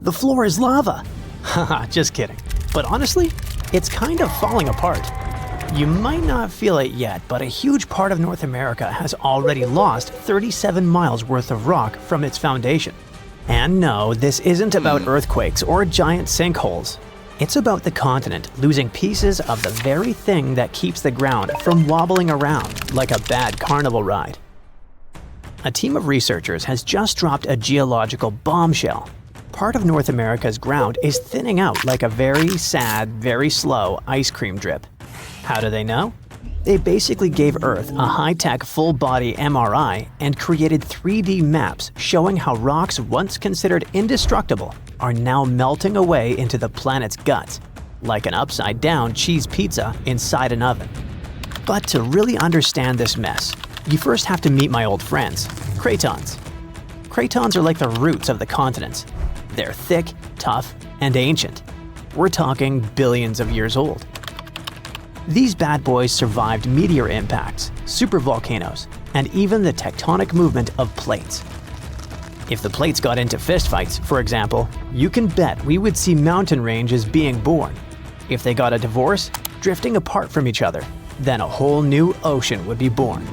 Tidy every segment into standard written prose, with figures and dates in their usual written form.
the floor is lava. Haha, just kidding. But honestly, it's kind of falling apart. You might not feel it yet, but a huge part of North America has already lost 37 miles worth of rock from its foundation. And no, this isn't about earthquakes or giant sinkholes. It's about the continent losing pieces of the very thing that keeps the ground from wobbling around like a bad carnival ride. A team of researchers has just dropped a geological bombshell. Part of North America's ground is thinning out like a very sad, very slow ice cream drip. How do they know? They basically gave Earth a high-tech full-body MRI and created 3D maps showing how rocks once considered indestructible are now melting away into the planet's guts, like an upside-down cheese pizza inside an oven. But to really understand this mess, you first have to meet my old friends, cratons. Cratons are like the roots of the continents. They're thick, tough, and ancient. We're talking billions of years old. These bad boys survived meteor impacts, supervolcanoes, and even the tectonic movement of plates. If the plates got into fistfights, for example, you can bet we would see mountain ranges being born. If they got a divorce, drifting apart from each other, then a whole new ocean would be born.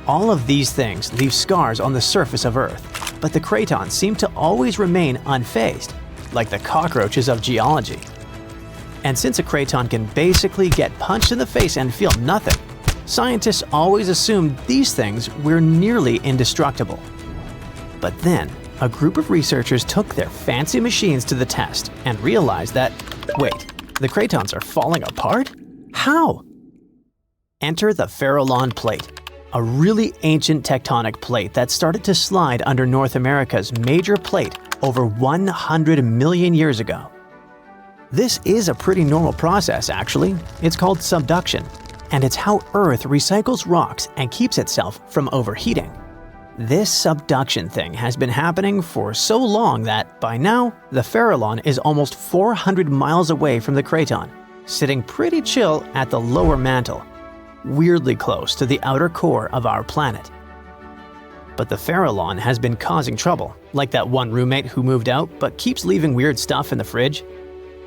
All of these things leave scars on the surface of Earth, but the cratons seem to always remain unfazed, like the cockroaches of geology. And since a craton can basically get punched in the face and feel nothing, scientists always assumed these things were nearly indestructible. But then, a group of researchers took their fancy machines to the test and realized that, wait, the cratons are falling apart? How? Enter the Farallon Plate, a really ancient tectonic plate that started to slide under North America's major plate over 100 million years ago. This is a pretty normal process, actually. It's called subduction, and it's how Earth recycles rocks and keeps itself from overheating. This subduction thing has been happening for so long that, by now, the Farallon is almost 400 miles away from the craton, sitting pretty chill at the lower mantle, weirdly close to the outer core of our planet. But the Farallon has been causing trouble, like that one roommate who moved out but keeps leaving weird stuff in the fridge.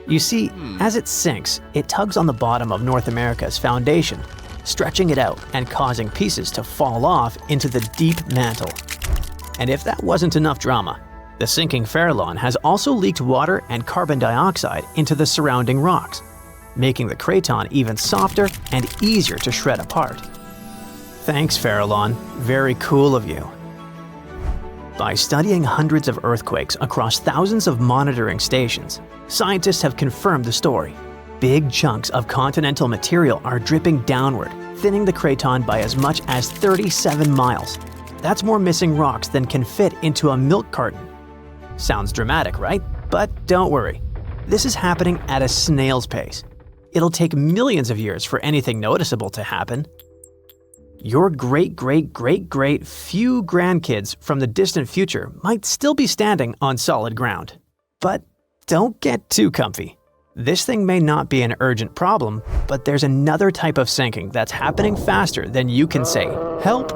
You see, as it sinks, it tugs on the bottom of North America's foundation, stretching it out and causing pieces to fall off into the deep mantle. And if that wasn't enough drama, the sinking Farallon has also leaked water and carbon dioxide into the surrounding rocks, making the craton even softer and easier to shred apart. Thanks, Farallon. Very cool of you. By studying hundreds of earthquakes across thousands of monitoring stations, scientists have confirmed the story. Big chunks of continental material are dripping downward, thinning the craton by as much as 37 miles. That's more missing rocks than can fit into a milk carton. Sounds dramatic, right? But don't worry. This is happening at a snail's pace. It'll take millions of years for anything noticeable to happen. Your great-great-great-great few grandkids from the distant future might still be standing on solid ground. But don't get too comfy. This thing may not be an urgent problem, but there's another type of sinking that's happening faster than you can say, "Help."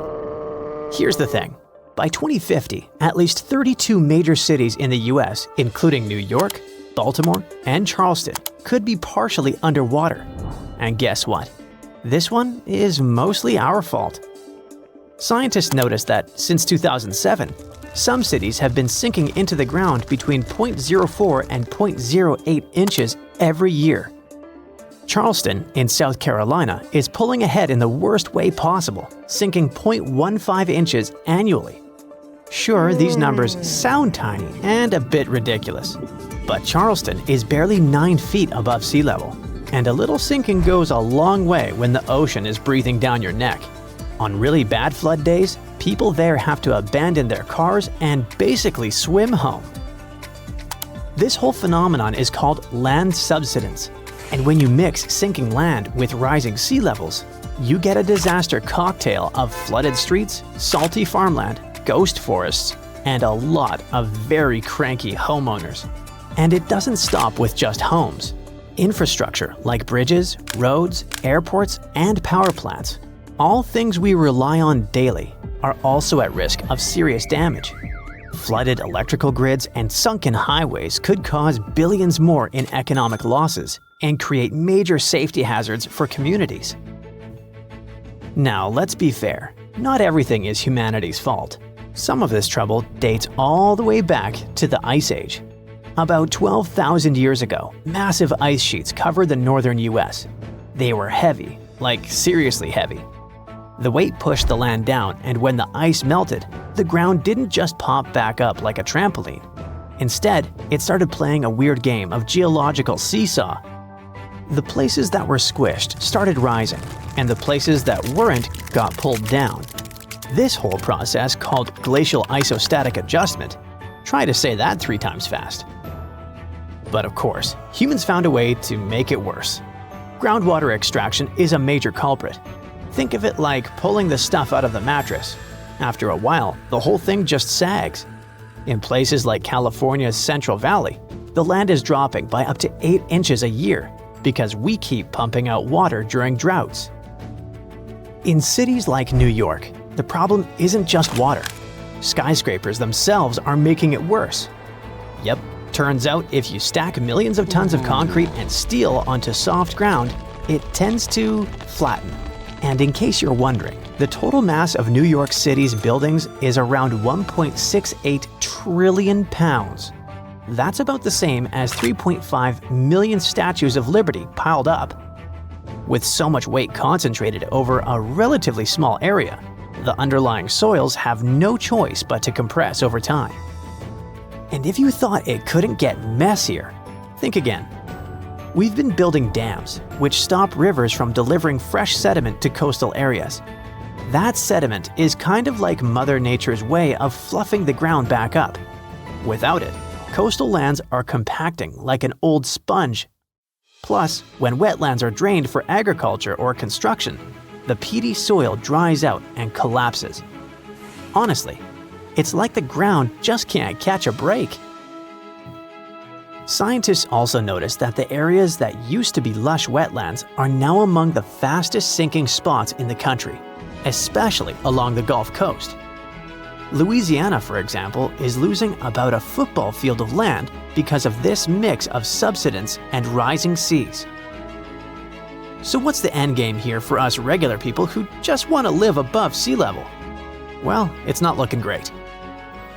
Here's the thing. By 2050, at least 32 major cities in the US, including New York, Baltimore, and Charleston, could be partially underwater. And guess what? This one is mostly our fault. Scientists noticed that since 2007, some cities have been sinking into the ground between 0.04 and 0.08 inches every year. Charleston, in South Carolina, is pulling ahead in the worst way possible, sinking 0.15 inches annually. Sure, these numbers sound tiny and a bit ridiculous, but Charleston is barely 9 feet above sea level, and a little sinking goes a long way when the ocean is breathing down your neck. On really bad flood days, people there have to abandon their cars and basically swim home. This whole phenomenon is called land subsidence, and when you mix sinking land with rising sea levels, you get a disaster cocktail of flooded streets, salty farmland, ghost forests, and a lot of very cranky homeowners. And it doesn't stop with just homes. Infrastructure like bridges, roads, airports, and power plants, all things we rely on daily, are also at risk of serious damage. Flooded electrical grids and sunken highways could cause billions more in economic losses and create major safety hazards for communities. Now, let's be fair. Not everything is humanity's fault. Some of this trouble dates all the way back to the Ice Age. About 12,000 years ago, massive ice sheets covered the northern US. They were heavy, like seriously heavy. The weight pushed the land down, and when the ice melted, the ground didn't just pop back up like a trampoline. Instead, it started playing a weird game of geological seesaw. The places that were squished started rising, and the places that weren't got pulled down. This whole process, called glacial isostatic adjustment, try to say that 3 times fast. But of course, humans found a way to make it worse. Groundwater extraction is a major culprit. Think of it like pulling the stuff out of the mattress. After a while, the whole thing just sags. In places like California's Central Valley, the land is dropping by up to 8 inches a year because we keep pumping out water during droughts. In cities like New York, the problem isn't just water. Skyscrapers themselves are making it worse. Yep, turns out if you stack millions of tons of concrete and steel onto soft ground, it tends to flatten. And in case you're wondering, the total mass of New York City's buildings is around 1.68 trillion pounds. That's about the same as 3.5 million statues of liberty piled up. With so much weight concentrated over a relatively small area, the underlying soils have no choice but to compress over time. And if you thought it couldn't get messier, think again. We've been building dams, which stop rivers from delivering fresh sediment to coastal areas. That sediment is kind of like Mother Nature's way of fluffing the ground back up. Without it, coastal lands are compacting like an old sponge. Plus, when wetlands are drained for agriculture or construction, the peaty soil dries out and collapses. Honestly, it's like the ground just can't catch a break. Scientists also noticed that the areas that used to be lush wetlands are now among the fastest sinking spots in the country, especially along the Gulf Coast. Louisiana, for example, is losing about a football field of land because of this mix of subsidence and rising seas. So what's the end game here for us regular people who just want to live above sea level? Well, it's not looking great.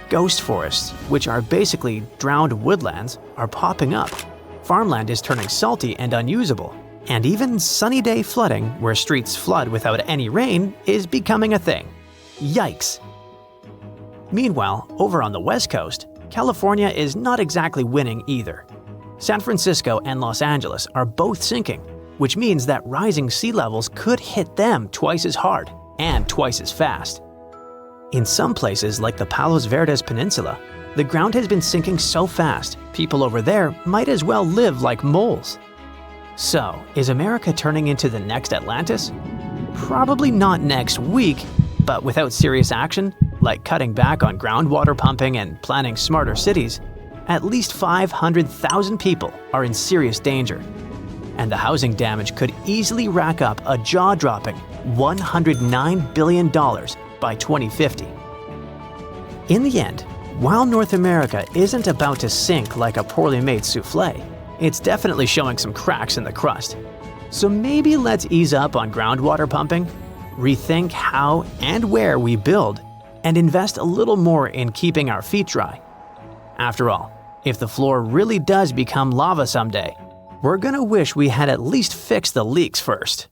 Ghost forests, which are basically drowned woodlands, are popping up. Farmland is turning salty and unusable. And even sunny day flooding, where streets flood without any rain, is becoming a thing. Yikes! Meanwhile, over on the West Coast, California is not exactly winning either. San Francisco and Los Angeles are both sinking, which means that rising sea levels could hit them twice as hard and twice as fast. In some places like the Palos Verdes Peninsula, the ground has been sinking so fast, people over there might as well live like moles. So, is America turning into the next Atlantis? Probably not next week, but without serious action, like cutting back on groundwater pumping and planning smarter cities, at least 500,000 people are in serious danger. And the housing damage could easily rack up a jaw-dropping $109 billion by 2050. In the end, while North America isn't about to sink like a poorly made souffle, it's definitely showing some cracks in the crust. So maybe let's ease up on groundwater pumping, rethink how and where we build, and invest a little more in keeping our feet dry. After all, if the floor really does become lava someday, we're gonna wish we had at least fixed the leaks first.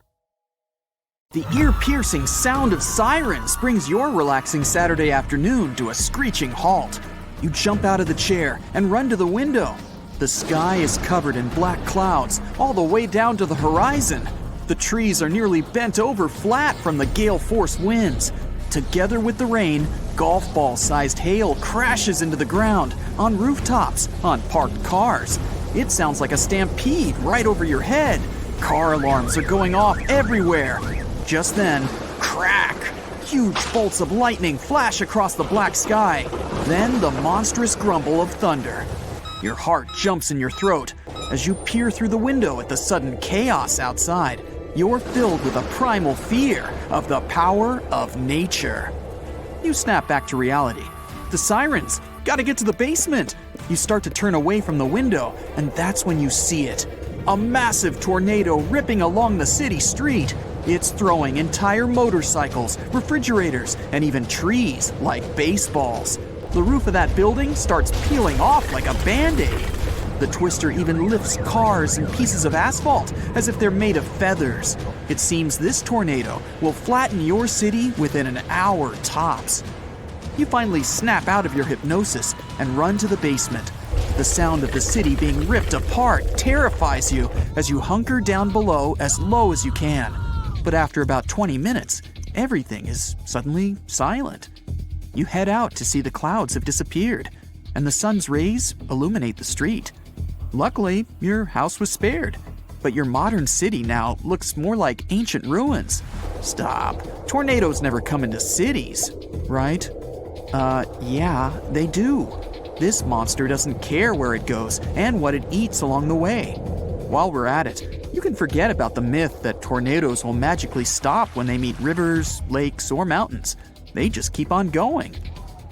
The ear-piercing sound of sirens brings your relaxing Saturday afternoon to a screeching halt. You jump out of the chair and run to the window. The sky is covered in black clouds all the way down to the horizon. The trees are nearly bent over flat from the gale-force winds. Together with the rain, golf ball-sized hail crashes into the ground, on rooftops, on parked cars. It sounds like a stampede right over your head. Car alarms are going off everywhere. Just then, crack! Huge bolts of lightning flash across the black sky. Then the monstrous grumble of thunder. Your heart jumps in your throat as you peer through the window at the sudden chaos outside. You're filled with a primal fear of the power of nature. You snap back to reality. The sirens, gotta get to the basement. You start to turn away from the window, and that's when you see it. A massive tornado ripping along the city street. It's throwing entire motorcycles, refrigerators, and even trees like baseballs. The roof of that building starts peeling off like a Band-Aid. The twister even lifts cars and pieces of asphalt as if they're made of feathers. It seems this tornado will flatten your city within an hour tops. You finally snap out of your hypnosis and run to the basement. The sound of the city being ripped apart terrifies you as you hunker down below as low as you can. But after about 20 minutes, everything is suddenly silent. You head out to see the clouds have disappeared, and the sun's rays illuminate the street. Luckily, your house was spared, but your modern city now looks more like ancient ruins. Stop. Tornadoes never come into cities, right? Yeah, they do. This monster doesn't care where it goes and what it eats along the way. While we're at it, you can forget about the myth that tornadoes will magically stop when they meet rivers, lakes, or mountains. They just keep on going.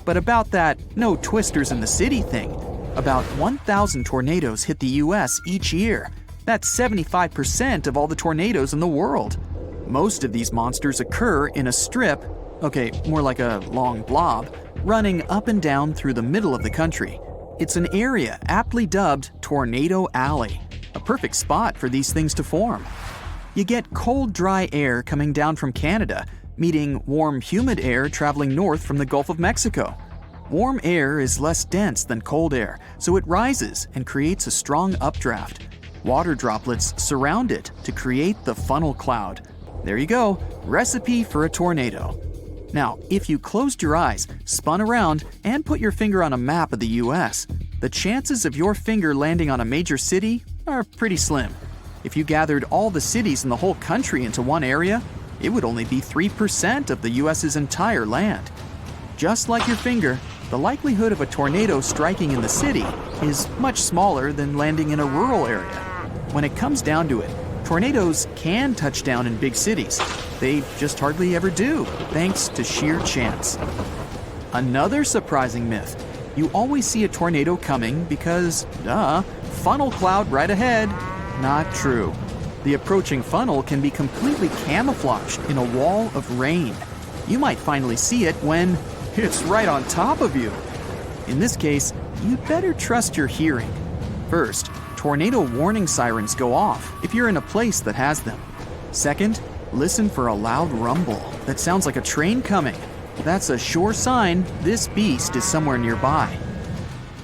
But about that no twisters in the city thing, about 1,000 tornadoes hit the US each year. That's 75% of all the tornadoes in the world. Most of these monsters occur in a strip, okay, more like a long blob, running up and down through the middle of the country. It's an area aptly dubbed Tornado Alley, a perfect spot for these things to form. You get cold, dry air coming down from Canada, meeting warm, humid air traveling north from the Gulf of Mexico. Warm air is less dense than cold air, so it rises and creates a strong updraft. Water droplets surround it to create the funnel cloud. There you go, recipe for a tornado. Now, if you closed your eyes, spun around, and put your finger on a map of the US, the chances of your finger landing on a major city are pretty slim. If you gathered all the cities in the whole country into one area, it would only be 3% of the US's entire land. Just like your finger, the likelihood of a tornado striking in the city is much smaller than landing in a rural area. When it comes down to it, tornadoes can touch down in big cities. They just hardly ever do, thanks to sheer chance. Another surprising myth. You always see a tornado coming because, funnel cloud right ahead. Not true. The approaching funnel can be completely camouflaged in a wall of rain. You might finally see it when it's right on top of you. In this case, you'd better trust your hearing. First, tornado warning sirens go off if you're in a place that has them. Second, listen for a loud rumble that sounds like a train coming. That's a sure sign this beast is somewhere nearby.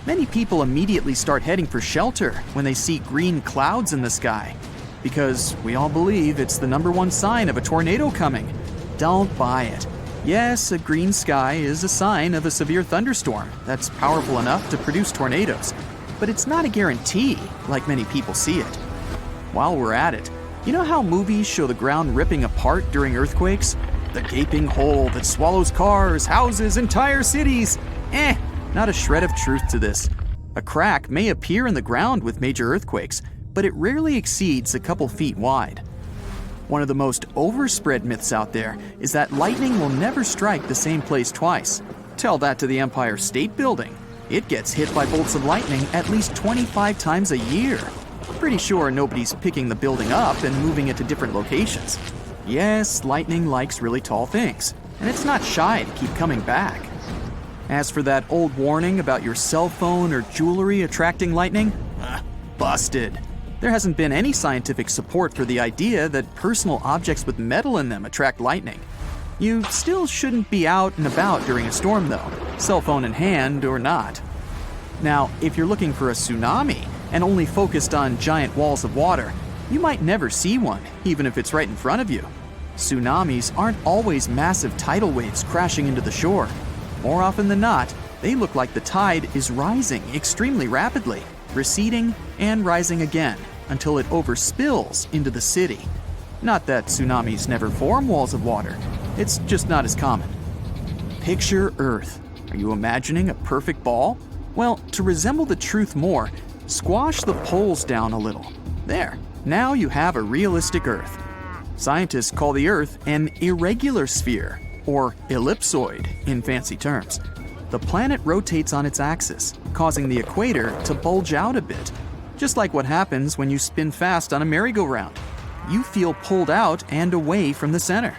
Many people immediately start heading for shelter when they see green clouds in the sky, because we all believe it's the #1 sign of a tornado coming. Don't buy it. Yes, a green sky is a sign of a severe thunderstorm that's powerful enough to produce tornadoes, but it's not a guarantee like many people see it. While we're at it, you know how movies show the ground ripping apart during earthquakes? The gaping hole that swallows cars, houses, entire cities? Not a shred of truth to this. A crack may appear in the ground with major earthquakes, but it rarely exceeds a couple feet wide. One of the most overspread myths out there is that lightning will never strike the same place twice. Tell that to the Empire State Building. It gets hit by bolts of lightning at least 25 times a year. Pretty sure nobody's picking the building up and moving it to different locations. Yes, lightning likes really tall things, and it's not shy to keep coming back. As for that old warning about your cell phone or jewelry attracting lightning, busted. There hasn't been any scientific support for the idea that personal objects with metal in them attract lightning. You still shouldn't be out and about during a storm though, cell phone in hand or not. Now, if you're looking for a tsunami and only focused on giant walls of water, you might never see one, even if it's right in front of you. Tsunamis aren't always massive tidal waves crashing into the shore. More often than not, they look like the tide is rising extremely rapidly, receding and rising again until it overspills into the city. Not that tsunamis never form walls of water, it's just not as common. Picture Earth. Are you imagining a perfect ball? Well, to resemble the truth more, squash the poles down a little. There, now you have a realistic Earth. Scientists call the Earth an irregular sphere, or ellipsoid in fancy terms. The planet rotates on its axis, causing the equator to bulge out a bit. Just like what happens when you spin fast on a merry-go-round. You feel pulled out and away from the center.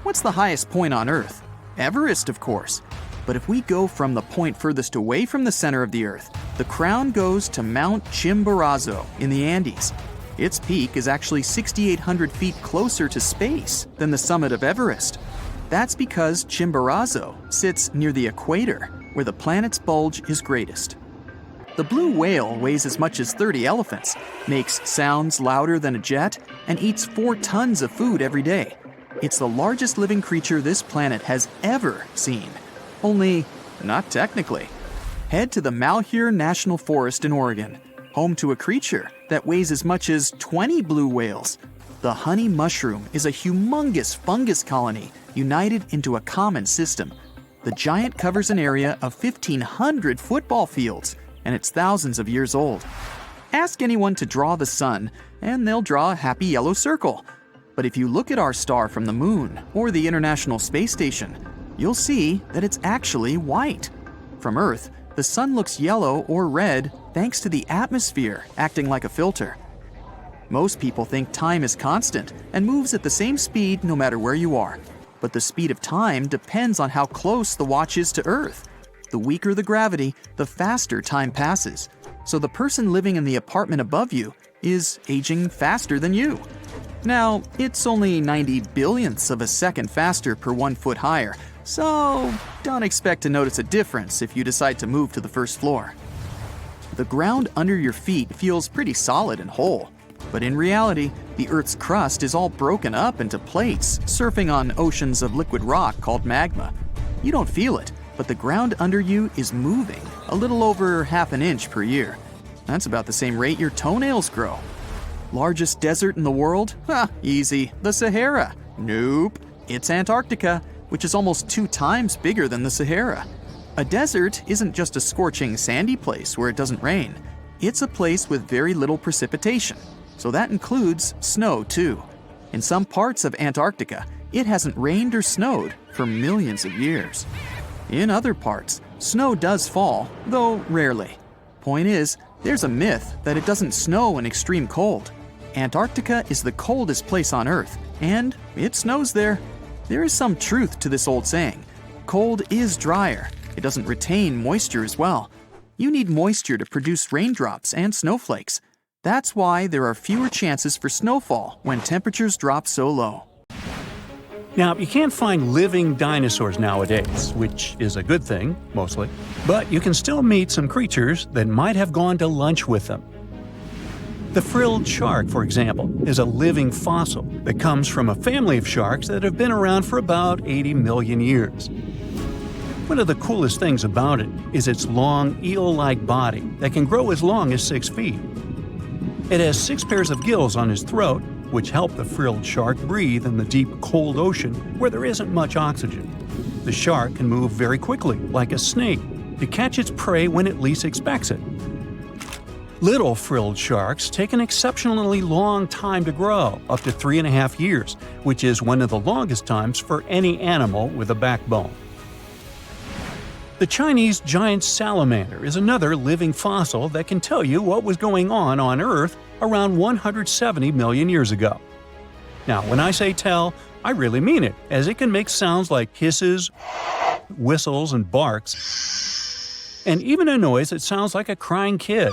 What's the highest point on Earth? Everest, of course. But if we go from the point furthest away from the center of the Earth, the crown goes to Mount Chimborazo in the Andes. Its peak is actually 6,800 feet closer to space than the summit of Everest. That's because Chimborazo sits near the equator, where the planet's bulge is greatest. The blue whale weighs as much as 30 elephants, makes sounds louder than a jet, and eats 4 tons of food every day. It's the largest living creature this planet has ever seen. Only, not technically. Head to the Malheur National Forest in Oregon, home to a creature that weighs as much as 20 blue whales. The honey mushroom is a humongous fungus colony united into a common system. The giant covers an area of 1,500 football fields, and it's thousands of years old. Ask anyone to draw the sun, and they'll draw a happy yellow circle. But if you look at our star from the moon or the International Space Station, you'll see that it's actually white. From Earth, the sun looks yellow or red thanks to the atmosphere acting like a filter. Most people think time is constant and moves at the same speed no matter where you are. But the speed of time depends on how close the watch is to Earth. The weaker the gravity, the faster time passes. So the person living in the apartment above you is aging faster than you. Now, it's only 90 billionths of a second faster per 1 foot higher, so don't expect to notice a difference if you decide to move to the first floor. The ground under your feet feels pretty solid and whole, but in reality, the Earth's crust is all broken up into plates surfing on oceans of liquid rock called magma. You don't feel it, but the ground under you is moving a little over ½ an inch per year. That's about the same rate your toenails grow. Largest desert in the world? Easy. The Sahara. Nope. It's Antarctica, which is almost 2 times bigger than the Sahara. A desert isn't just a scorching, sandy place where it doesn't rain. It's a place with very little precipitation, so that includes snow too. In some parts of Antarctica, it hasn't rained or snowed for millions of years. In other parts, snow does fall, though rarely. Point is, there's a myth that it doesn't snow in extreme cold. Antarctica is the coldest place on Earth, and it snows there. There is some truth to this old saying. Cold is drier. It doesn't retain moisture as well. You need moisture to produce raindrops and snowflakes. That's why there are fewer chances for snowfall when temperatures drop so low. Now, you can't find living dinosaurs nowadays, which is a good thing, mostly, but you can still meet some creatures that might have gone to lunch with them. The frilled shark, for example, is a living fossil that comes from a family of sharks that have been around for about 80 million years. One of the coolest things about it is its long, eel-like body that can grow as long as 6 feet. It has 6 pairs of gills on his throat, which help the frilled shark breathe in the deep, cold ocean where there isn't much oxygen. The shark can move very quickly, like a snake, to catch its prey when it least expects it. Little frilled sharks take an exceptionally long time to grow, up to 3.5 years, which is one of the longest times for any animal with a backbone. The Chinese giant salamander is another living fossil that can tell you what was going on Earth around 170 million years ago. Now, when I say tell, I really mean it, as it can make sounds like hisses, whistles, and barks, and even a noise that sounds like a crying kid.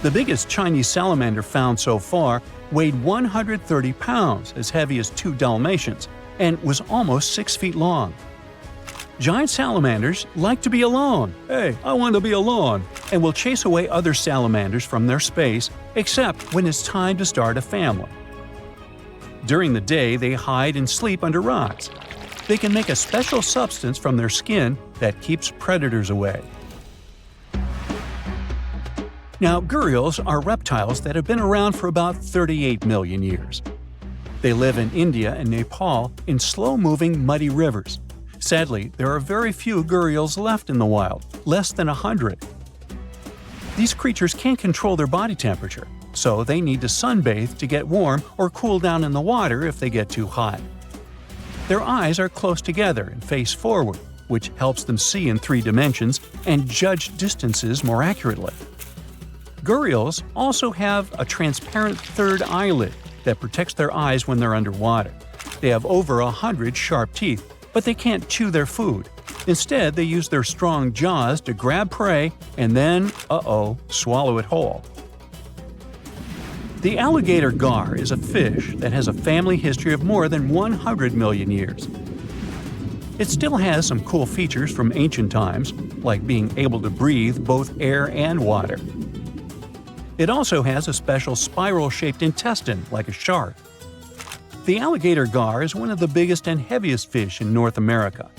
The biggest Chinese salamander found so far weighed 130 pounds, as heavy as 2 Dalmatians, and was almost 6 feet long. Giant salamanders like to be alone. Hey, I want to be alone. And will chase away other salamanders from their space, except when it's time to start a family. During the day, they hide and sleep under rocks. They can make a special substance from their skin that keeps predators away. Now, gharials are reptiles that have been around for about 38 million years. They live in India and Nepal in slow-moving, muddy rivers. Sadly, there are very few gharials left in the wild, less than 100. These creatures can't control their body temperature, so they need to sunbathe to get warm or cool down in the water if they get too hot. Their eyes are close together and face forward, which helps them see in 3 dimensions and judge distances more accurately. Gharials also have a transparent third eyelid that protects their eyes when they're underwater. They have over 100 sharp teeth, but they can't chew their food. Instead, they use their strong jaws to grab prey and then, swallow it whole. The alligator gar is a fish that has a family history of more than 100 million years. It still has some cool features from ancient times, like being able to breathe both air and water. It also has a special spiral-shaped intestine, like a shark. The alligator gar is one of the biggest and heaviest fish in North America.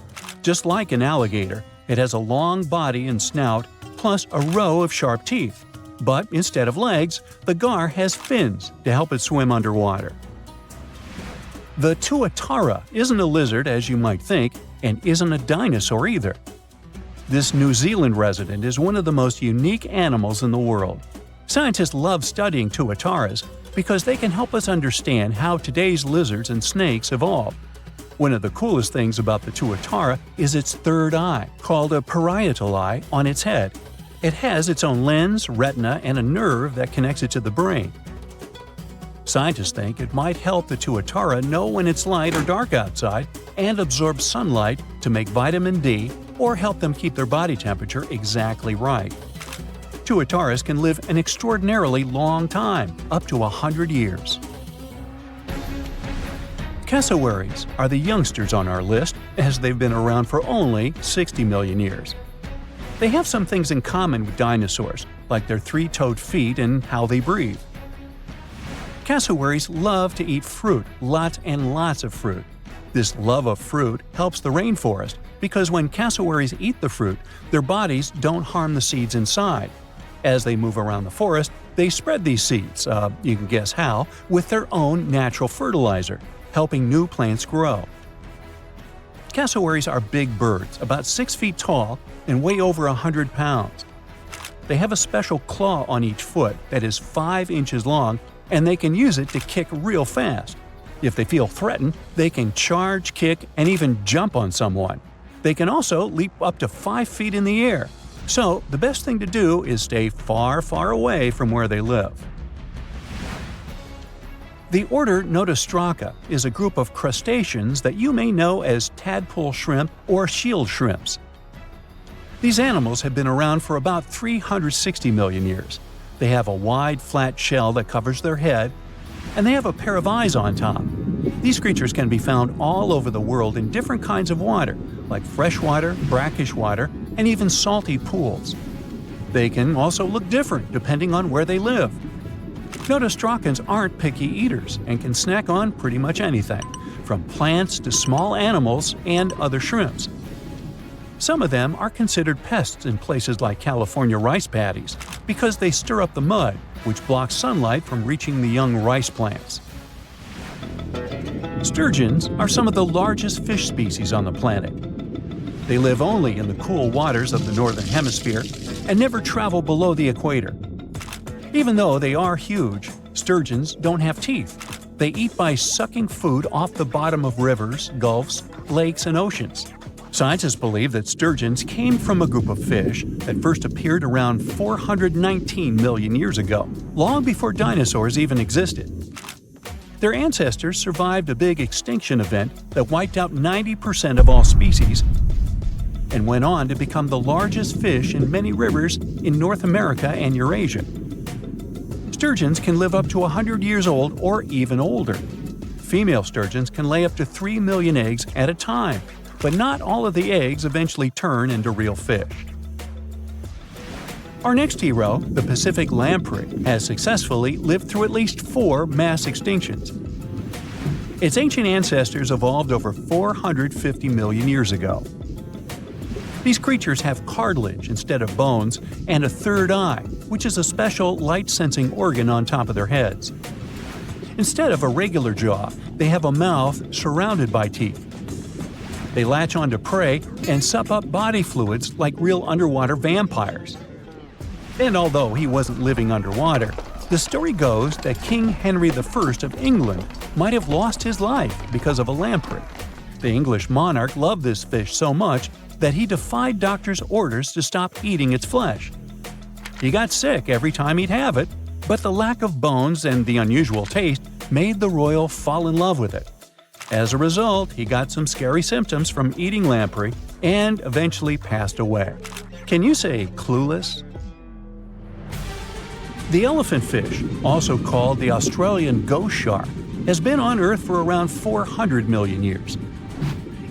Just like an alligator, it has a long body and snout, plus a row of sharp teeth. But instead of legs, the gar has fins to help it swim underwater. The tuatara isn't a lizard as you might think, and isn't a dinosaur either. This New Zealand resident is one of the most unique animals in the world. Scientists love studying tuataras because they can help us understand how today's lizards and snakes evolved. One of the coolest things about the tuatara is its third eye, called a parietal eye, on its head. It has its own lens, retina, and a nerve that connects it to the brain. Scientists think it might help the tuatara know when it's light or dark outside and absorb sunlight to make vitamin D or help them keep their body temperature exactly right. Tuataras can live an extraordinarily long time, up to 100 years. Cassowaries are the youngsters on our list, as they've been around for only 60 million years. They have some things in common with dinosaurs, like their 3-toed feet and how they breathe. Cassowaries love to eat fruit, lots and lots of fruit. This love of fruit helps the rainforest because when cassowaries eat the fruit, their bodies don't harm the seeds inside. As they move around the forest, they spread these seeds, you can guess how, with their own natural fertilizer, helping new plants grow. Cassowaries are big birds, about 6 feet tall and weigh over 100 pounds. They have a special claw on each foot that is 5 inches long, and they can use it to kick real fast. If they feel threatened, they can charge, kick, and even jump on someone. They can also leap up to 5 feet in the air. So, the best thing to do is stay far, far away from where they live. The order Notostraca is a group of crustaceans that you may know as tadpole shrimp or shield shrimps. These animals have been around for about 360 million years. They have a wide, flat shell that covers their head, and they have a pair of eyes on top. These creatures can be found all over the world in different kinds of water, like freshwater, brackish water, and even salty pools. They can also look different depending on where they live. Notostracans aren't picky eaters and can snack on pretty much anything, from plants to small animals and other shrimps. Some of them are considered pests in places like California rice paddies because they stir up the mud, which blocks sunlight from reaching the young rice plants. Sturgeons are some of the largest fish species on the planet. They live only in the cool waters of the northern hemisphere and never travel below the equator. Even though they are huge, sturgeons don't have teeth. They eat by sucking food off the bottom of rivers, gulfs, lakes, and oceans. Scientists believe that sturgeons came from a group of fish that first appeared around 419 million years ago, long before dinosaurs even existed. Their ancestors survived a big extinction event that wiped out 90% of all species and went on to become the largest fish in many rivers in North America and Eurasia. Sturgeons can live up to 100 years old or even older. Female sturgeons can lay up to 3 million eggs at a time, but not all of the eggs eventually turn into real fish. Our next hero, the Pacific lamprey, has successfully lived through at least 4 mass extinctions. Its ancient ancestors evolved over 450 million years ago. These creatures have cartilage instead of bones and a third eye, which is a special light-sensing organ on top of their heads. Instead of a regular jaw, they have a mouth surrounded by teeth. They latch onto prey and sup up body fluids like real underwater vampires. And although he wasn't living underwater, the story goes that King Henry I of England might have lost his life because of a lamprey. The English monarch loved this fish so much that he defied doctors' orders to stop eating its flesh. He got sick every time he'd have it, but the lack of bones and the unusual taste made the royal fall in love with it. As a result, he got some scary symptoms from eating lamprey and eventually passed away. Can you say clueless? The elephant fish, also called the Australian ghost shark, has been on Earth for around 400 million years.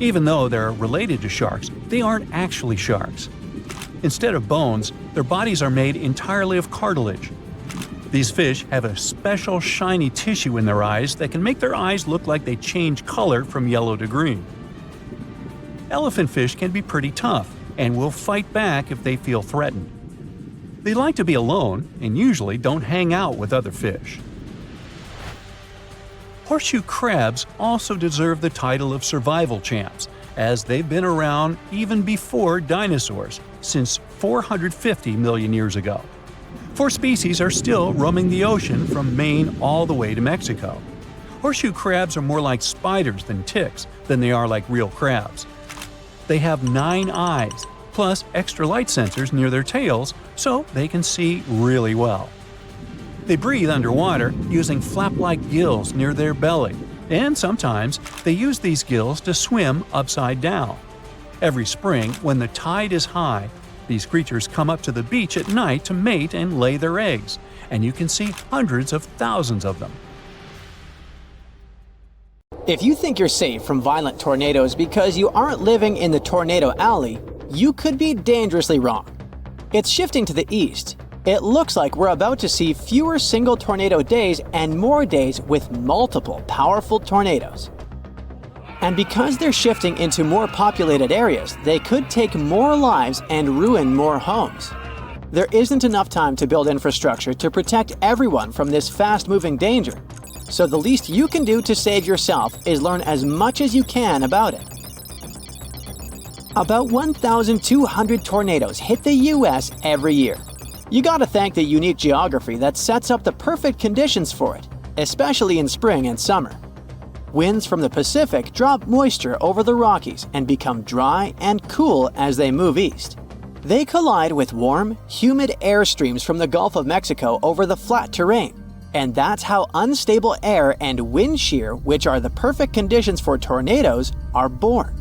Even though they're related to sharks, they aren't actually sharks. Instead of bones, their bodies are made entirely of cartilage. These fish have a special shiny tissue in their eyes that can make their eyes look like they change color from yellow to green. Elephant fish can be pretty tough and will fight back if they feel threatened. They like to be alone and usually don't hang out with other fish. Horseshoe crabs also deserve the title of survival champs, as they've been around even before dinosaurs, since 450 million years ago. 4 species are still roaming the ocean from Maine all the way to Mexico. Horseshoe crabs are more like spiders than ticks than they are like real crabs. They have 9 eyes, plus extra light sensors near their tails so they can see really well. They breathe underwater using flap-like gills near their belly, and sometimes they use these gills to swim upside down. Every spring, when the tide is high, these creatures come up to the beach at night to mate and lay their eggs, and you can see hundreds of thousands of them. If you think you're safe from violent tornadoes because you aren't living in the tornado alley, you could be dangerously wrong. It's shifting to the east. It looks like we're about to see fewer single tornado days and more days with multiple powerful tornadoes. And because they're shifting into more populated areas, they could take more lives and ruin more homes. There isn't enough time to build infrastructure to protect everyone from this fast-moving danger. So the least you can do to save yourself is learn as much as you can about it. About 1,200 tornadoes hit the US every year. You gotta thank the unique geography that sets up the perfect conditions for it, especially in spring and summer. Winds from the Pacific drop moisture over the Rockies and become dry and cool as they move east. They collide with warm, humid air streams from the Gulf of Mexico over the flat terrain, and that's how unstable air and wind shear, which are the perfect conditions for tornadoes, are born.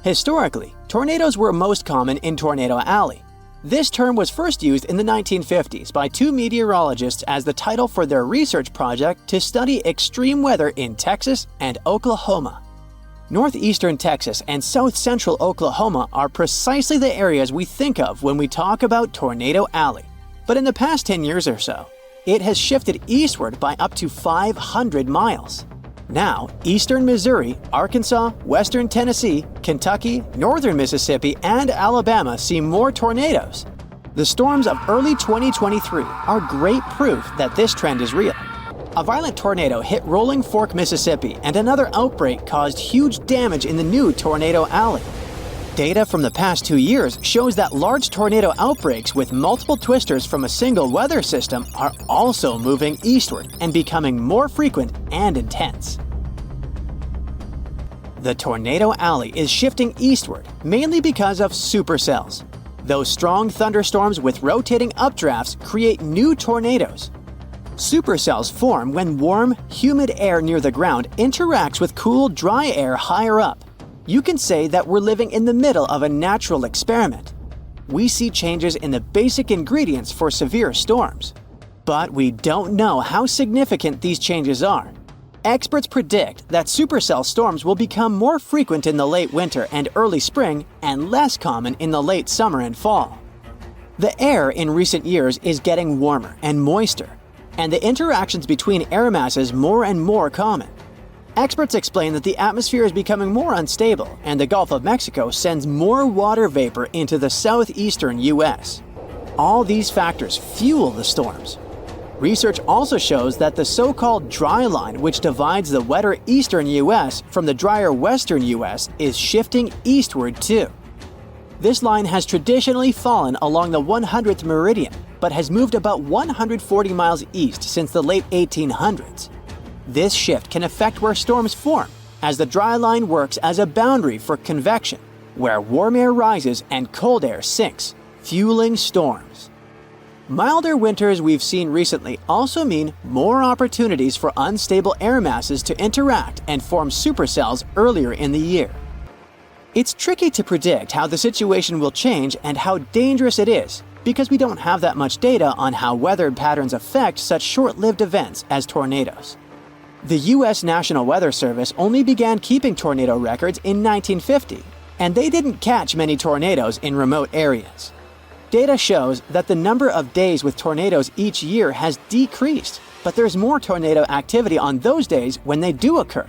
Historically, tornadoes were most common in Tornado Alley. This term was first used in the 1950s by 2 meteorologists as the title for their research project to study extreme weather in Texas and Oklahoma. Northeastern Texas and south-central Oklahoma are precisely the areas we think of when we talk about Tornado Alley. But in the past 10 years or so, it has shifted eastward by up to 500 miles. Now, eastern Missouri, Arkansas, western Tennessee, Kentucky, northern Mississippi, and Alabama see more tornadoes. The storms of early 2023 are great proof that this trend is real. A violent tornado hit Rolling Fork, Mississippi, and another outbreak caused huge damage in the new Tornado Alley. Data from the past 2 years shows that large tornado outbreaks with multiple twisters from a single weather system are also moving eastward and becoming more frequent and intense. The Tornado Alley is shifting eastward mainly because of supercells. Those strong thunderstorms with rotating updrafts create new tornadoes. Supercells form when warm, humid air near the ground interacts with cool, dry air higher up. You can say that we're living in the middle of a natural experiment. We see changes in the basic ingredients for severe storms. But we don't know how significant these changes are. Experts predict that supercell storms will become more frequent in the late winter and early spring and less common in the late summer and fall. The air in recent years is getting warmer and moister, and the interactions between air masses more and more common. Experts explain that the atmosphere is becoming more unstable and the Gulf of Mexico sends more water vapor into the southeastern U.S. All these factors fuel the storms. Research also shows that the so-called dry line, which divides the wetter eastern U.S. from the drier western U.S., is shifting eastward too. This line has traditionally fallen along the 100th meridian, but has moved about 140 miles east since the late 1800s. This shift can affect where storms form, as the dry line works as a boundary for convection, where warm air rises and cold air sinks, fueling storms. Milder winters we've seen recently also mean more opportunities for unstable air masses to interact and form supercells earlier in the year. It's tricky to predict how the situation will change and how dangerous it is, because we don't have that much data on how weather patterns affect such short-lived events as tornadoes. The U.S. National Weather Service only began keeping tornado records in 1950, and they didn't catch many tornadoes in remote areas. Data shows that the number of days with tornadoes each year has decreased, but there's more tornado activity on those days when they do occur.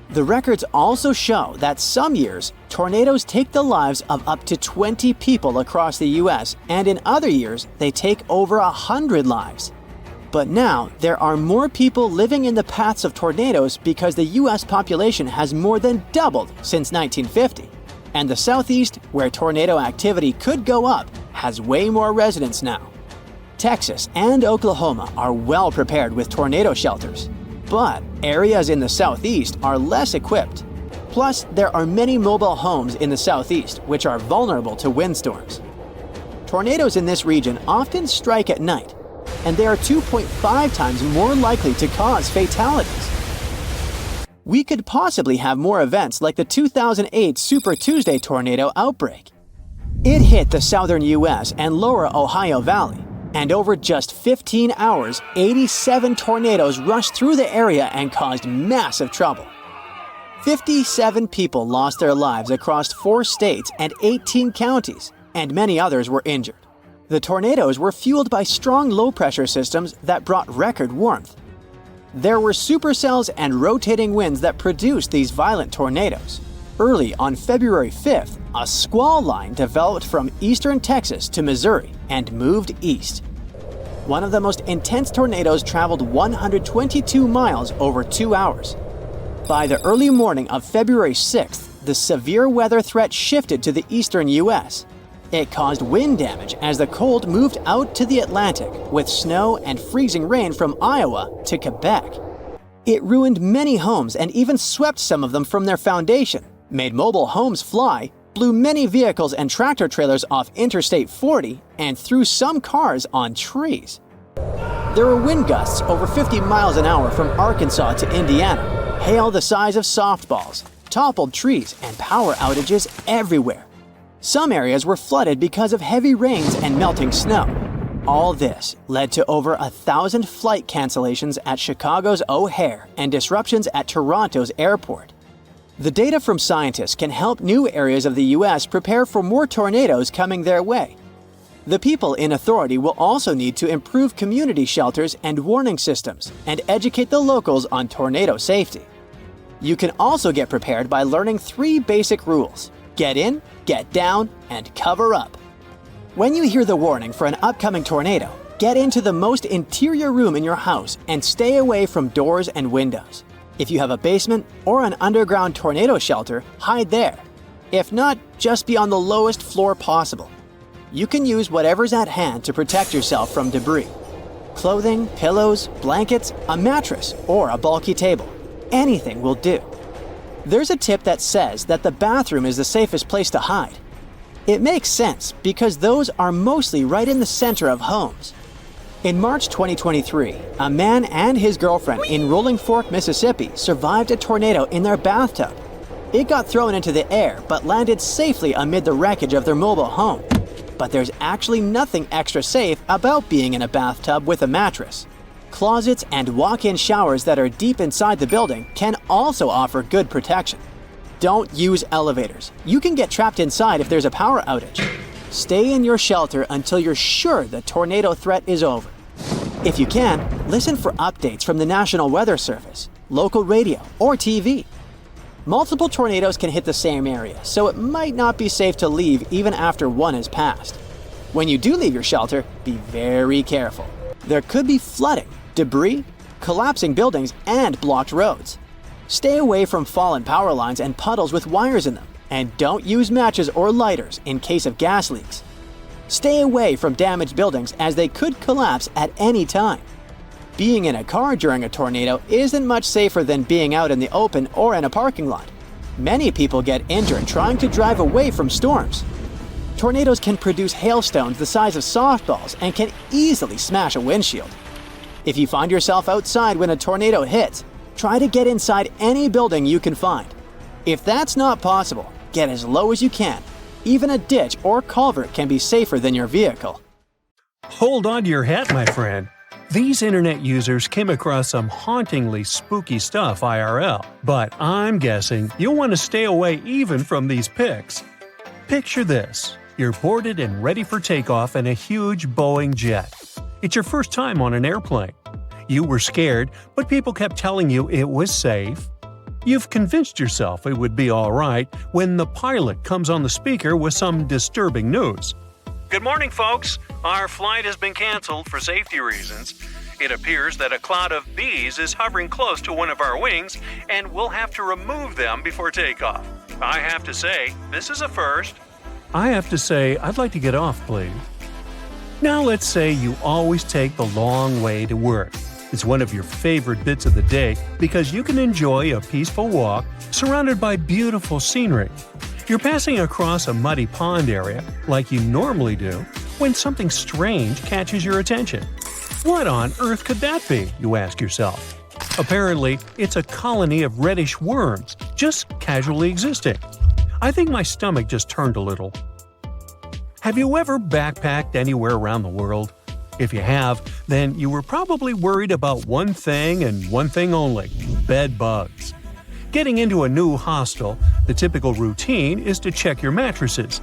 The records also show that some years, tornadoes take the lives of up to 20 people across the U.S., and in other years, they take over 100 lives. But now, there are more people living in the paths of tornadoes because the U.S. population has more than doubled since 1950. And the Southeast, where tornado activity could go up, has way more residents now. Texas and Oklahoma are well prepared with tornado shelters, but areas in the Southeast are less equipped. Plus, there are many mobile homes in the Southeast which are vulnerable to windstorms. Tornadoes in this region often strike at night, and they are 2.5 times more likely to cause fatalities. We could possibly have more events like the 2008 Super Tuesday tornado outbreak. It hit the southern U.S. and lower Ohio Valley, and over just 15 hours, 87 tornadoes rushed through the area and caused massive trouble. 57 people lost their lives across 4 states and 18 counties, and many others were injured. The tornadoes were fueled by strong low-pressure systems that brought record warmth. There were supercells and rotating winds that produced these violent tornadoes. Early on February 5th, a squall line developed from eastern Texas to Missouri and moved east. One of the most intense tornadoes traveled 122 miles over 2 hours. By the early morning of February 6th, the severe weather threat shifted to the eastern U.S. It caused wind damage as the cold moved out to the Atlantic with snow and freezing rain from Iowa to Quebec. It ruined many homes and even swept some of them from their foundation, made mobile homes fly, blew many vehicles and tractor trailers off Interstate 40, and threw some cars on trees. There were wind gusts over 50 miles an hour from Arkansas to Indiana, hail the size of softballs, toppled trees, and power outages everywhere. Some areas were flooded because of heavy rains and melting snow. All this led to over 1,000 flight cancellations at Chicago's O'Hare and disruptions at Toronto's airport. The data from scientists can help new areas of the U.S. prepare for more tornadoes coming their way. The people in authority will also need to improve community shelters and warning systems and educate the locals on tornado safety. You can also get prepared by learning 3 basic rules: get in, get down, and cover up. When you hear the warning for an upcoming tornado, get into the most interior room in your house and stay away from doors and windows. If you have a basement or an underground tornado shelter, hide there. If not, just be on the lowest floor possible. You can use whatever's at hand to protect yourself from debris. Clothing, pillows, blankets, a mattress, or a bulky table. Anything will do. There's a tip that says that the bathroom is the safest place to hide. It makes sense because those are mostly right in the center of homes. In March 2023, a man and his girlfriend in Rolling Fork, Mississippi survived a tornado in their bathtub. It got thrown into the air but landed safely amid the wreckage of their mobile home. But there's actually nothing extra safe about being in a bathtub with a mattress. Closets and walk-in showers that are deep inside the building can also offer good protection. Don't use elevators. You can get trapped inside if there's a power outage. Stay in your shelter until you're sure the tornado threat is over. If you can, listen for updates from the National Weather Service, local radio, or TV. Multiple tornadoes can hit the same area, so it might not be safe to leave even after one has passed. When you do leave your shelter, be very careful. There could be flooding, debris, collapsing buildings, and blocked roads. Stay away from fallen power lines and puddles with wires in them, and don't use matches or lighters in case of gas leaks. Stay away from damaged buildings as they could collapse at any time. Being in a car during a tornado isn't much safer than being out in the open or in a parking lot. Many people get injured trying to drive away from storms. Tornadoes can produce hailstones the size of softballs and can easily smash a windshield. If you find yourself outside when a tornado hits, try to get inside any building you can find. If that's not possible, get as low as you can. Even a ditch or culvert can be safer than your vehicle. Hold on to your hat, my friend. These internet users came across some hauntingly spooky stuff IRL, but I'm guessing you'll want to stay away even from these pics. Picture this. You're boarded and ready for takeoff in a huge Boeing jet. It's your first time on an airplane. You were scared, but people kept telling you it was safe. You've convinced yourself it would be all right when the pilot comes on the speaker with some disturbing news. Good morning, folks. Our flight has been canceled for safety reasons. It appears that a cloud of bees is hovering close to one of our wings, and we'll have to remove them before takeoff. I have to say, this is a first. I have to say, I'd like to get off, please. Now let's say you always take the long way to work. It's one of your favorite bits of the day because you can enjoy a peaceful walk surrounded by beautiful scenery. You're passing across a muddy pond area, like you normally do, when something strange catches your attention. What on earth could that be, you ask yourself? Apparently, it's a colony of reddish worms, just casually existing. I think my stomach just turned a little. Have you ever backpacked anywhere around the world? If you have, then you were probably worried about one thing and one thing only – bed bugs. Getting into a new hostel, the typical routine is to check your mattresses.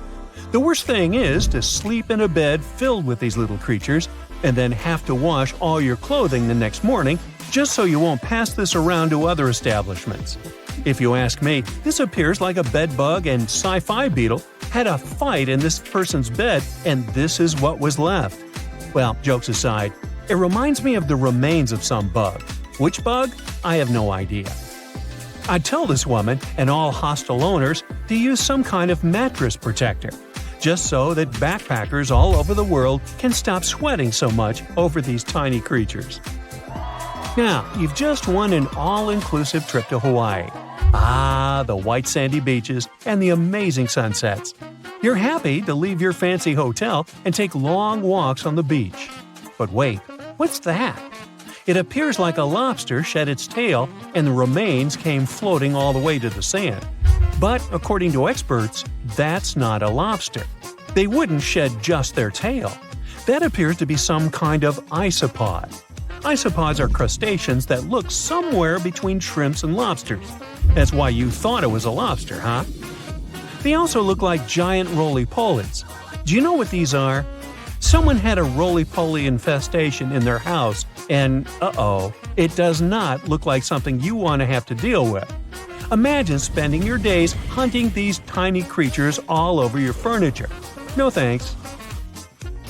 The worst thing is to sleep in a bed filled with these little creatures and then have to wash all your clothing the next morning just so you won't pass this around to other establishments. If you ask me, this appears like a bed bug and sci-fi beetle had a fight in this person's bed and this is what was left. Well, jokes aside, it reminds me of the remains of some bug. Which bug? I have no idea. I'd tell this woman and all hostel owners to use some kind of mattress protector, just so that backpackers all over the world can stop sweating so much over these tiny creatures. Now, you've just won an all-inclusive trip to Hawaii. Ah, the white sandy beaches and the amazing sunsets. You're happy to leave your fancy hotel and take long walks on the beach. But wait, what's that? It appears like a lobster shed its tail and the remains came floating all the way to the sand. But according to experts, that's not a lobster. They wouldn't shed just their tail. That appears to be some kind of isopod. Isopods are crustaceans that look somewhere between shrimps and lobsters. That's why you thought it was a lobster, huh? They also look like giant roly-polies. Do you know what these are? Someone had a roly-poly infestation in their house, and it does not look like something you want to have to deal with. Imagine spending your days hunting these tiny creatures all over your furniture. No thanks.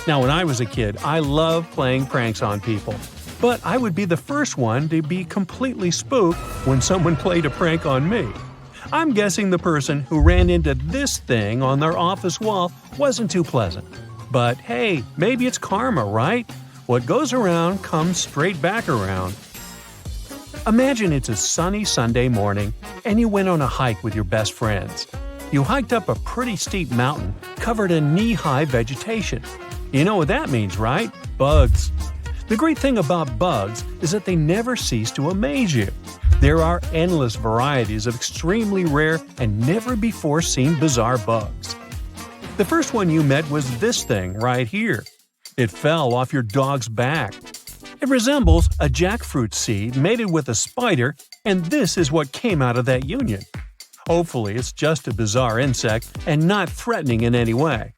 Now, when I was a kid, I loved playing pranks on people. But I would be the first one to be completely spooked when someone played a prank on me. I'm guessing the person who ran into this thing on their office wall wasn't too pleasant. But hey, maybe it's karma, right? What goes around comes straight back around. Imagine it's a sunny Sunday morning and you went on a hike with your best friends. You hiked up a pretty steep mountain covered in knee-high vegetation. You know what that means, right? Bugs. The great thing about bugs is that they never cease to amaze you. There are endless varieties of extremely rare and never-before-seen bizarre bugs. The first one you met was this thing right here. It fell off your dog's back. It resembles a jackfruit seed mated with a spider, and this is what came out of that union. Hopefully, it's just a bizarre insect and not threatening in any way.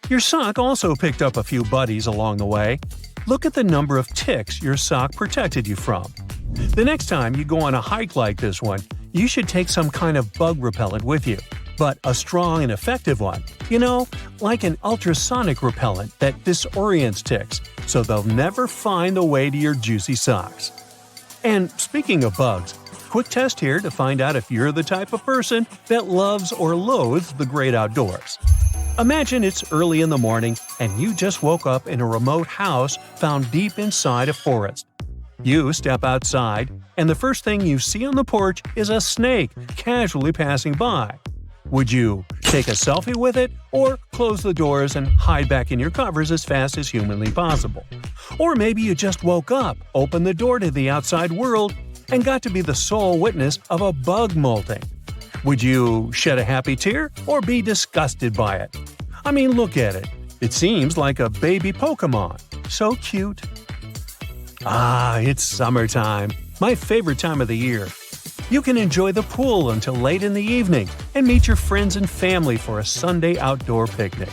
Your sock also picked up a few buddies along the way. Look at the number of ticks your sock protected you from. The next time you go on a hike like this one, you should take some kind of bug repellent with you, but a strong and effective one. You know, like an ultrasonic repellent that disorients ticks, so they'll never find the way to your juicy socks. And speaking of bugs, quick test here to find out if you're the type of person that loves or loathes the great outdoors. Imagine it's early in the morning and you just woke up in a remote house found deep inside a forest. You step outside, and the first thing you see on the porch is a snake casually passing by. Would you take a selfie with it, or close the doors and hide back in your covers as fast as humanly possible? Or maybe you just woke up, opened the door to the outside world, and got to be the sole witness of a bug molting. Would you shed a happy tear or be disgusted by it? I mean, look at it. It seems like a baby Pokemon. So cute. Ah, it's summertime. My favorite time of the year. You can enjoy the pool until late in the evening and meet your friends and family for a Sunday outdoor picnic.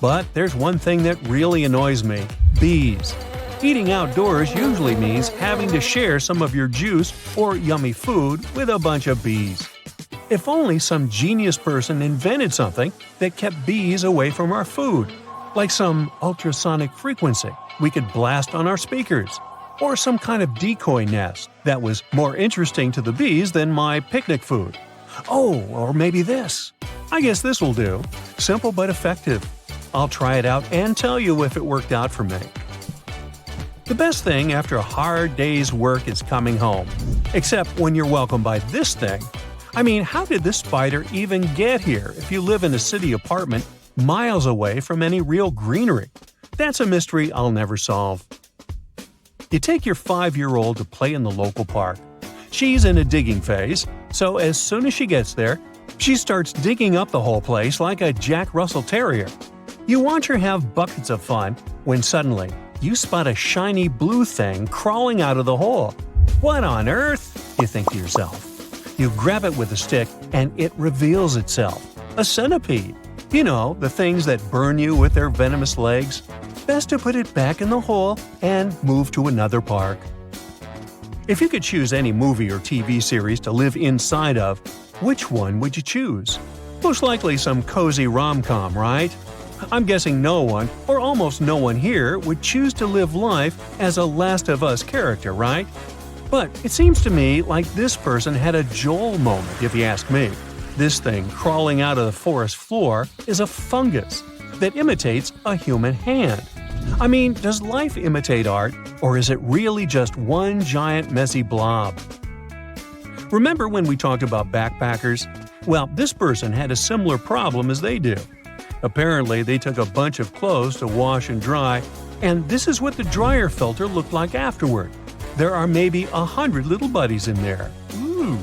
But there's one thing that really annoys me: bees. Eating outdoors usually means having to share some of your juice or yummy food with a bunch of bees. If only some genius person invented something that kept bees away from our food, like some ultrasonic frequency we could blast on our speakers, or some kind of decoy nest that was more interesting to the bees than my picnic food. Oh, or maybe this. I guess this will do. Simple but effective. I'll try it out and tell you if it worked out for me. The best thing after a hard day's work is coming home. Except when you're welcomed by this thing. I mean, how did this spider even get here if you live in a city apartment miles away from any real greenery? That's a mystery I'll never solve. You take your 5-year-old to play in the local park. She's in a digging phase, so as soon as she gets there, she starts digging up the whole place like a Jack Russell Terrier. You watch her have buckets of fun when suddenly you spot a shiny blue thing crawling out of the hole. What on earth? You think to yourself. You grab it with a stick and it reveals itself. A centipede. You know, the things that burn you with their venomous legs. Best to put it back in the hole and move to another park. If you could choose any movie or TV series to live inside of, which one would you choose? Most likely some cozy rom-com, right? I'm guessing no one, or almost no one here, would choose to live life as a Last of Us character, right? But it seems to me like this person had a Joel moment, if you ask me. This thing crawling out of the forest floor is a fungus that imitates a human hand. I mean, does life imitate art, or is it really just one giant messy blob? Remember when we talked about backpackers? Well, this person had a similar problem as they do. Apparently, they took a bunch of clothes to wash and dry, and this is what the dryer filter looked like afterward. There are maybe 100 little buddies in there. Ooh.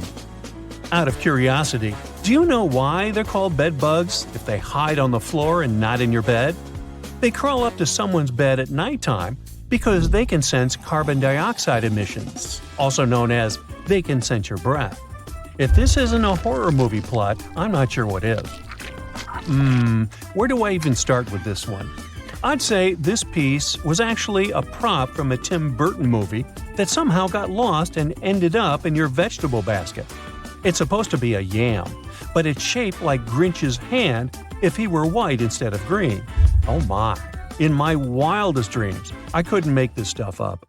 Out of curiosity, do you know why they're called bed bugs if they hide on the floor and not in your bed? They crawl up to someone's bed at nighttime because they can sense carbon dioxide emissions, also known as they can sense your breath. If this isn't a horror movie plot, I'm not sure what is. Where do I even start with this one? I'd say this piece was actually a prop from a Tim Burton movie that somehow got lost and ended up in your vegetable basket. It's supposed to be a yam, but it's shaped like Grinch's hand if he were white instead of green. Oh my. In my wildest dreams, I couldn't make this stuff up.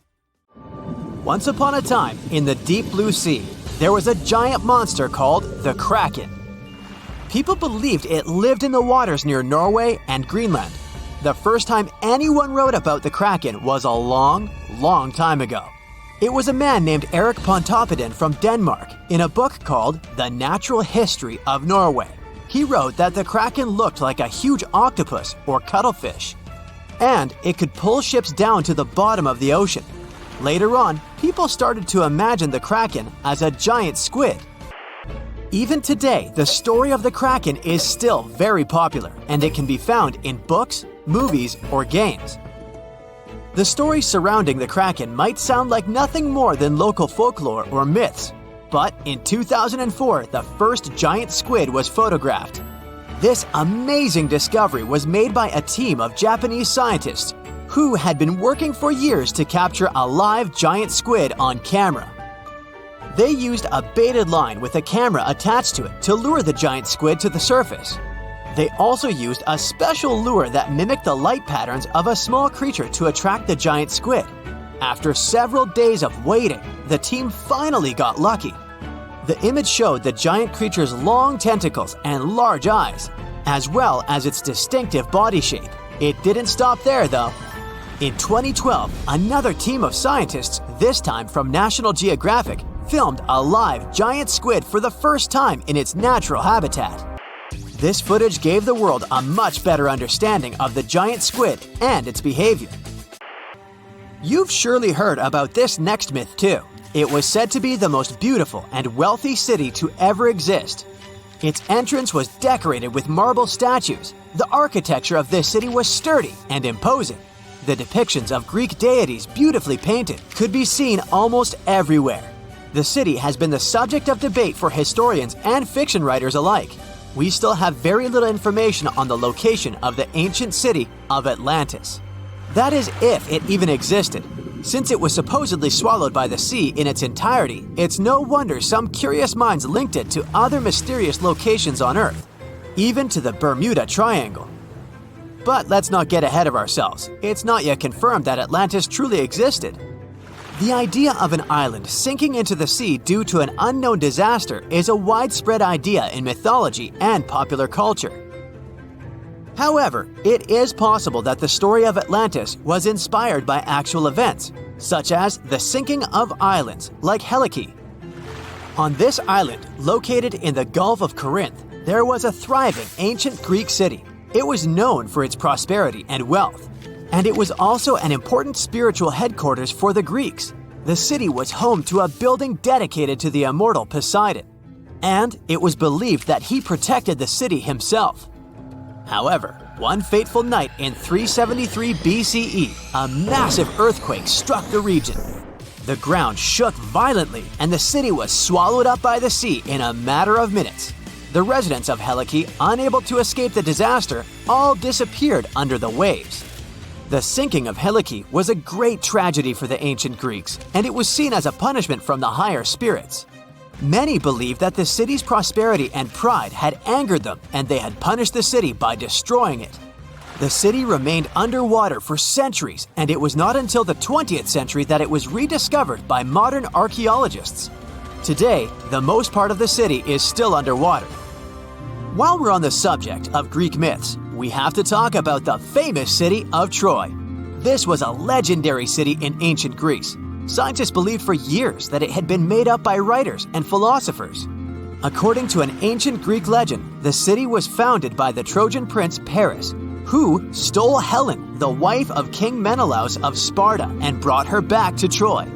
Once upon a time, in the deep blue sea, there was a giant monster called the Kraken. People believed it lived in the waters near Norway and Greenland. The first time anyone wrote about the Kraken was a long, long time ago. It was a man named Erik Pontoppidan from Denmark in a book called The Natural History of Norway. He wrote that the Kraken looked like a huge octopus or cuttlefish, and it could pull ships down to the bottom of the ocean. Later on, people started to imagine the Kraken as a giant squid. Even today, the story of the Kraken is still very popular, and it can be found in books, movies, or games. The stories surrounding the Kraken might sound like nothing more than local folklore or myths, but in 2004, the first giant squid was photographed. This amazing discovery was made by a team of Japanese scientists who had been working for years to capture a live giant squid on camera. They used a baited line with a camera attached to it to lure the giant squid to the surface. They also used a special lure that mimicked the light patterns of a small creature to attract the giant squid. After several days of waiting, the team finally got lucky. The image showed the giant creature's long tentacles and large eyes, as well as its distinctive body shape. It didn't stop there, though. In 2012, another team of scientists, this time from National Geographic, filmed a live giant squid for the first time in its natural habitat. This footage gave the world a much better understanding of the giant squid and its behavior. You've surely heard about this next myth too. It was said to be the most beautiful and wealthy city to ever exist. Its entrance was decorated with marble statues. The architecture of this city was sturdy and imposing. The depictions of Greek deities, beautifully painted, could be seen almost everywhere. The city has been the subject of debate for historians and fiction writers alike. We still have very little information on the location of the ancient city of Atlantis. That is, if it even existed. Since it was supposedly swallowed by the sea in its entirety, it's no wonder some curious minds linked it to other mysterious locations on Earth, even to the Bermuda Triangle. But let's not get ahead of ourselves. It's not yet confirmed that Atlantis truly existed. The idea of an island sinking into the sea due to an unknown disaster is a widespread idea in mythology and popular culture. However, it is possible that the story of Atlantis was inspired by actual events, such as the sinking of islands like Helike. On this island, located in the Gulf of Corinth, there was a thriving ancient Greek city. It was known for its prosperity and wealth, and it was also an important spiritual headquarters for the Greeks. The city was home to a building dedicated to the immortal Poseidon, and it was believed that he protected the city himself. However, one fateful night in 373 BCE, a massive earthquake struck the region. The ground shook violently, and the city was swallowed up by the sea in a matter of minutes. The residents of Helike, unable to escape the disaster, all disappeared under the waves. The sinking of Helike was a great tragedy for the ancient Greeks, and it was seen as a punishment from the higher spirits. Many believed that the city's prosperity and pride had angered them, and they had punished the city by destroying it. The city remained underwater for centuries, and it was not until the 20th century that it was rediscovered by modern archaeologists. Today, the most part of the city is still underwater. While we're on the subject of Greek myths, we have to talk about the famous city of Troy. This was a legendary city in ancient Greece. Scientists believed for years that it had been made up by writers and philosophers. According to an ancient Greek legend, the city was founded by the Trojan prince Paris, who stole Helen, the wife of King Menelaus of Sparta, and brought her back to Troy.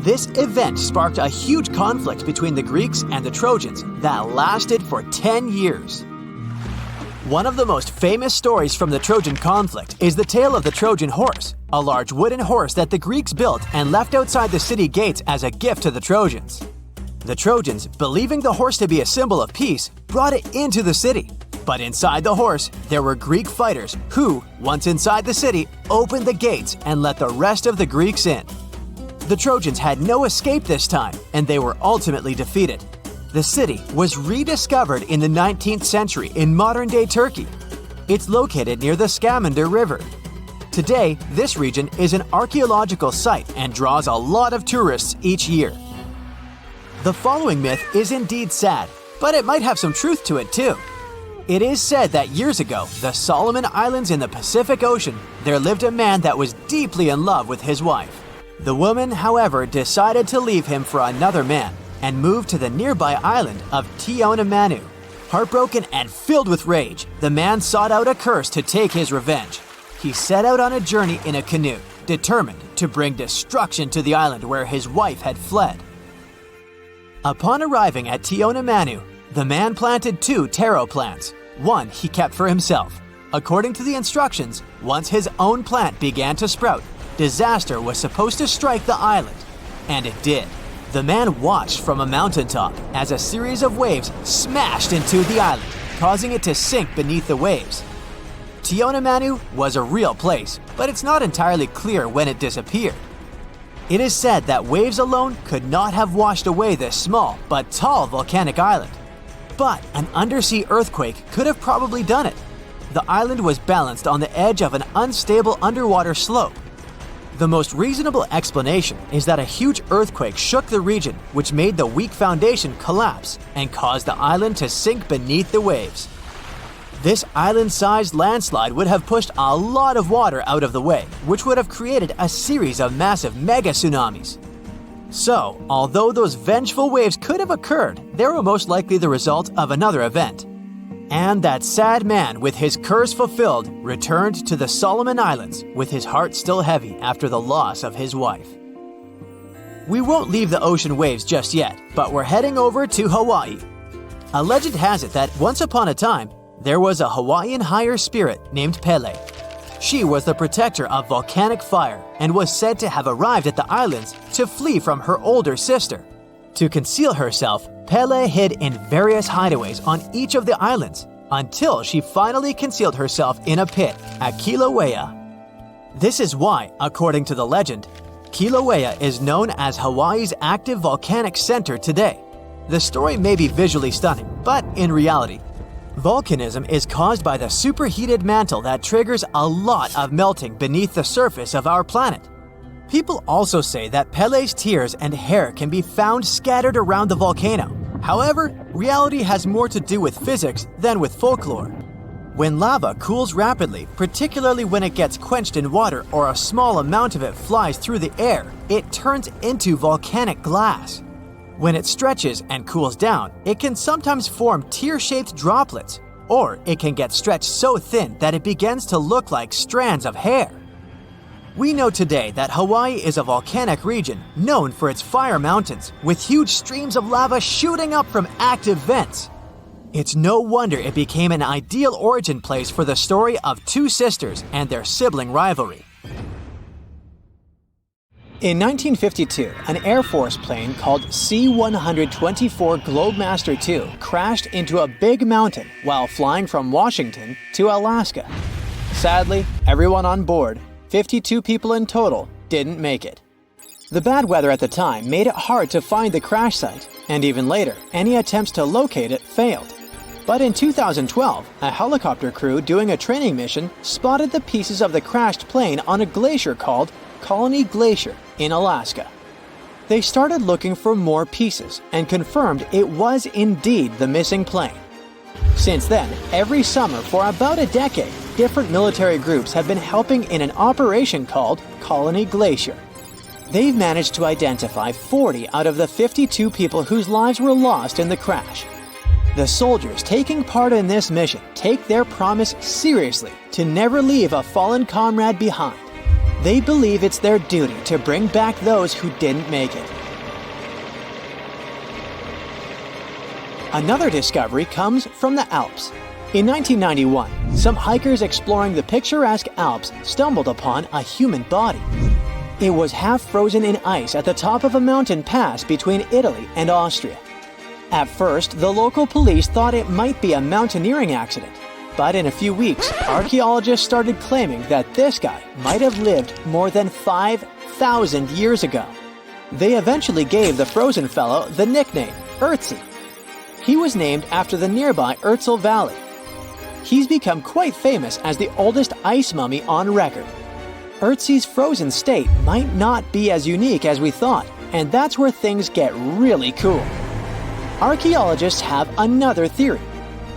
This event sparked a huge conflict between the Greeks and the Trojans that lasted for 10 years. One of the most famous stories from the Trojan conflict is the tale of the Trojan horse, a large wooden horse that the Greeks built and left outside the city gates as a gift to the Trojans. The Trojans, believing the horse to be a symbol of peace, brought it into the city. But inside the horse, there were Greek fighters who, once inside the city, opened the gates and let the rest of the Greeks in. The Trojans had no escape this time, and they were ultimately defeated. The city was rediscovered in the 19th century in modern-day Turkey. It's located near the Scamander River. Today, this region is an archaeological site and draws a lot of tourists each year. The following myth is indeed sad, but it might have some truth to it too. It is said that years ago, the Solomon Islands in the Pacific Ocean, there lived a man that was deeply in love with his wife. The woman, however, decided to leave him for another man and moved to the nearby island of Manu. Heartbroken and filled with rage, the man sought out a curse to take his revenge. He set out on a journey in a canoe, determined to bring destruction to the island where his wife had fled. Upon arriving at Manu, the man planted 2 taro plants. One he kept for himself. According to the instructions, once his own plant began to sprout, disaster was supposed to strike the island. And it did. The man watched from a mountaintop as a series of waves smashed into the island, causing it to sink beneath the waves. Manu was a real place, but it's not entirely clear when it disappeared. It is said that waves alone could not have washed away this small but tall volcanic island. But an undersea earthquake could have probably done it. The island was balanced on the edge of an unstable underwater slope. The most reasonable explanation is that a huge earthquake shook the region, which made the weak foundation collapse and caused the island to sink beneath the waves. This island-sized landslide would have pushed a lot of water out of the way, which would have created a series of massive mega tsunamis. So, although those vengeful waves could have occurred, they were most likely the result of another event. And that sad man, with his curse fulfilled, returned to the Solomon Islands with his heart still heavy after the loss of his wife. We won't leave the ocean waves just yet, but we're heading over to Hawaii. A legend has it that once upon a time, there was a Hawaiian higher spirit named Pele. She was the protector of volcanic fire and was said to have arrived at the islands to flee from her older sister. To conceal herself, Pele hid in various hideaways on each of the islands until she finally concealed herself in a pit at Kilauea. This is why, according to the legend, Kilauea is known as Hawaii's active volcanic center today. The story may be visually stunning, but in reality, volcanism is caused by the superheated mantle that triggers a lot of melting beneath the surface of our planet. People also say that Pele's tears and hair can be found scattered around the volcano. However, reality has more to do with physics than with folklore. When lava cools rapidly, particularly when it gets quenched in water or a small amount of it flies through the air, it turns into volcanic glass. When it stretches and cools down, it can sometimes form tear-shaped droplets, or it can get stretched so thin that it begins to look like strands of hair. We know today that Hawaii is a volcanic region known for its fire mountains, with huge streams of lava shooting up from active vents. It's no wonder it became an ideal origin place for the story of two sisters and their sibling rivalry. In 1952, an Air Force plane called C-124 Globemaster II crashed into a big mountain while flying from Washington to Alaska. Sadly, everyone on board, 52 people in total, didn't make it. The bad weather at the time made it hard to find the crash site, and even later, any attempts to locate it failed. But in 2012, a helicopter crew doing a training mission spotted the pieces of the crashed plane on a glacier called Colony Glacier in Alaska. They started looking for more pieces and confirmed it was indeed the missing plane. Since then, every summer for about a decade, different military groups have been helping in an operation called Colony Glacier. They've managed to identify 40 out of the 52 people whose lives were lost in the crash. The soldiers taking part in this mission take their promise seriously to never leave a fallen comrade behind. They believe it's their duty to bring back those who didn't make it. Another discovery comes from the Alps. In 1991, some hikers exploring the picturesque Alps stumbled upon a human body. It was half frozen in ice at the top of a mountain pass between Italy and Austria. At first, the local police thought it might be a mountaineering accident. But in a few weeks, archaeologists started claiming that this guy might have lived more than 5,000 years ago. They eventually gave the frozen fellow the nickname Ötzi. He was named after the nearby Ötztal Valley. He's become quite famous as the oldest ice mummy on record. Ötzi's frozen state might not be as unique as we thought, and that's where things get really cool. Archaeologists have another theory.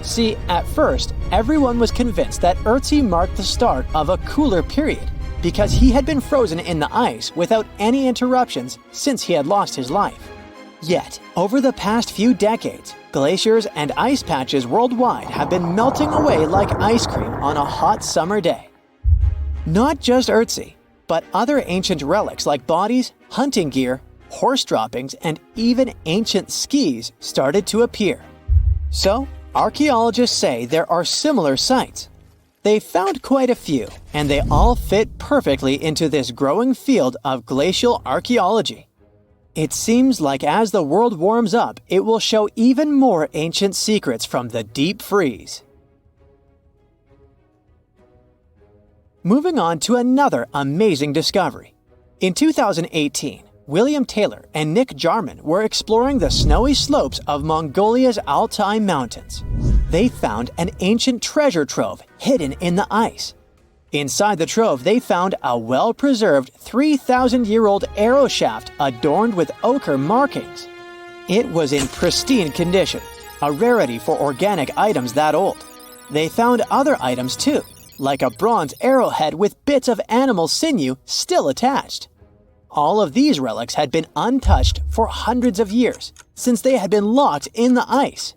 See, at first, everyone was convinced that Ötzi marked the start of a cooler period because he had been frozen in the ice without any interruptions since he had lost his life. Yet, over the past few decades, glaciers and ice patches worldwide have been melting away like ice cream on a hot summer day. Not just Ötzi, but other ancient relics like bodies, hunting gear, horse droppings, and even ancient skis started to appear. So, archaeologists say there are similar sites. They found quite a few, and they all fit perfectly into this growing field of glacial archaeology. It seems like as the world warms up, it will show even more ancient secrets from the deep freeze. Moving on to another amazing discovery. In 2018, William Taylor and Nick Jarman were exploring the snowy slopes of Mongolia's Altai Mountains. They found an ancient treasure trove hidden in the ice. Inside the trove, they found a well-preserved 3,000-year-old arrow shaft adorned with ochre markings. It was in pristine condition, a rarity for organic items that old. They found other items too, like a bronze arrowhead with bits of animal sinew still attached. All of these relics had been untouched for hundreds of years, since they had been locked in the ice.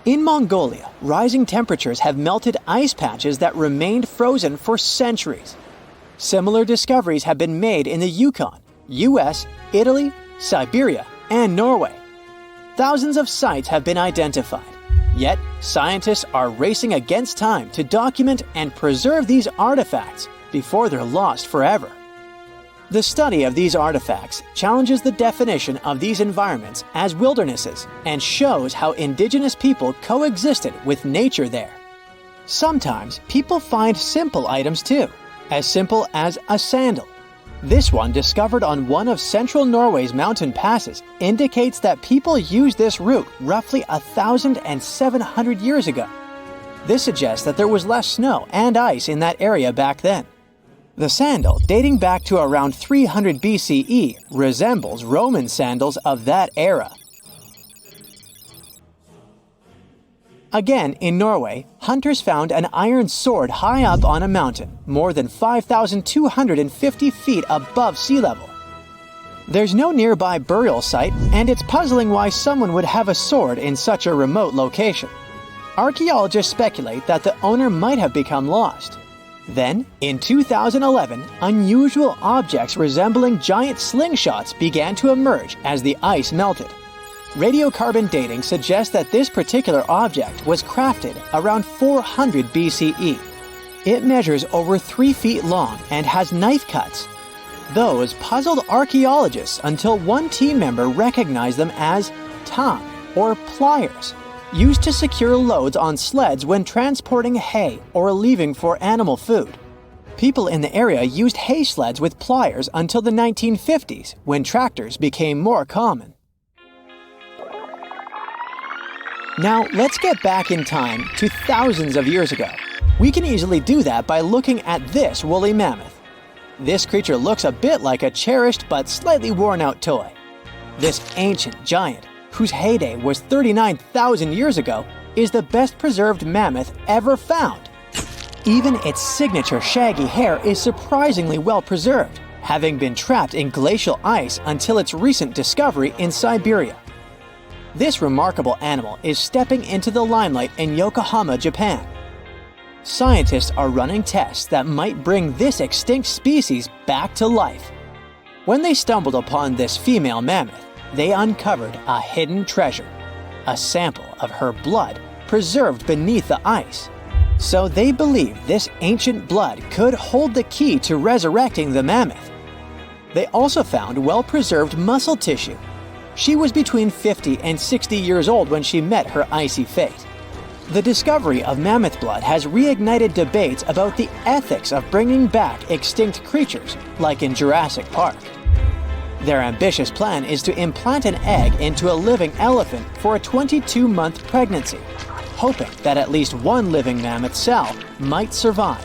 In Mongolia, rising temperatures have melted ice patches that remained frozen for centuries. Similar discoveries have been made in the Yukon, US, Italy, Siberia, and Norway. Thousands of sites have been identified. Yet, scientists are racing against time to document and preserve these artifacts before they're lost forever. The study of these artifacts challenges the definition of these environments as wildernesses and shows how indigenous people coexisted with nature there. Sometimes people find simple items too, as simple as a sandal. This one, discovered on one of central Norway's mountain passes, indicates that people used this route roughly 1,700 years ago. This suggests that there was less snow and ice in that area back then. The sandal, dating back to around 300 BCE, resembles Roman sandals of that era. Again, in Norway, hunters found an iron sword high up on a mountain, more than 5,250 feet above sea level. There's no nearby burial site, and it's puzzling why someone would have a sword in such a remote location. Archaeologists speculate that the owner might have become lost. Then, in 2011, unusual objects resembling giant slingshots began to emerge as the ice melted. Radiocarbon dating suggests that this particular object was crafted around 400 BCE. It measures over 3 feet long and has knife cuts. Those puzzled archaeologists until one team member recognized them as tang, or pliers, used to secure loads on sleds when transporting hay or leaving for animal food. People in the area used hay sleds with pliers until the 1950s, when tractors became more common. Now, let's get back in time to thousands of years ago. We can easily do that by looking at this woolly mammoth. This creature looks a bit like a cherished but slightly worn-out toy. This ancient giant, whose heyday was 39,000 years ago, is the best preserved mammoth ever found. Even its signature shaggy hair is surprisingly well preserved, having been trapped in glacial ice until its recent discovery in Siberia. This remarkable animal is stepping into the limelight in Yokohama, Japan. Scientists are running tests that might bring this extinct species back to life. When they stumbled upon this female mammoth, they uncovered a hidden treasure, a sample of her blood preserved beneath the ice. So they believe this ancient blood could hold the key to resurrecting the mammoth. They also found well-preserved muscle tissue. She was between 50 and 60 years old when she met her icy fate. The discovery of mammoth blood has reignited debates about the ethics of bringing back extinct creatures, like in Jurassic Park. Their ambitious plan is to implant an egg into a living elephant for a 22-month pregnancy, hoping that at least one living mammoth cell might survive.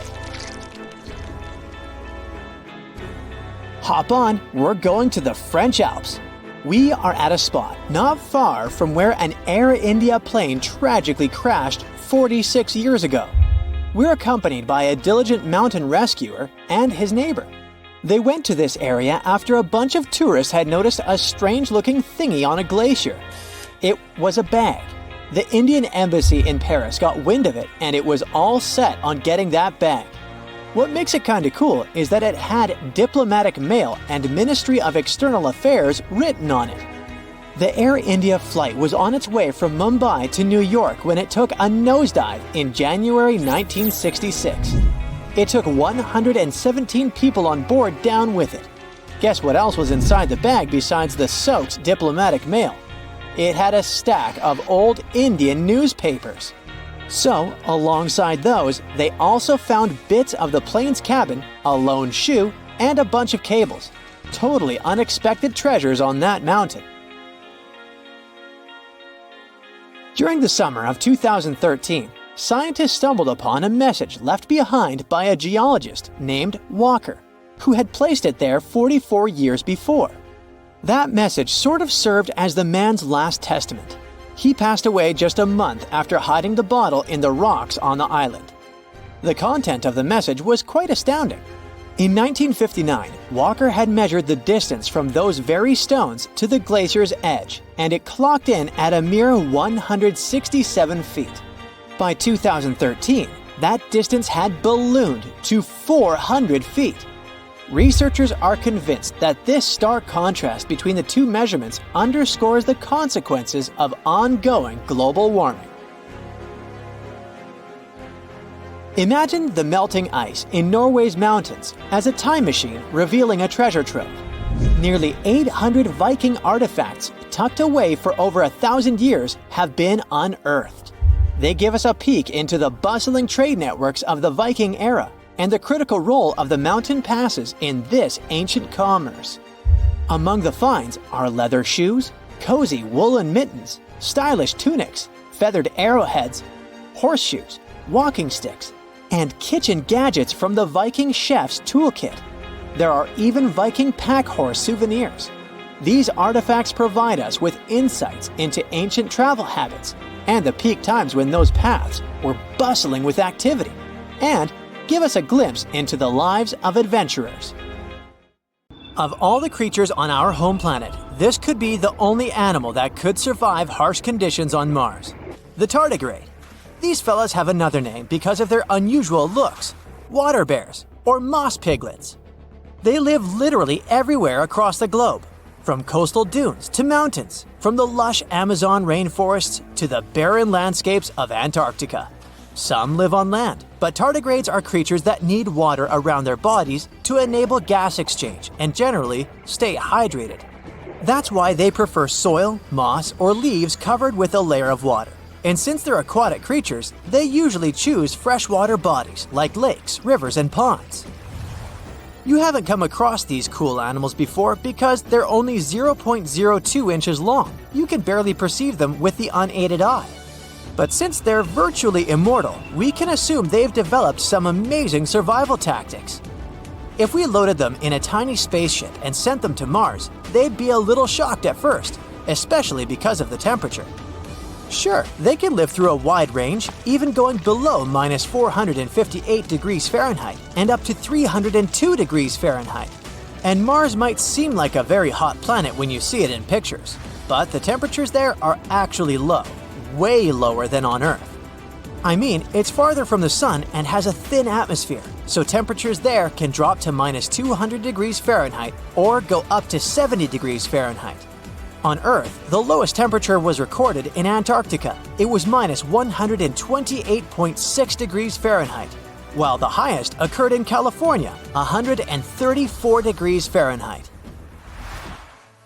Hop on, we're going to the French Alps. We are at a spot not far from where an Air India plane tragically crashed 46 years ago. We're accompanied by a diligent mountain rescuer and his neighbor. They went to this area after a bunch of tourists had noticed a strange-looking thingy on a glacier. It was a bag. The Indian embassy in Paris got wind of it, and it was all set on getting that bag. What makes it kinda cool is that it had diplomatic mail and Ministry of External Affairs written on it. The Air India flight was on its way from Mumbai to New York when it took a nosedive in January 1966. It took 117 people on board down with it. Guess what else was inside the bag besides the soaked diplomatic mail? It had a stack of old Indian newspapers. So, alongside those, they also found bits of the plane's cabin, a lone shoe, and a bunch of cables. Totally unexpected treasures on that mountain. During the summer of 2013, scientists stumbled upon a message left behind by a geologist named Walker, who had placed it there 44 years before. That message sort of served as the man's last testament. He passed away just a month after hiding the bottle in the rocks on the island. The content of the message was quite astounding. In 1959, Walker had measured the distance from those very stones to the glacier's edge, and it clocked in at a mere 167 feet. By 2013, that distance had ballooned to 400 feet. Researchers are convinced that this stark contrast between the two measurements underscores the consequences of ongoing global warming. Imagine the melting ice in Norway's mountains as a time machine revealing a treasure trove. Nearly 800 Viking artifacts tucked away for over 1,000 years have been unearthed. They give us a peek into the bustling trade networks of the Viking era and the critical role of the mountain passes in this ancient commerce. Among the finds are leather shoes, cozy woolen mittens, stylish tunics, feathered arrowheads, horseshoes, walking sticks, and kitchen gadgets from the Viking chef's toolkit. There are even Viking pack horse souvenirs. These artifacts provide us with insights into ancient travel habits and the peak times when those paths were bustling with activity, and give us a glimpse into the lives of adventurers. Of all the creatures on our home planet, this could be the only animal that could survive harsh conditions on Mars. The tardigrade. These fellas have another name because of their unusual looks: water bears or moss piglets. They live literally everywhere across the globe, from coastal dunes to mountains, from the lush Amazon rainforests to the barren landscapes of Antarctica. Some live on land, but tardigrades are creatures that need water around their bodies to enable gas exchange and generally stay hydrated. That's why they prefer soil, moss, or leaves covered with a layer of water. And since they're aquatic creatures, they usually choose freshwater bodies like lakes, rivers, and ponds. You haven't come across these cool animals before because they're only 0.02 inches long. You can barely perceive them with the unaided eye. But since they're virtually immortal, we can assume they've developed some amazing survival tactics. If we loaded them in a tiny spaceship and sent them to Mars, they'd be a little shocked at first, especially because of the temperature. Sure, they can live through a wide range, even going below minus 458 degrees Fahrenheit and up to 302 degrees Fahrenheit. And Mars might seem like a very hot planet when you see it in pictures, but the temperatures there are actually low. Way lower than on Earth. I mean, it's farther from the sun and has a thin atmosphere, so temperatures there can drop to minus 200 degrees Fahrenheit or go up to 70 degrees Fahrenheit. On Earth, the lowest temperature was recorded in Antarctica. It was minus 128.6 degrees Fahrenheit, while the highest occurred in California, 134 degrees Fahrenheit.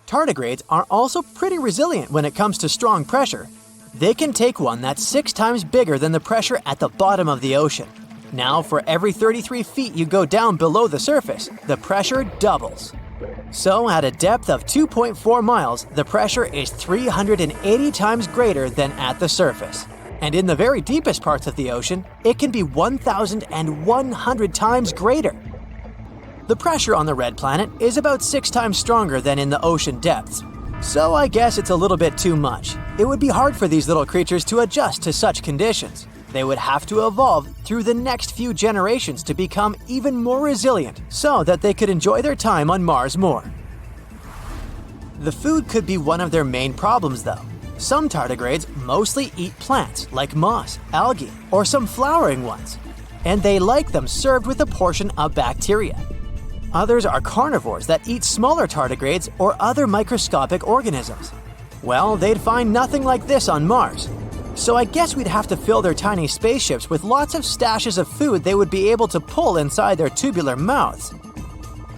Tardigrades are also pretty resilient when it comes to strong pressure. They can take one that's 6 times bigger than the pressure at the bottom of the ocean. Now, for every 33 feet you go down below the surface, the pressure doubles. So, at a depth of 2.4 miles, the pressure is 380 times greater than at the surface. And in the very deepest parts of the ocean, it can be 1,100 times greater. The pressure on the red planet is about 6 times stronger than in the ocean depths. So I guess it's a little bit too much. It would be hard for these little creatures to adjust to such conditions. They would have to evolve through the next few generations to become even more resilient so that they could enjoy their time on Mars more. The food could be one of their main problems though. Some tardigrades mostly eat plants like moss, algae, or some flowering ones, and they like them served with a portion of bacteria. Others are carnivores that eat smaller tardigrades or other microscopic organisms. Well, they'd find nothing like this on Mars. So I guess we'd have to fill their tiny spaceships with lots of stashes of food they would be able to pull inside their tubular mouths.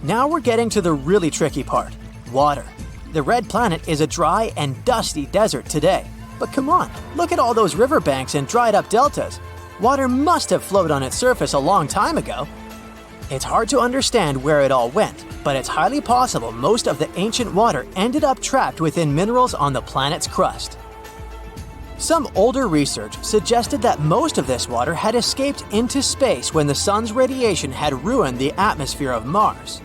Now we're getting to the really tricky part: water. The red planet is a dry and dusty desert today. But come on, look at all those riverbanks and dried up deltas. Water must have flowed on its surface a long time ago. It's hard to understand where it all went, but it's highly possible most of the ancient water ended up trapped within minerals on the planet's crust. Some older research suggested that most of this water had escaped into space when the sun's radiation had ruined the atmosphere of Mars.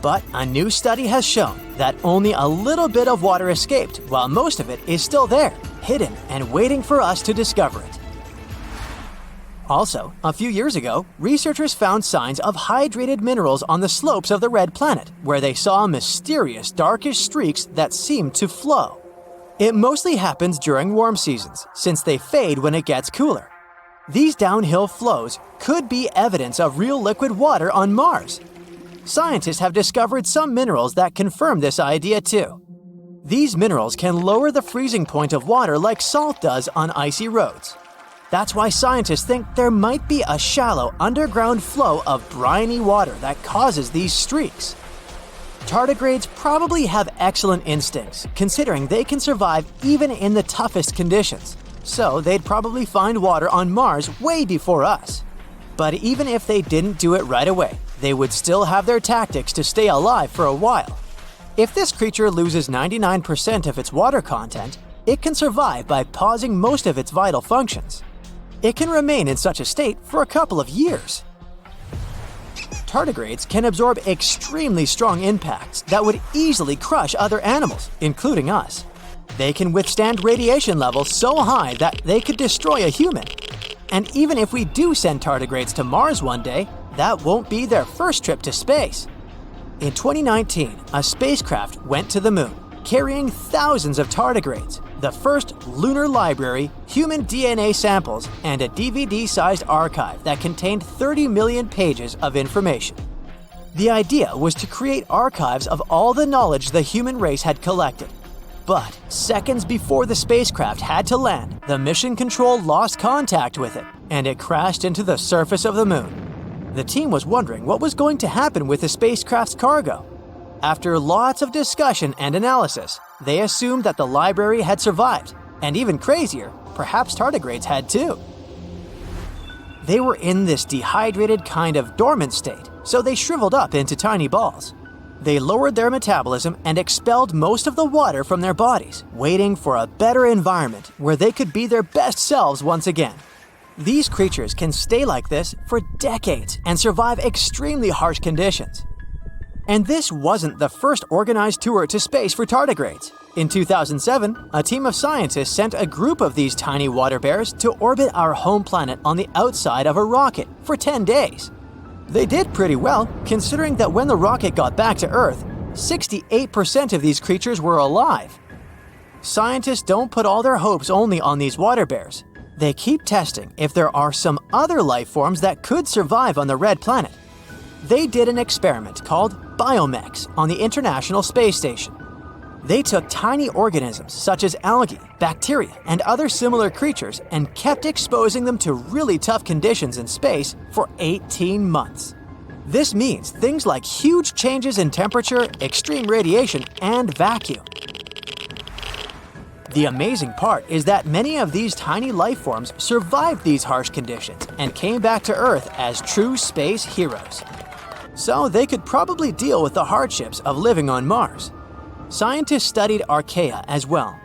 But a new study has shown that only a little bit of water escaped, while most of it is still there. hidden and waiting for us to discover it. Also, a few years ago, researchers found signs of hydrated minerals on the slopes of the red planet, where they saw mysterious darkish streaks that seemed to flow. It mostly happens during warm seasons, since they fade when it gets cooler. These downhill flows could be evidence of real liquid water on Mars. Scientists have discovered some minerals that confirm this idea too. These minerals can lower the freezing point of water like salt does on icy roads. That's why scientists think there might be a shallow underground flow of briny water that causes these streaks. Tardigrades probably have excellent instincts, considering they can survive even in the toughest conditions. So they'd probably find water on Mars way before us. But even if they didn't do it right away, they would still have their tactics to stay alive for a while. If this creature loses 99% of its water content, it can survive by pausing most of its vital functions. It can remain in such a state for a couple of years. Tardigrades can absorb extremely strong impacts that would easily crush other animals, including us. They can withstand radiation levels so high that they could destroy a human. And even if we do send tardigrades to Mars one day, that won't be their first trip to space. In 2019, a spacecraft went to the moon, carrying thousands of tardigrades, the first lunar library, human DNA samples, and a DVD-sized archive that contained 30 million pages of information. The idea was to create archives of all the knowledge the human race had collected. But seconds before the spacecraft had to land, the mission control lost contact with it, and it crashed into the surface of the moon. The team was wondering what was going to happen with the spacecraft's cargo. After lots of discussion and analysis, they assumed that the library had survived, and even crazier, perhaps tardigrades had too. They were in this dehydrated kind of dormant state, so they shriveled up into tiny balls. They lowered their metabolism and expelled most of the water from their bodies, waiting for a better environment where they could be their best selves once again. These creatures can stay like this for decades and survive extremely harsh conditions. And this wasn't the first organized tour to space for tardigrades. In 2007, a team of scientists sent a group of these tiny water bears to orbit our home planet on the outside of a rocket for 10 days. They did pretty well, considering that when the rocket got back to Earth, 68% of these creatures were alive. Scientists don't put all their hopes only on these water bears. They keep testing if there are some other life forms that could survive on the red planet. They did an experiment called Biomex on the International Space Station. They took tiny organisms such as algae, bacteria, and other similar creatures and kept exposing them to really tough conditions in space for 18 months. This means things like huge changes in temperature, extreme radiation, and vacuum. The amazing part is that many of these tiny life forms survived these harsh conditions and came back to Earth as true space heroes. So they could probably deal with the hardships of living on Mars. Scientists studied archaea as well.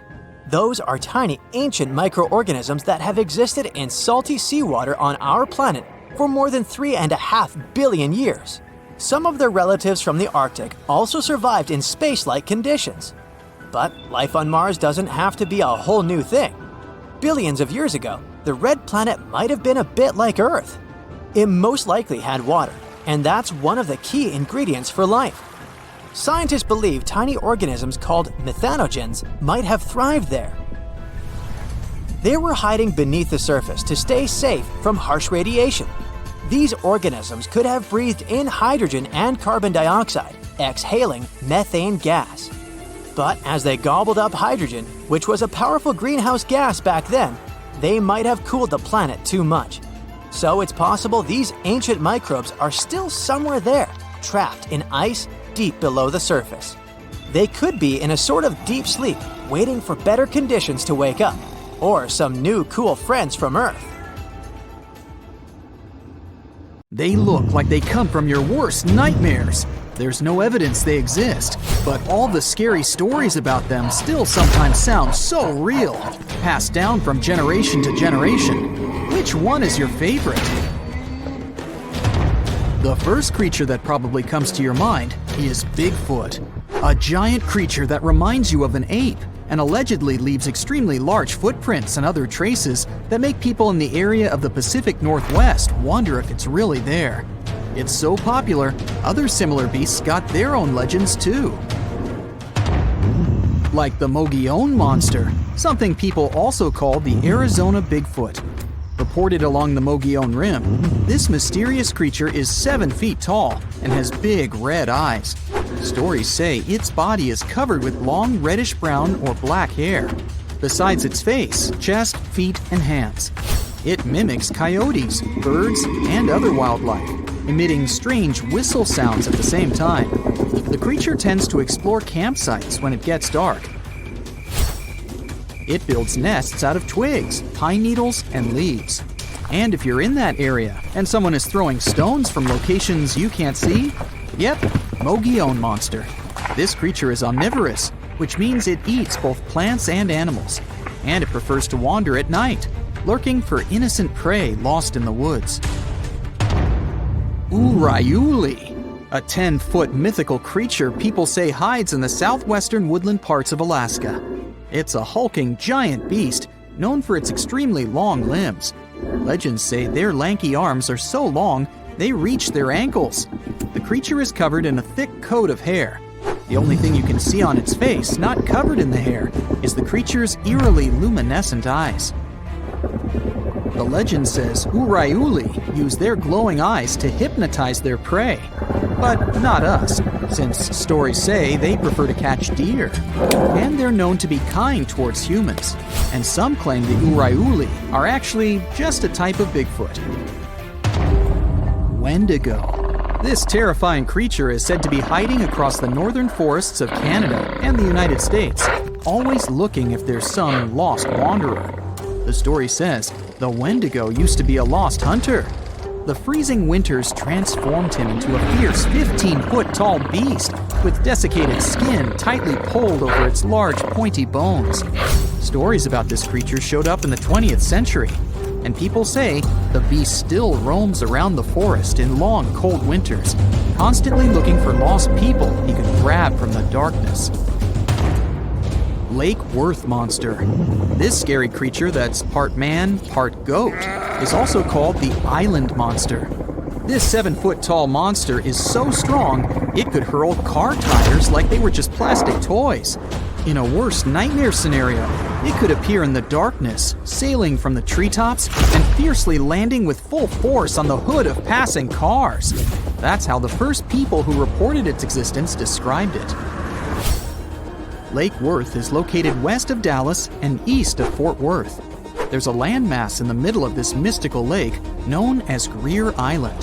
Those are tiny ancient microorganisms that have existed in salty seawater on our planet for more than 3.5 billion years. Some of their relatives from the Arctic also survived in space-like conditions. But life on Mars doesn't have to be a whole new thing. Billions of years ago, the red planet might have been a bit like Earth. It most likely had water, and that's one of the key ingredients for life. Scientists believe tiny organisms called methanogens might have thrived there. They were hiding beneath the surface to stay safe from harsh radiation. These organisms could have breathed in hydrogen and carbon dioxide, exhaling methane gas. But as they gobbled up hydrogen, which was a powerful greenhouse gas back then, they might have cooled the planet too much. So it's possible these ancient microbes are still somewhere there, trapped in ice deep below the surface. They could be in a sort of deep sleep, waiting for better conditions to wake up, or some new cool friends from Earth. They look like they come from your worst nightmares. There's no evidence they exist, but all the scary stories about them still sometimes sound so real, passed down from generation to generation. Which one is your favorite? The first creature that probably comes to your mind is Bigfoot, a giant creature that reminds you of an ape, and allegedly leaves extremely large footprints and other traces that make people in the area of the Pacific Northwest wonder if it's really there. It's so popular, other similar beasts got their own legends too. Like the Mogollon monster, something people also call the Arizona Bigfoot. Reported along the Mogollon Rim, this mysterious creature is 7 feet tall and has big red eyes. Stories say its body is covered with long reddish-brown or black hair, besides its face, chest, feet, and hands. It mimics coyotes, birds, and other wildlife, emitting strange whistle sounds at the same time. The creature tends to explore campsites when it gets dark. It builds nests out of twigs, pine needles, and leaves. And if you're in that area and someone is throwing stones from locations you can't see, yep, Mogollon monster. This creature is omnivorous, which means it eats both plants and animals. And it prefers to wander at night, lurking for innocent prey lost in the woods. Urayuli, a 10-foot mythical creature people say hides in the southwestern woodland parts of Alaska. It's a hulking giant beast known for its extremely long limbs. Legends say their lanky arms are so long they reach their ankles. The creature is covered in a thick coat of hair. The only thing you can see on its face, not covered in the hair, is the creature's eerily luminescent eyes. The legend says Urayuli use their glowing eyes to hypnotize their prey. But not us, since stories say they prefer to catch deer. And they're known to be kind towards humans. And some claim the Urayuli are actually just a type of Bigfoot. Wendigo. This terrifying creature is said to be hiding across the northern forests of Canada and the United States, always looking if there's some lost wanderer. The story says the Wendigo used to be a lost hunter. The freezing winters transformed him into a fierce 15-foot-tall beast with desiccated skin tightly pulled over its large, pointy bones. Stories about this creature showed up in the 20th century, and people say the beast still roams around the forest in long, cold winters, constantly looking for lost people he could grab from the darkness. Lake Worth monster. This scary creature that's part man, part goat is also called the island monster. This 7-foot-tall monster is so strong it could hurl car tires like they were just plastic toys. In a worst nightmare scenario, it could appear in the darkness, sailing from the treetops and fiercely landing with full force on the hood of passing cars. That's how the first people who reported its existence described it. Lake Worth is located west of Dallas and east of Fort Worth. There's a landmass in the middle of this mystical lake known as Greer Island.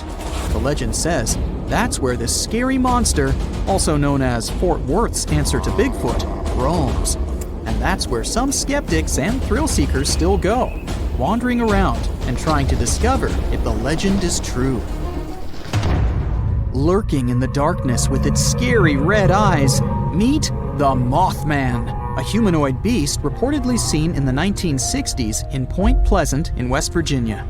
The legend says that's where this scary monster, also known as Fort Worth's answer to Bigfoot, roams. And that's where some skeptics and thrill seekers still go, wandering around and trying to discover if the legend is true. Lurking in the darkness with its scary red eyes, meet the Mothman, a humanoid beast reportedly seen in the 1960s in Point Pleasant in West Virginia.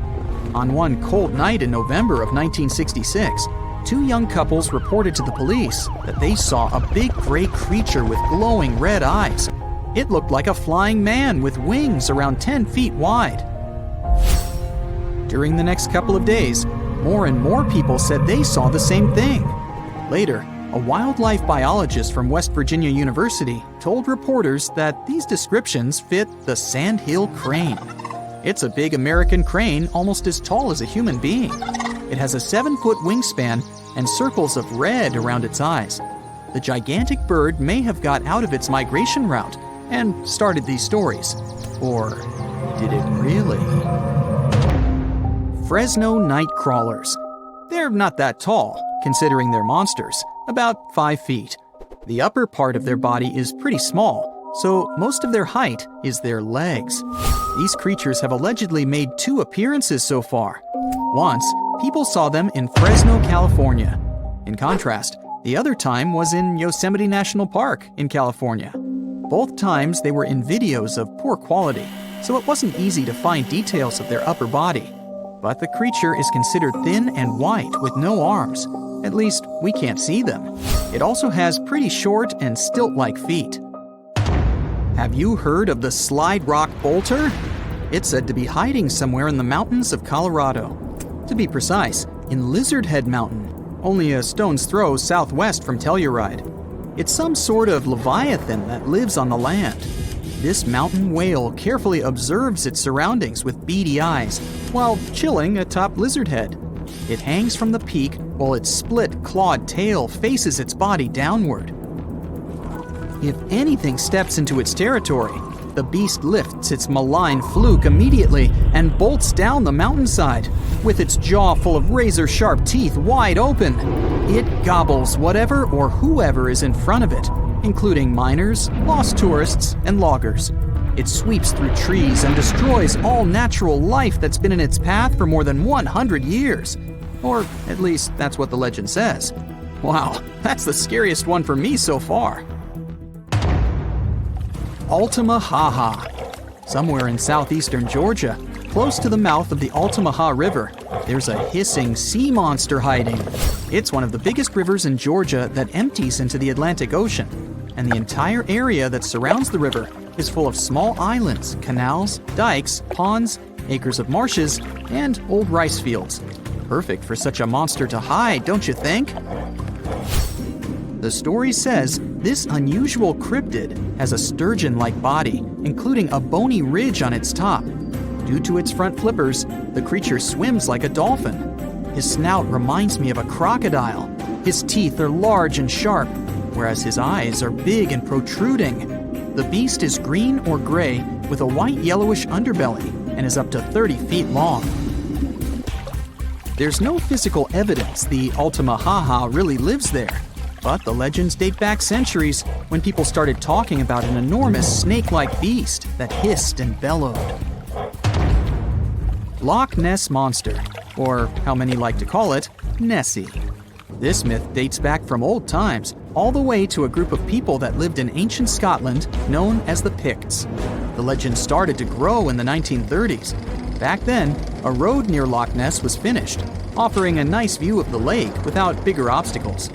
On one cold night in November of 1966, 2 young couples reported to the police that they saw a big gray creature with glowing red eyes. It looked like a flying man with wings around 10 feet wide. During the next couple of days, more and more people said they saw the same thing. Later, a wildlife biologist from West Virginia University told reporters that these descriptions fit the sandhill crane. It's a big American crane almost as tall as a human being. It has a 7-foot wingspan and circles of red around its eyes. The gigantic bird may have got out of its migration route and started these stories. Or did it really? Fresno night crawlers. They're not that tall, considering they're monsters, about 5 feet. The upper part of their body is pretty small, so most of their height is their legs. These creatures have allegedly made 2 appearances so far. Once, people saw them in Fresno, California. In contrast, the other time was in Yosemite National Park in California. Both times they were in videos of poor quality, so it wasn't easy to find details of their upper body. But the creature is considered thin and white with no arms. At least, we can't see them. It also has pretty short and stilt-like feet. Have you heard of the slide rock bolter? It's said to be hiding somewhere in the mountains of Colorado. To be precise, in Lizard Head Mountain, only a stone's throw southwest from Telluride. It's some sort of leviathan that lives on the land. This mountain whale carefully observes its surroundings with beady eyes while chilling atop Lizard Head. It hangs from the peak while its split, clawed tail faces its body downward. If anything steps into its territory, the beast lifts its malign fluke immediately and bolts down the mountainside. With its jaw full of razor-sharp teeth wide open, it gobbles whatever or whoever is in front of it, including miners, lost tourists, and loggers. It sweeps through trees and destroys all natural life that's been in its path for more than 100 years. Or at least that's what the legend says. Wow, that's the scariest one for me so far. Altamaha. Somewhere in southeastern Georgia, close to the mouth of the Altamaha River, there's a hissing sea monster hiding. It's one of the biggest rivers in Georgia that empties into the Atlantic Ocean, and the entire area that surrounds the river is full of small islands, canals, dikes, ponds, acres of marshes, and old rice fields. Perfect for such a monster to hide, don't you think? The story says this unusual cryptid has a sturgeon-like body, including a bony ridge on its top. Due to its front flippers, the creature swims like a dolphin. His snout reminds me of a crocodile. His teeth are large and sharp, whereas his eyes are big and protruding. The beast is green or gray with a white yellowish underbelly and is up to 30 feet long. There's no physical evidence the Altamaha really lives there, but the legends date back centuries when people started talking about an enormous snake-like beast that hissed and bellowed. Loch Ness Monster, or how many like to call it, Nessie. This myth dates back from old times, all the way to a group of people that lived in ancient Scotland known as the Picts. The legend started to grow in the 1930s. Back then, a road near Loch Ness was finished, offering a nice view of the lake without bigger obstacles.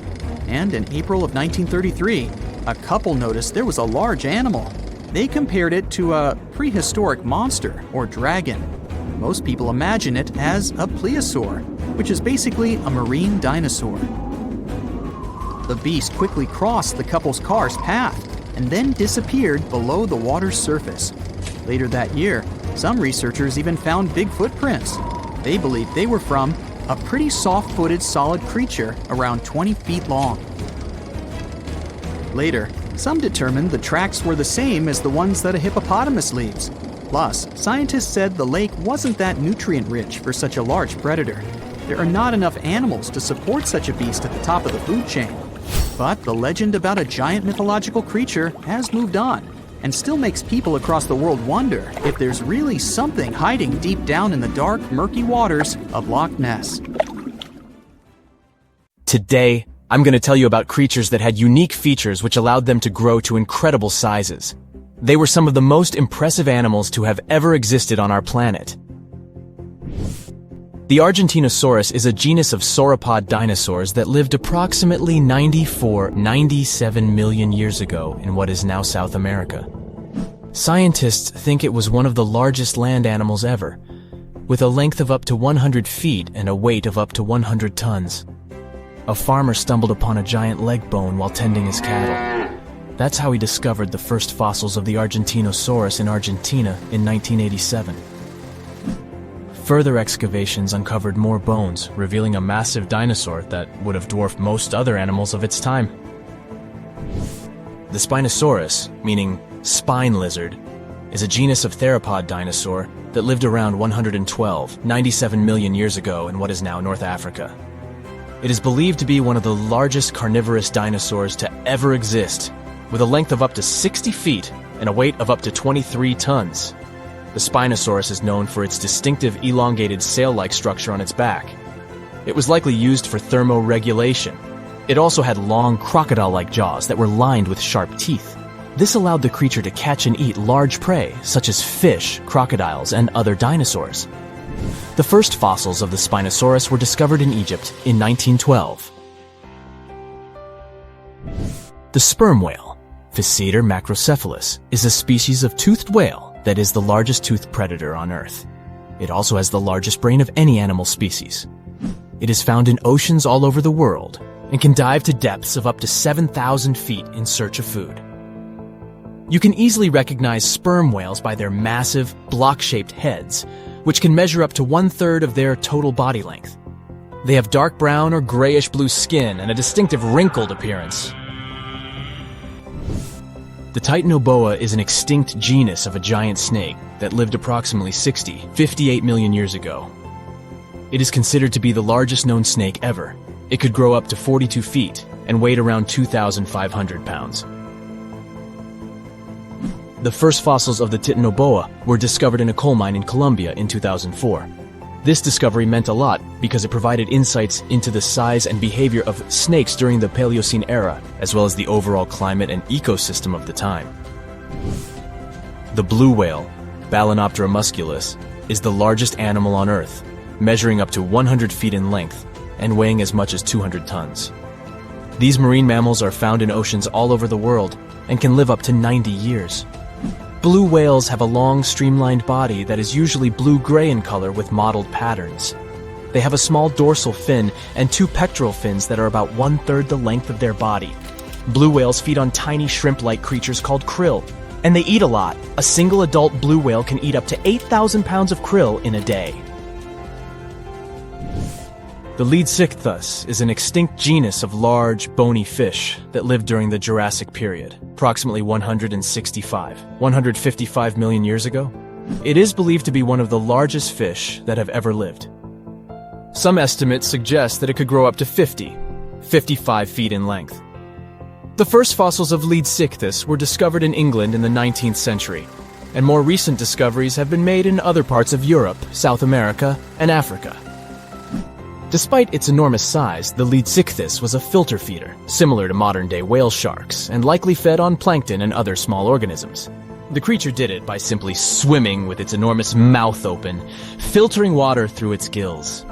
And in April of 1933, a couple noticed there was a large animal. They compared it to a prehistoric monster or dragon. Most people imagine it as a plesiosaur, which is basically a marine dinosaur. The beast quickly crossed the couple's car's path and then disappeared below the water's surface. Later that year, some researchers even found big footprints. They believed they were from a pretty soft-footed solid creature around 20 feet long. Later, some determined the tracks were the same as the ones that a hippopotamus leaves. Plus, scientists said the lake wasn't that nutrient-rich for such a large predator. There are not enough animals to support such a beast at the top of the food chain. But the legend about a giant mythological creature has moved on and still makes people across the world wonder if there's really something hiding deep down in the dark, murky waters of Loch Ness. Today, I'm going to tell you about creatures that had unique features which allowed them to grow to incredible sizes. They were some of the most impressive animals to have ever existed on our planet. The Argentinosaurus is a genus of sauropod dinosaurs that lived approximately 97 million years ago in what is now South America. Scientists think it was one of the largest land animals ever, with a length of up to 100 feet and a weight of up to 100 tons. A farmer stumbled upon a giant leg bone while tending his cattle. That's how he discovered the first fossils of the Argentinosaurus in Argentina in 1987. Further excavations uncovered more bones, revealing a massive dinosaur that would have dwarfed most other animals of its time. The Spinosaurus, meaning spine lizard, is a genus of theropod dinosaur that lived around 97 million years ago in what is now North Africa. It is believed to be one of the largest carnivorous dinosaurs to ever exist, with a length of up to 60 feet and a weight of up to 23 tons. The Spinosaurus is known for its distinctive elongated sail-like structure on its back. It was likely used for thermoregulation. It also had long crocodile-like jaws that were lined with sharp teeth. This allowed the creature to catch and eat large prey, such as fish, crocodiles, and other dinosaurs. The first fossils of the Spinosaurus were discovered in Egypt in 1912. The sperm whale, Physeter macrocephalus is a species of toothed whale that is the largest toothed predator on Earth. It also has the largest brain of any animal species. It is found in oceans all over the world and can dive to depths of up to 7,000 feet in search of food. You can easily recognize sperm whales by their massive, block-shaped heads, which can measure up to 1/3 of their total body length. They have dark brown or grayish-blue skin and a distinctive wrinkled appearance. The Titanoboa is an extinct genus of a giant snake that lived approximately 58 million years ago. It is considered to be the largest known snake ever. It could grow up to 42 feet and weighed around 2,500 pounds. The first fossils of the Titanoboa were discovered in a coal mine in Colombia in 2004. This discovery meant a lot because it provided insights into the size and behavior of snakes during the Paleocene era, as well as the overall climate and ecosystem of the time. The blue whale, Balænoptera musculus, is the largest animal on Earth, measuring up to 100 feet in length and weighing as much as 200 tons. These marine mammals are found in oceans all over the world and can live up to 90 years. Blue whales have a long, streamlined body that is usually blue-gray in color with mottled patterns. They have a small dorsal fin and 2 pectoral fins that are about 1/3 the length of their body. Blue whales feed on tiny shrimp-like creatures called krill, and they eat a lot. A single adult blue whale can eat up to 8,000 pounds of krill in a day. The Leadsichthus is an extinct genus of large, bony fish that lived during the Jurassic period, approximately 155 million years ago. It is believed to be one of the largest fish that have ever lived. Some estimates suggest that it could grow up to 55 feet in length. The first fossils of Leadsichthus were discovered in England in the 19th century, and more recent discoveries have been made in other parts of Europe, South America, and Africa. Despite its enormous size, the Leadsichthus was a filter feeder, similar to modern-day whale sharks, and likely fed on plankton and other small organisms. The creature did it by simply swimming with its enormous mouth open, filtering water through its gills.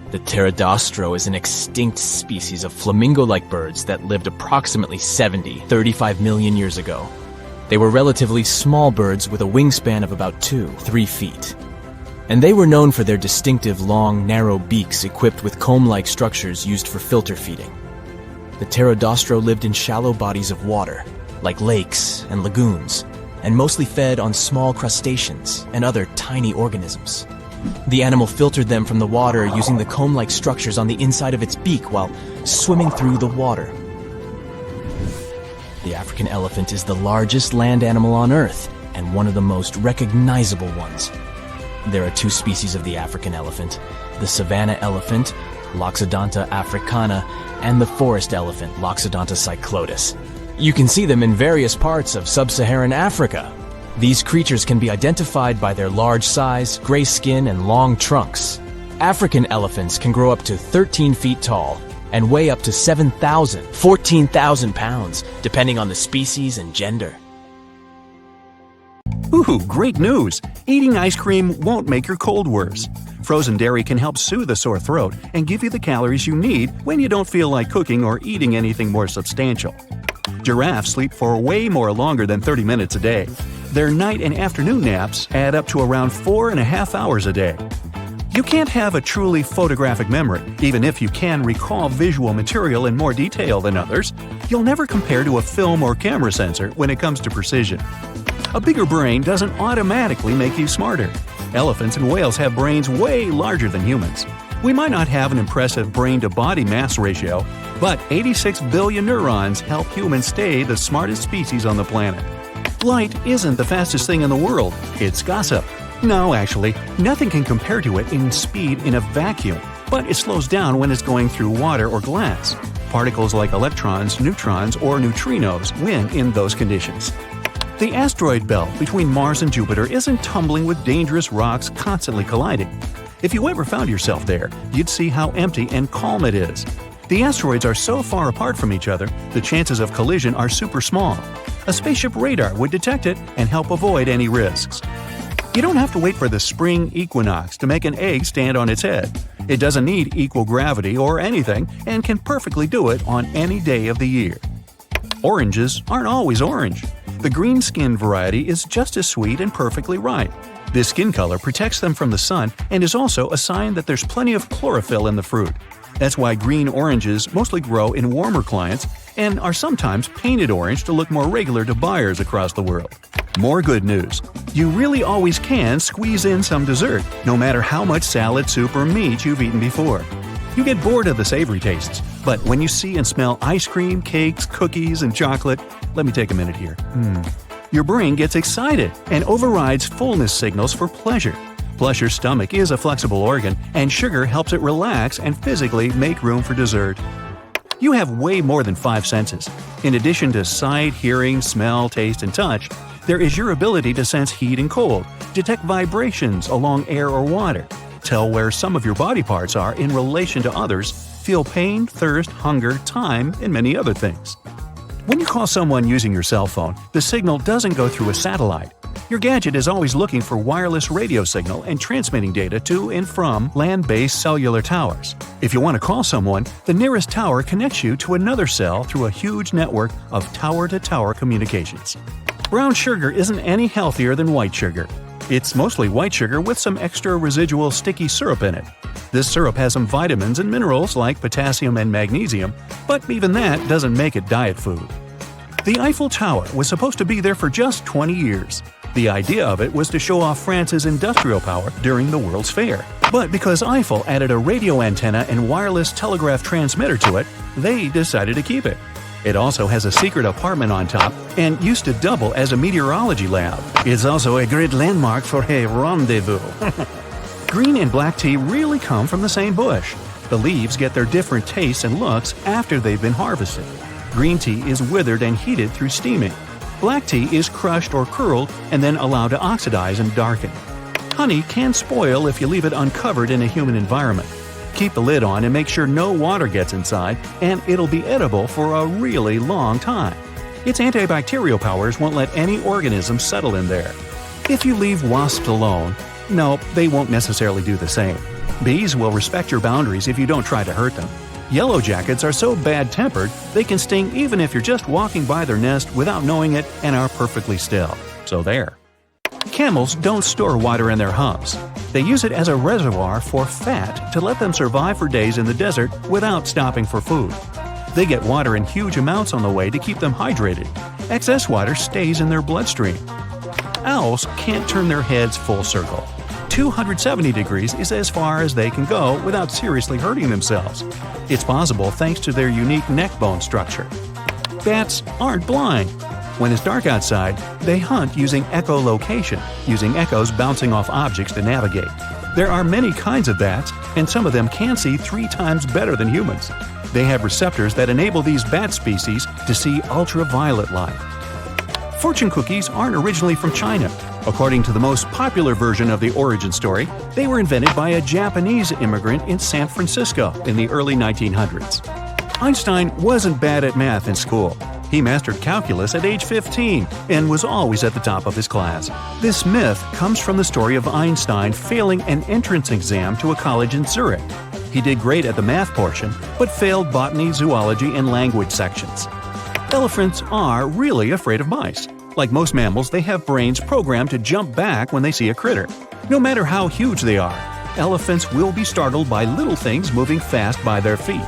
The pterodostro is an extinct species of flamingo-like birds that lived approximately 35 million years ago. They were relatively small birds with a wingspan of about 2-3 feet. And they were known for their distinctive long, narrow beaks equipped with comb-like structures used for filter feeding. The pterodostro lived in shallow bodies of water, like lakes and lagoons, and mostly fed on small crustaceans and other tiny organisms. The animal filtered them from the water using the comb-like structures on the inside of its beak while swimming through the water. The African elephant is the largest land animal on Earth and one of the most recognizable ones. There are 2 species of the African elephant, the savanna elephant, Loxodonta africana, and the forest elephant, Loxodonta cyclotis. You can see them in various parts of sub-Saharan Africa. These creatures can be identified by their large size, gray skin, and long trunks. African elephants can grow up to 13 feet tall and weigh up to 14,000 pounds, depending on the species and gender. Ooh, great news! Eating ice cream won't make your cold worse. Frozen dairy can help soothe a sore throat and give you the calories you need when you don't feel like cooking or eating anything more substantial. Giraffes sleep for way longer than 30 minutes a day. Their night and afternoon naps add up to around 4.5 hours a day. You can't have a truly photographic memory, even if you can recall visual material in more detail than others. You'll never compare to a film or camera sensor when it comes to precision. A bigger brain doesn't automatically make you smarter. Elephants and whales have brains way larger than humans. We might not have an impressive brain-to-body mass ratio, but 86 billion neurons help humans stay the smartest species on the planet. Light isn't the fastest thing in the world, it's gossip. No, actually, nothing can compare to it in speed in a vacuum, but it slows down when it's going through water or glass. Particles like electrons, neutrons, or neutrinos win in those conditions. The asteroid belt between Mars and Jupiter isn't tumbling with dangerous rocks constantly colliding. If you ever found yourself there, you'd see how empty and calm it is. The asteroids are so far apart from each other, the chances of collision are super small. A spaceship radar would detect it and help avoid any risks. You don't have to wait for the spring equinox to make an egg stand on its head. It doesn't need equal gravity or anything and can perfectly do it on any day of the year. Oranges aren't always orange. The green skin variety is just as sweet and perfectly ripe. This skin color protects them from the sun and is also a sign that there's plenty of chlorophyll in the fruit. That's why green oranges mostly grow in warmer climates and are sometimes painted orange to look more regular to buyers across the world. More good news. You really always can squeeze in some dessert, no matter how much salad, soup, or meat you've eaten before. You get bored of the savory tastes, but when you see and smell ice cream, cakes, cookies, and chocolate, let me take a minute here. Your brain gets excited and overrides fullness signals for pleasure. Plus, your stomach is a flexible organ, and sugar helps it relax and physically make room for dessert. You have way more than 5 senses. In addition to sight, hearing, smell, taste, and touch, there is your ability to sense heat and cold, detect vibrations along air or water, tell where some of your body parts are in relation to others, feel pain, thirst, hunger, time, and many other things. When you call someone using your cell phone, the signal doesn't go through a satellite. Your gadget is always looking for wireless radio signal and transmitting data to and from land-based cellular towers. If you want to call someone, the nearest tower connects you to another cell through a huge network of tower-to-tower communications. Brown sugar isn't any healthier than white sugar. It's mostly white sugar with some extra residual sticky syrup in it. This syrup has some vitamins and minerals like potassium and magnesium, but even that doesn't make it diet food. The Eiffel Tower was supposed to be there for just 20 years. The idea of it was to show off France's industrial power during the World's Fair. But because Eiffel added a radio antenna and wireless telegraph transmitter to it, they decided to keep it. It also has a secret apartment on top and used to double as a meteorology lab. It's also a great landmark for a rendezvous. Green and black tea really come from the same bush. The leaves get their different tastes and looks after they've been harvested. Green tea is withered and heated through steaming. Black tea is crushed or curled and then allowed to oxidize and darken. Honey can spoil if you leave it uncovered in a human environment. Keep the lid on and make sure no water gets inside, and it'll be edible for a really long time. Its antibacterial powers won't let any organism settle in there. If you leave wasps alone, no, they won't necessarily do the same. Bees will respect your boundaries if you don't try to hurt them. Yellow jackets are so bad-tempered, they can sting even if you're just walking by their nest without knowing it and are perfectly still. So there. Camels don't store water in their humps. They use it as a reservoir for fat to let them survive for days in the desert without stopping for food. They get water in huge amounts on the way to keep them hydrated. Excess water stays in their bloodstream. Owls can't turn their heads full circle. 270 degrees is as far as they can go without seriously hurting themselves. It's possible thanks to their unique neck bone structure. Bats aren't blind. When it's dark outside, they hunt using echolocation, using echoes bouncing off objects to navigate. There are many kinds of bats, and some of them can see 3 times better than humans. They have receptors that enable these bat species to see ultraviolet light. Fortune cookies aren't originally from China. According to the most popular version of the origin story, they were invented by a Japanese immigrant in San Francisco in the early 1900s. Einstein wasn't bad at math in school. He mastered calculus at age 15 and was always at the top of his class. This myth comes from the story of Einstein failing an entrance exam to a college in Zurich. He did great at the math portion, but failed botany, zoology, and language sections. Elephants are really afraid of mice. Like most mammals, they have brains programmed to jump back when they see a critter. No matter how huge they are, elephants will be startled by little things moving fast by their feet.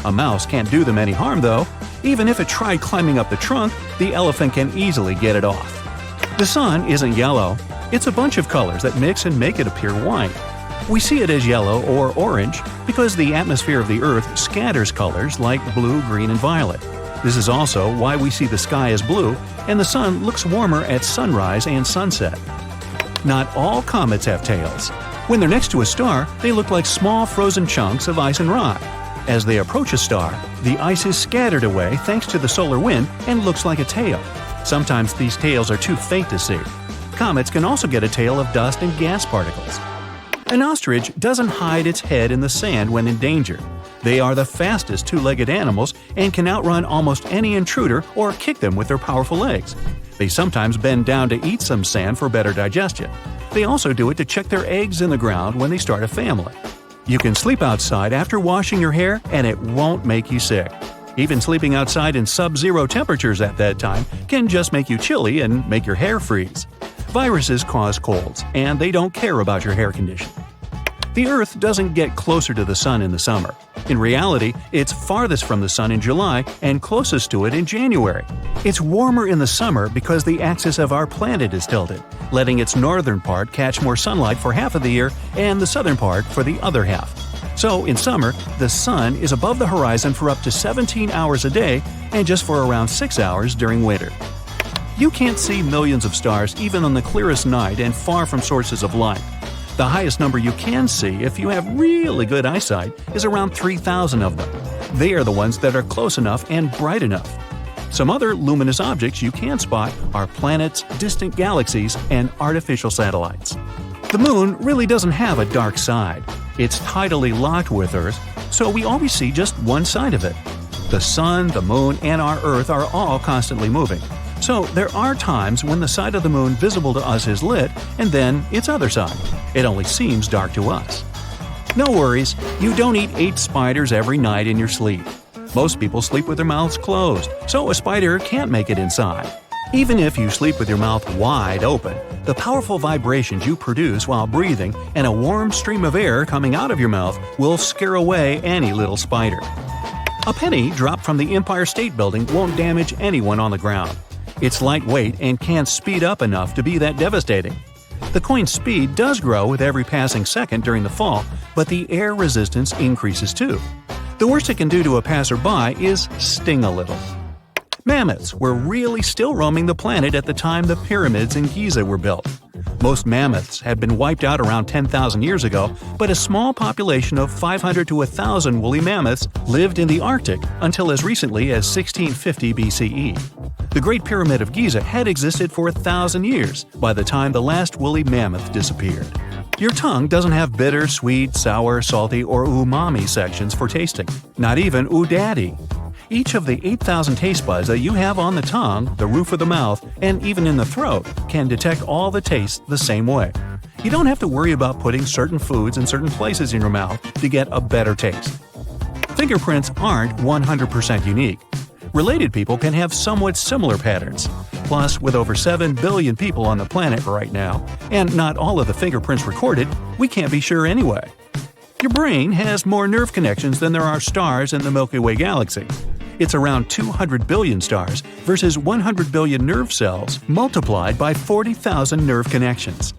A mouse can't do them any harm, though. Even if it tried climbing up the trunk, the elephant can easily get it off. The sun isn't yellow. It's a bunch of colors that mix and make it appear white. We see it as yellow or orange because the atmosphere of the Earth scatters colors like blue, green, and violet. This is also why we see the sky as blue and the sun looks warmer at sunrise and sunset. Not all comets have tails. When they're next to a star, they look like small frozen chunks of ice and rock. As they approach a star, the ice is scattered away thanks to the solar wind and looks like a tail. Sometimes these tails are too faint to see. Comets can also get a tail of dust and gas particles. An ostrich doesn't hide its head in the sand when in danger. They are the fastest two-legged animals and can outrun almost any intruder or kick them with their powerful legs. They sometimes bend down to eat some sand for better digestion. They also do it to check their eggs in the ground when they start a family. You can sleep outside after washing your hair and it won't make you sick. Even sleeping outside in sub-zero temperatures at that time can just make you chilly and make your hair freeze. Viruses cause colds, and they don't care about your hair condition. The Earth doesn't get closer to the Sun in the summer. In reality, it's farthest from the Sun in July and closest to it in January. It's warmer in the summer because the axis of our planet is tilted, letting its northern part catch more sunlight for half of the year and the southern part for the other half. So, in summer, the Sun is above the horizon for up to 17 hours a day and just for around 6 hours during winter. You can't see millions of stars even on the clearest night and far from sources of light. The highest number you can see if you have really good eyesight is around 3,000 of them. They are the ones that are close enough and bright enough. Some other luminous objects you can spot are planets, distant galaxies, and artificial satellites. The Moon really doesn't have a dark side. It's tidally locked with Earth, so we always see just one side of it. The Sun, the Moon, and our Earth are all constantly moving. So there are times when the side of the Moon visible to us is lit, and then its other side. It only seems dark to us. No worries, you don't eat 8 spiders every night in your sleep. Most people sleep with their mouths closed, so a spider can't make it inside. Even if you sleep with your mouth wide open, the powerful vibrations you produce while breathing and a warm stream of air coming out of your mouth will scare away any little spider. A penny dropped from the Empire State Building won't damage anyone on the ground. It's lightweight and can't speed up enough to be that devastating. The coin's speed does grow with every passing second during the fall, but the air resistance increases too. The worst it can do to a passerby is sting a little. Mammoths were really still roaming the planet at the time the pyramids in Giza were built. Most mammoths had been wiped out around 10,000 years ago, but a small population of 500 to 1,000 woolly mammoths lived in the Arctic until as recently as 1650 BCE. The Great Pyramid of Giza had existed for 1,000 years by the time the last woolly mammoth disappeared. Your tongue doesn't have bitter, sweet, sour, salty, or umami sections for tasting, not even udaddy. Each of the 8,000 taste buds that you have on the tongue, the roof of the mouth, and even in the throat can detect all the tastes the same way. You don't have to worry about putting certain foods in certain places in your mouth to get a better taste. Fingerprints aren't 100% unique. Related people can have somewhat similar patterns. Plus, with over 7 billion people on the planet right now, and not all of the fingerprints recorded, we can't be sure anyway. Your brain has more nerve connections than there are stars in the Milky Way galaxy. It's around 200 billion stars versus 100 billion nerve cells multiplied by 40,000 nerve connections.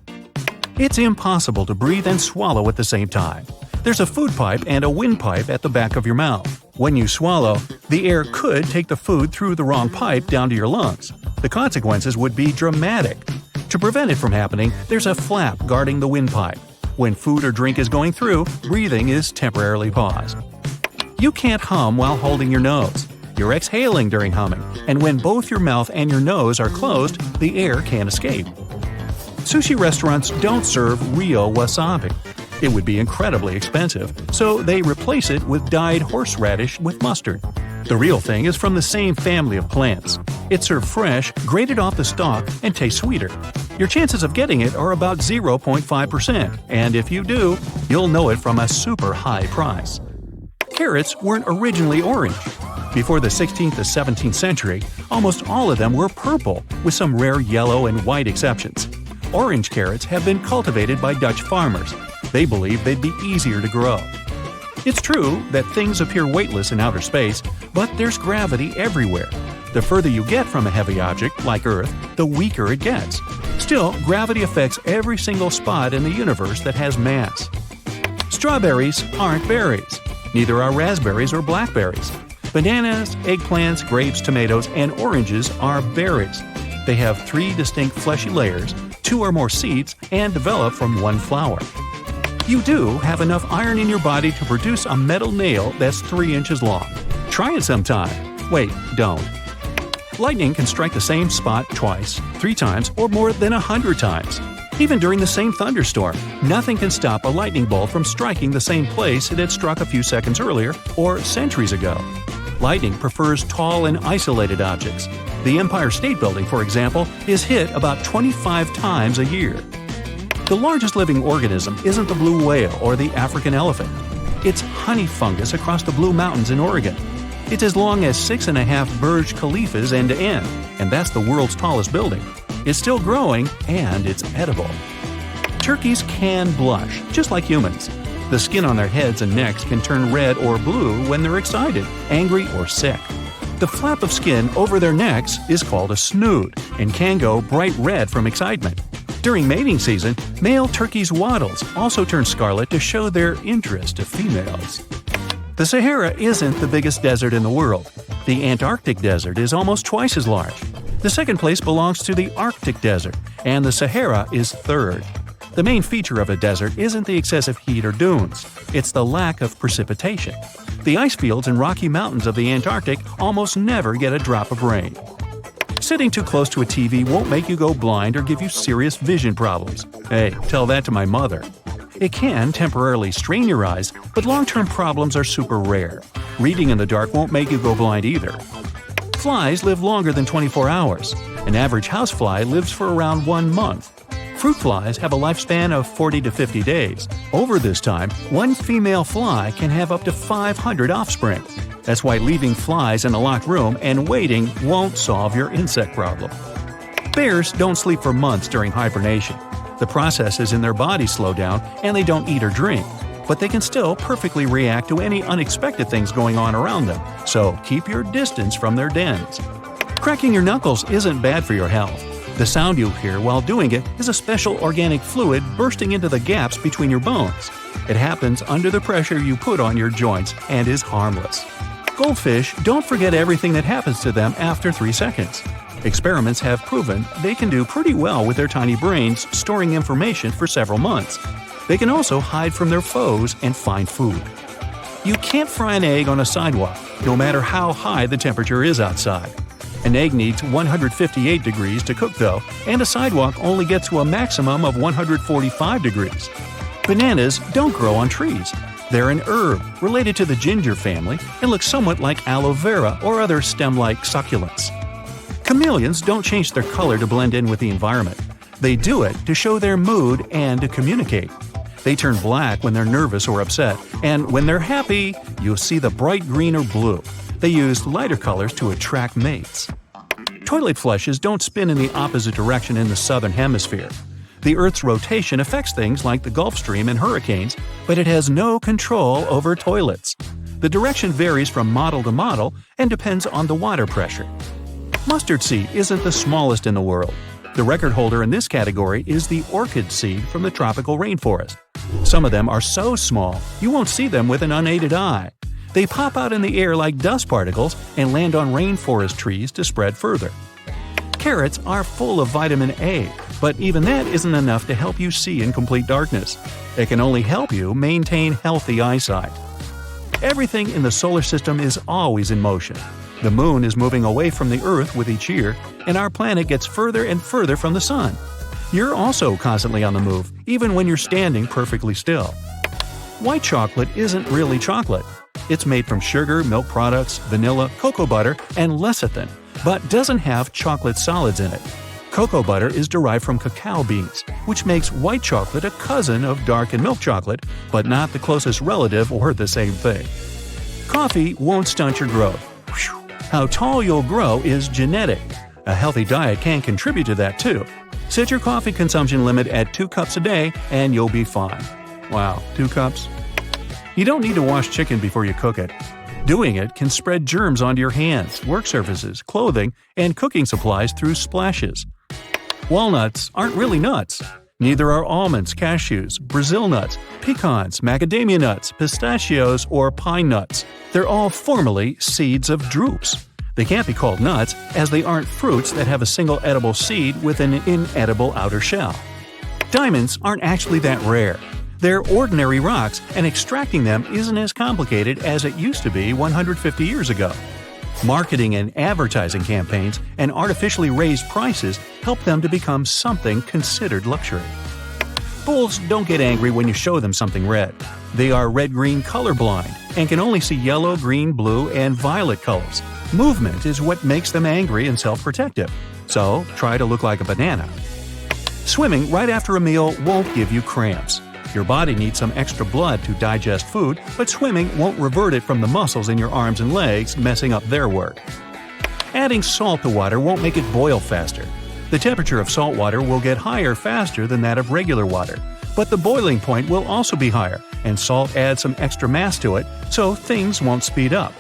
It's impossible to breathe and swallow at the same time. There's a food pipe and a windpipe at the back of your mouth. When you swallow, the air could take the food through the wrong pipe down to your lungs. The consequences would be dramatic. To prevent it from happening, there's a flap guarding the windpipe. When food or drink is going through, breathing is temporarily paused. You can't hum while holding your nose. You're exhaling during humming, and when both your mouth and your nose are closed, the air can't escape. Sushi restaurants don't serve real wasabi. It would be incredibly expensive, so they replace it with dyed horseradish with mustard. The real thing is from the same family of plants. It's served fresh, grated off the stalk, and tastes sweeter. Your chances of getting it are about 0.5%, and if you do, you'll know it from a super high price. Carrots weren't originally orange. Before the 16th to 17th century, almost all of them were purple, with some rare yellow and white exceptions. Orange carrots have been cultivated by Dutch farmers. They believe they'd be easier to grow. It's true that things appear weightless in outer space, but there's gravity everywhere. The further you get from a heavy object, like Earth, the weaker it gets. Still, gravity affects every single spot in the universe that has mass. Strawberries aren't berries. Neither are raspberries or blackberries. Bananas, eggplants, grapes, tomatoes, and oranges are berries. They have 3 distinct fleshy layers, 2 or more seeds, and develop from 1 flower. You do have enough iron in your body to produce a metal nail that's 3 inches long. Try it sometime. Wait, don't. Lightning can strike the same spot twice, 3 times, or more than 100 times. Even during the same thunderstorm, nothing can stop a lightning bolt from striking the same place it had struck a few seconds earlier or centuries ago. Lightning prefers tall and isolated objects. The Empire State Building, for example, is hit about 25 times a year. The largest living organism isn't the blue whale or the African elephant. It's honey fungus across the Blue Mountains in Oregon. It's as long as 6.5 Burj Khalifas end to end, and that's the world's tallest building. It's still growing, and it's edible. Turkeys can blush, just like humans. The skin on their heads and necks can turn red or blue when they're excited, angry, or sick. The flap of skin over their necks is called a snood and can go bright red from excitement. During mating season, male turkeys' wattles also turn scarlet to show their interest to females. The Sahara isn't the biggest desert in the world. The Antarctic desert is almost twice as large. The second place belongs to the Arctic desert, and the Sahara is third. The main feature of a desert isn't the excessive heat or dunes, it's the lack of precipitation. The ice fields and rocky mountains of the Antarctic almost never get a drop of rain. Sitting too close to a TV won't make you go blind or give you serious vision problems. Hey, tell that to my mother. It can temporarily strain your eyes, but long-term problems are super rare. Reading in the dark won't make you go blind either. Flies live longer than 24 hours. An average housefly lives for around 1 month. Fruit flies have a lifespan of 40 to 50 days. Over this time, one female fly can have up to 500 offspring. That's why leaving flies in a locked room and waiting won't solve your insect problem. Bears don't sleep for months during hibernation. The processes in their bodies slow down and they don't eat or drink, but they can still perfectly react to any unexpected things going on around them, so keep your distance from their dens. Cracking your knuckles isn't bad for your health. The sound you hear while doing it is a special organic fluid bursting into the gaps between your bones. It happens under the pressure you put on your joints and is harmless. Goldfish don't forget everything that happens to them after 3 seconds. Experiments have proven they can do pretty well with their tiny brains storing information for several months. They can also hide from their foes and find food. You can't fry an egg on a sidewalk, no matter how high the temperature is outside. An egg needs 158 degrees to cook though, and a sidewalk only gets to a maximum of 145 degrees. Bananas don't grow on trees. They're an herb related to the ginger family and look somewhat like aloe vera or other stem-like succulents. Chameleons don't change their color to blend in with the environment. They do it to show their mood and to communicate. They turn black when they're nervous or upset, and when they're happy, you'll see the bright green or blue. They use lighter colors to attract mates. Toilet flushes don't spin in the opposite direction in the southern hemisphere. The Earth's rotation affects things like the Gulf Stream and hurricanes, but it has no control over toilets. The direction varies from model to model and depends on the water pressure. Mustard seed isn't the smallest in the world. The record holder in this category is the orchid seed from the tropical rainforest. Some of them are so small you won't see them with an unaided eye. They pop out in the air like dust particles and land on rainforest trees to spread further. Carrots are full of vitamin A, but even that isn't enough to help you see in complete darkness. It can only help you maintain healthy eyesight. Everything in the solar system is always in motion. The moon is moving away from the Earth with each year, and our planet gets further and further from the sun. You're also constantly on the move, even when you're standing perfectly still. White chocolate isn't really chocolate. It's made from sugar, milk products, vanilla, cocoa butter, and lecithin, but doesn't have chocolate solids in it. Cocoa butter is derived from cacao beans, which makes white chocolate a cousin of dark and milk chocolate, but not the closest relative or the same thing. Coffee won't stunt your growth. How tall you'll grow is genetic. A healthy diet can contribute to that too. Set your coffee consumption limit at 2 cups a day and you'll be fine. Wow, 2 cups? You don't need to wash chicken before you cook it. Doing it can spread germs onto your hands, work surfaces, clothing, and cooking supplies through splashes. Walnuts aren't really nuts. Neither are almonds, cashews, Brazil nuts, pecans, macadamia nuts, pistachios, or pine nuts. They're all formally seeds of drupes. They can't be called nuts as they aren't fruits that have a single edible seed with an inedible outer shell. Diamonds aren't actually that rare. They're ordinary rocks, and extracting them isn't as complicated as it used to be 150 years ago. Marketing and advertising campaigns and artificially raised prices help them to become something considered luxury. Bulls don't get angry when you show them something red. They are red-green colorblind and can only see yellow, green, blue, and violet colors. Movement is what makes them angry and self-protective, so try to look like a banana. Swimming right after a meal won't give you cramps. Your body needs some extra blood to digest food, but swimming won't revert it from the muscles in your arms and legs, messing up their work. Adding salt to water won't make it boil faster. The temperature of salt water will get higher faster than that of regular water, but the boiling point will also be higher, and salt adds some extra mass to it, so things won't speed up.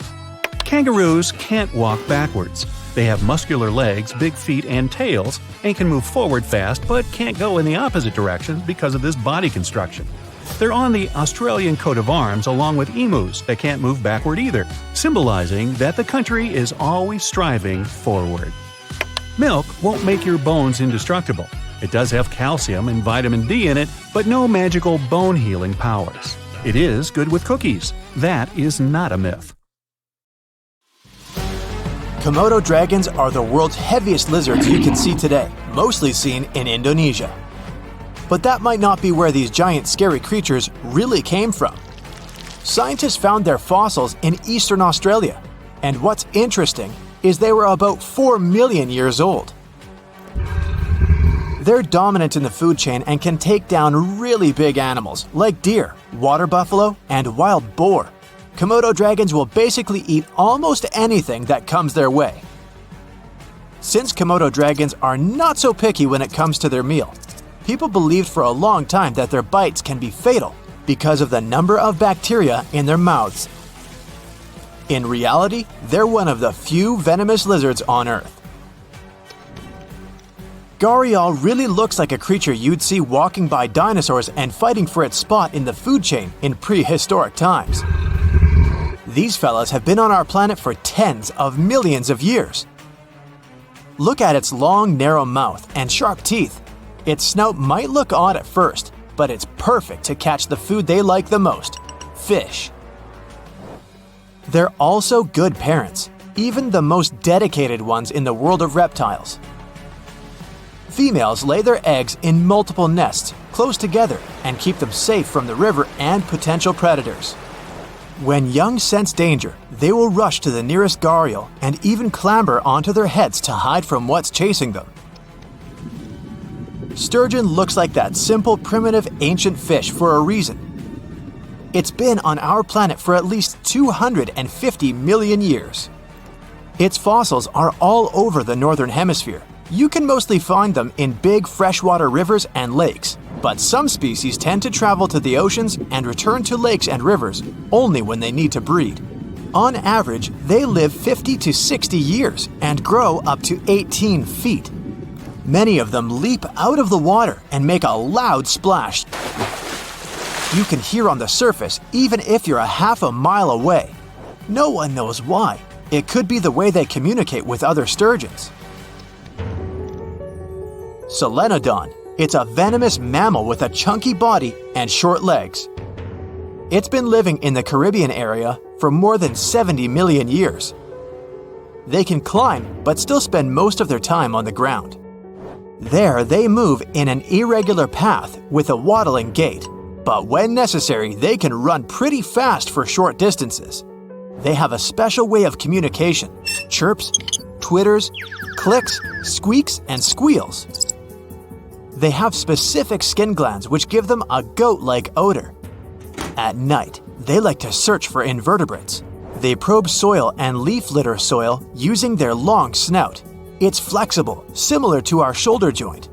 Kangaroos can't walk backwards. They have muscular legs, big feet, and tails, and can move forward fast but can't go in the opposite direction because of this body construction. They're on the Australian coat of arms along with emus that can't move backward either, symbolizing that the country is always striving forward. Milk won't make your bones indestructible. It does have calcium and vitamin D in it, but no magical bone-healing powers. It is good with cookies. That is not a myth. Komodo dragons are the world's heaviest lizards you can see today, mostly seen in Indonesia. But that might not be where these giant scary creatures really came from. Scientists found their fossils in eastern Australia, and what's interesting is they were about 4 million years old. They're dominant in the food chain and can take down really big animals like deer, water buffalo, and wild boar. Komodo dragons will basically eat almost anything that comes their way. Since Komodo dragons are not so picky when it comes to their meal, people believed for a long time that their bites can be fatal because of the number of bacteria in their mouths. In reality, they're one of the few venomous lizards on Earth. Gharial really looks like a creature you'd see walking by dinosaurs and fighting for its spot in the food chain in prehistoric times. These fellas have been on our planet for tens of millions of years. Look at its long, narrow mouth and sharp teeth. Its snout might look odd at first, but it's perfect to catch the food they like the most: fish. They're also good parents, even the most dedicated ones in the world of reptiles. Females lay their eggs in multiple nests close together and keep them safe from the river and potential predators. When young sense danger, they will rush to the nearest gharial and even clamber onto their heads to hide from what's chasing them. Sturgeon looks like that simple, primitive, ancient fish for a reason. It's been on our planet for at least 250 million years. Its fossils are all over the northern hemisphere. You can mostly find them in big freshwater rivers and lakes, but some species tend to travel to the oceans and return to lakes and rivers only when they need to breed. On average, they live 50 to 60 years and grow up to 18 feet. Many of them leap out of the water and make a loud splash. You can hear on the surface even if you're a half a mile away. No one knows why. It could be the way they communicate with other sturgeons. Solenodon. It's a venomous mammal with a chunky body and short legs. It's been living in the Caribbean area for more than 70 million years. They can climb but still spend most of their time on the ground. There, they move in an irregular path with a waddling gait, but when necessary, they can run pretty fast for short distances. They have a special way of communication: chirps, twitters, clicks, squeaks, and squeals. They have specific skin glands which give them a goat-like odor. At night, they like to search for invertebrates. They probe soil and leaf litter soil using their long snout. It's flexible, similar to our shoulder joint.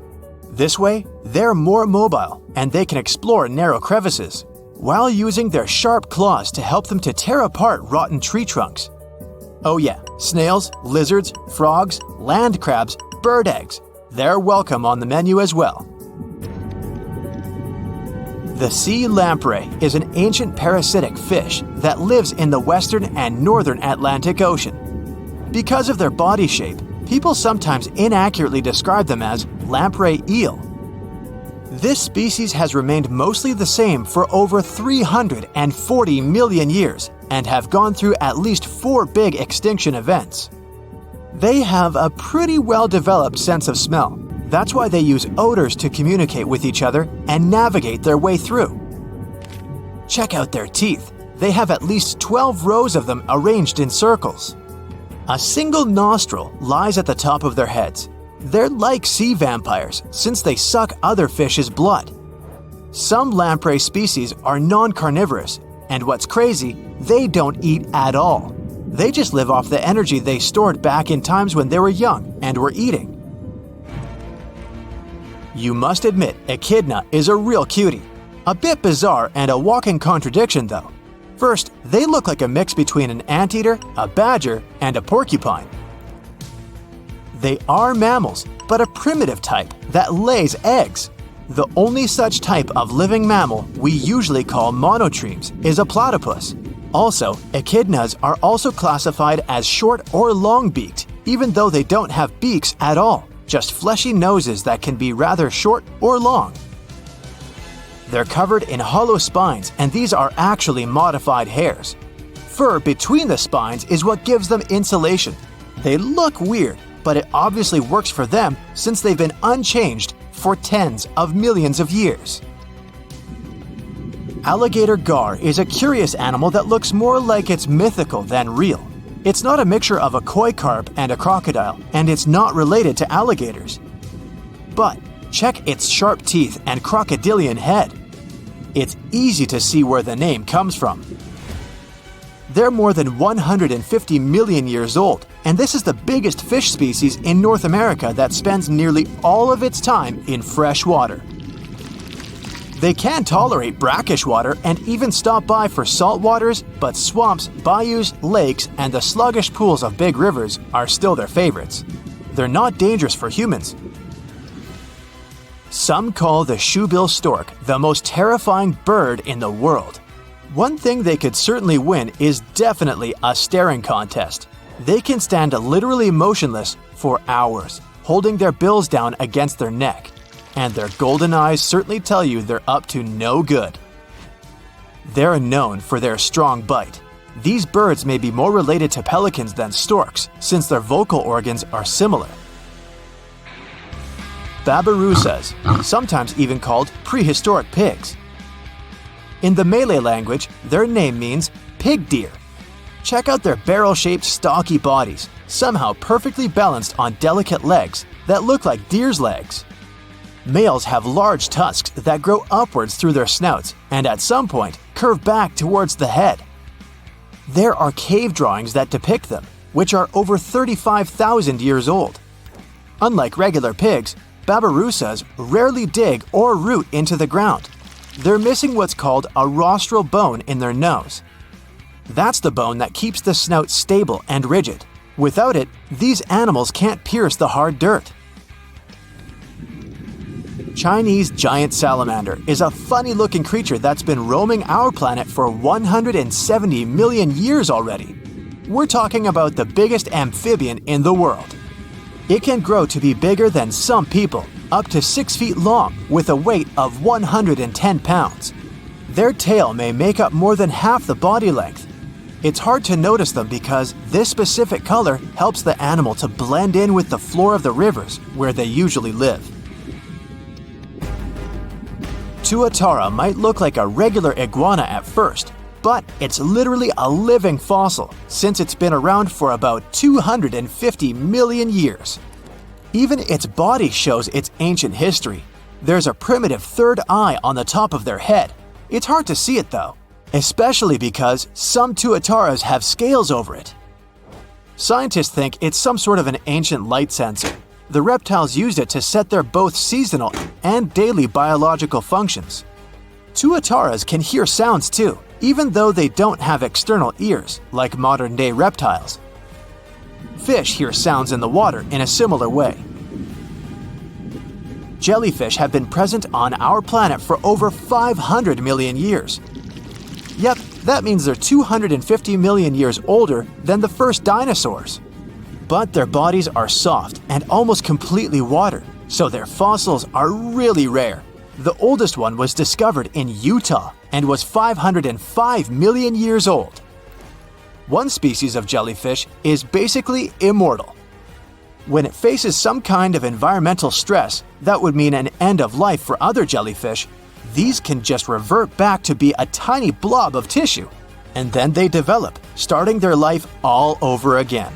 This way, they're more mobile and they can explore narrow crevices, while using their sharp claws to help them to tear apart rotten tree trunks. Oh yeah, snails, lizards, frogs, land crabs, bird eggs. They're welcome on the menu as well. The sea lamprey is an ancient parasitic fish that lives in the western and northern Atlantic Ocean. Because of their body shape, people sometimes inaccurately describe them as lamprey eel. This species has remained mostly the same for over 340 million years and have gone through at least 4 big extinction events. They have a pretty well-developed sense of smell. That's why they use odors to communicate with each other and navigate their way through. Check out their teeth. They have at least 12 rows of them arranged in circles. A single nostril lies at the top of their heads. They're like sea vampires since they suck other fish's blood. Some lamprey species are non-carnivorous, and what's crazy, they don't eat at all. They just live off the energy they stored back in times when they were young and were eating. You must admit, echidna is a real cutie. A bit bizarre and a walking contradiction though. First, they look like a mix between an anteater, a badger, and a porcupine. They are mammals, but a primitive type that lays eggs. The only such type of living mammal we usually call monotremes is a platypus. Also, echidnas are also classified as short or long-beaked, even though they don't have beaks at all, just fleshy noses that can be rather short or long. They're covered in hollow spines, and these are actually modified hairs. Fur between the spines is what gives them insulation. They look weird, but it obviously works for them since they've been unchanged for tens of millions of years. Alligator gar is a curious animal that looks more like it's mythical than real. It's not a mixture of a koi carp and a crocodile, and it's not related to alligators. But check its sharp teeth and crocodilian head. It's easy to see where the name comes from. They're more than 150 million years old, and this is the biggest fish species in North America that spends nearly all of its time in fresh water. They can tolerate brackish water and even stop by for salt waters, but swamps, bayous, lakes, and the sluggish pools of big rivers are still their favorites. They're not dangerous for humans. Some call the shoebill stork the most terrifying bird in the world. One thing they could certainly win is definitely a staring contest. They can stand literally motionless for hours, holding their bills down against their neck. And their golden eyes certainly tell you they're up to no good. They're known for their strong bite. These birds may be more related to pelicans than storks, since their vocal organs are similar. Babirussas, sometimes even called prehistoric pigs. In the Malay language, their name means pig deer. Check out their barrel-shaped stocky bodies, somehow perfectly balanced on delicate legs that look like deer's legs. Males have large tusks that grow upwards through their snouts and at some point curve back towards the head. There are cave drawings that depict them, which are over 35,000 years old. Unlike regular pigs, babirussas rarely dig or root into the ground. They're missing what's called a rostral bone in their nose. That's the bone that keeps the snout stable and rigid. Without it, these animals can't pierce the hard dirt. Chinese giant salamander is a funny-looking creature that's been roaming our planet for 170 million years already. We're talking about the biggest amphibian in the world. It can grow to be bigger than some people, up to 6 feet long, with a weight of 110 pounds. Their tail may make up more than half the body length. It's hard to notice them because this specific color helps the animal to blend in with the floor of the rivers where they usually live. Tuatara might look like a regular iguana at first, but it's literally a living fossil since it's been around for about 250 million years. Even its body shows its ancient history. There's a primitive third eye on the top of their head. It's hard to see it though, especially because some tuataras have scales over it. Scientists think it's some sort of an ancient light sensor. The reptiles used it to set their both seasonal and daily biological functions. Tuataras can hear sounds too, even though they don't have external ears like modern-day reptiles. Fish hear sounds in the water in a similar way. Jellyfish have been present on our planet for over 500 million years. Yep, that means they're 250 million years older than the first dinosaurs. But their bodies are soft and almost completely water, so their fossils are really rare. The oldest one was discovered in Utah and was 505 million years old. One species of jellyfish is basically immortal. When it faces some kind of environmental stress that would mean an end of life for other jellyfish, these can just revert back to be a tiny blob of tissue, and then they develop, starting their life all over again.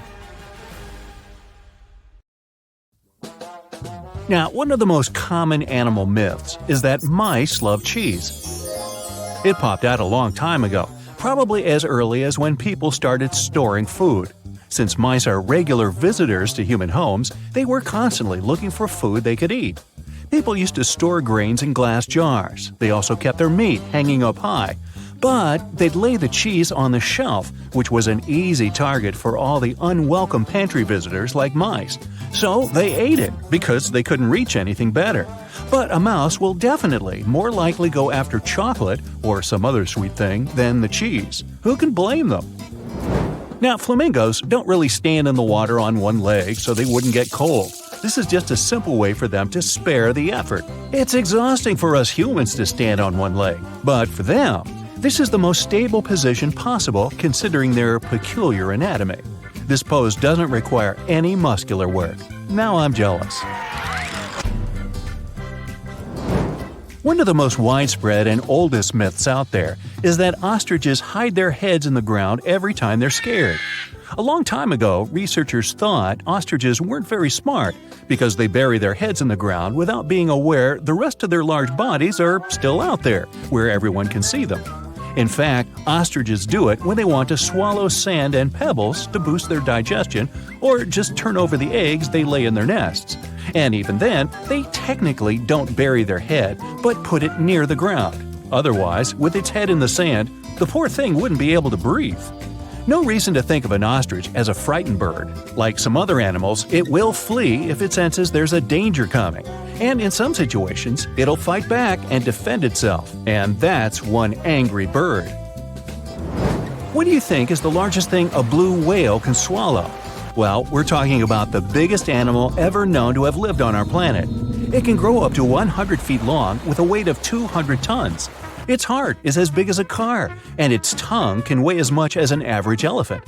Now, one of the most common animal myths is that mice love cheese. It popped out a long time ago, probably as early as when people started storing food. Since mice are regular visitors to human homes, they were constantly looking for food they could eat. People used to store grains in glass jars. They also kept their meat hanging up high. But they'd lay the cheese on the shelf, which was an easy target for all the unwelcome pantry visitors like mice. So they ate it because they couldn't reach anything better. But a mouse will definitely more likely go after chocolate or some other sweet thing than the cheese. Who can blame them? Now, flamingos don't really stand in the water on one leg so they wouldn't get cold. This is just a simple way for them to spare the effort. It's exhausting for us humans to stand on one leg, but for them, this is the most stable position possible considering their peculiar anatomy. This pose doesn't require any muscular work. Now I'm jealous. One of the most widespread and oldest myths out there is that ostriches hide their heads in the ground every time they're scared. A long time ago, researchers thought ostriches weren't very smart because they bury their heads in the ground without being aware the rest of their large bodies are still out there, where everyone can see them. In fact, ostriches do it when they want to swallow sand and pebbles to boost their digestion or just turn over the eggs they lay in their nests. And even then, they technically don't bury their head, but put it near the ground. Otherwise, with its head in the sand, the poor thing wouldn't be able to breathe. No reason to think of an ostrich as a frightened bird. Like some other animals, it will flee if it senses there's a danger coming. And in some situations, it'll fight back and defend itself. And that's one angry bird. What do you think is the largest thing a blue whale can swallow? Well, we're talking about the biggest animal ever known to have lived on our planet. It can grow up to 100 feet long with a weight of 200 tons. Its heart is as big as a car, and its tongue can weigh as much as an average elephant.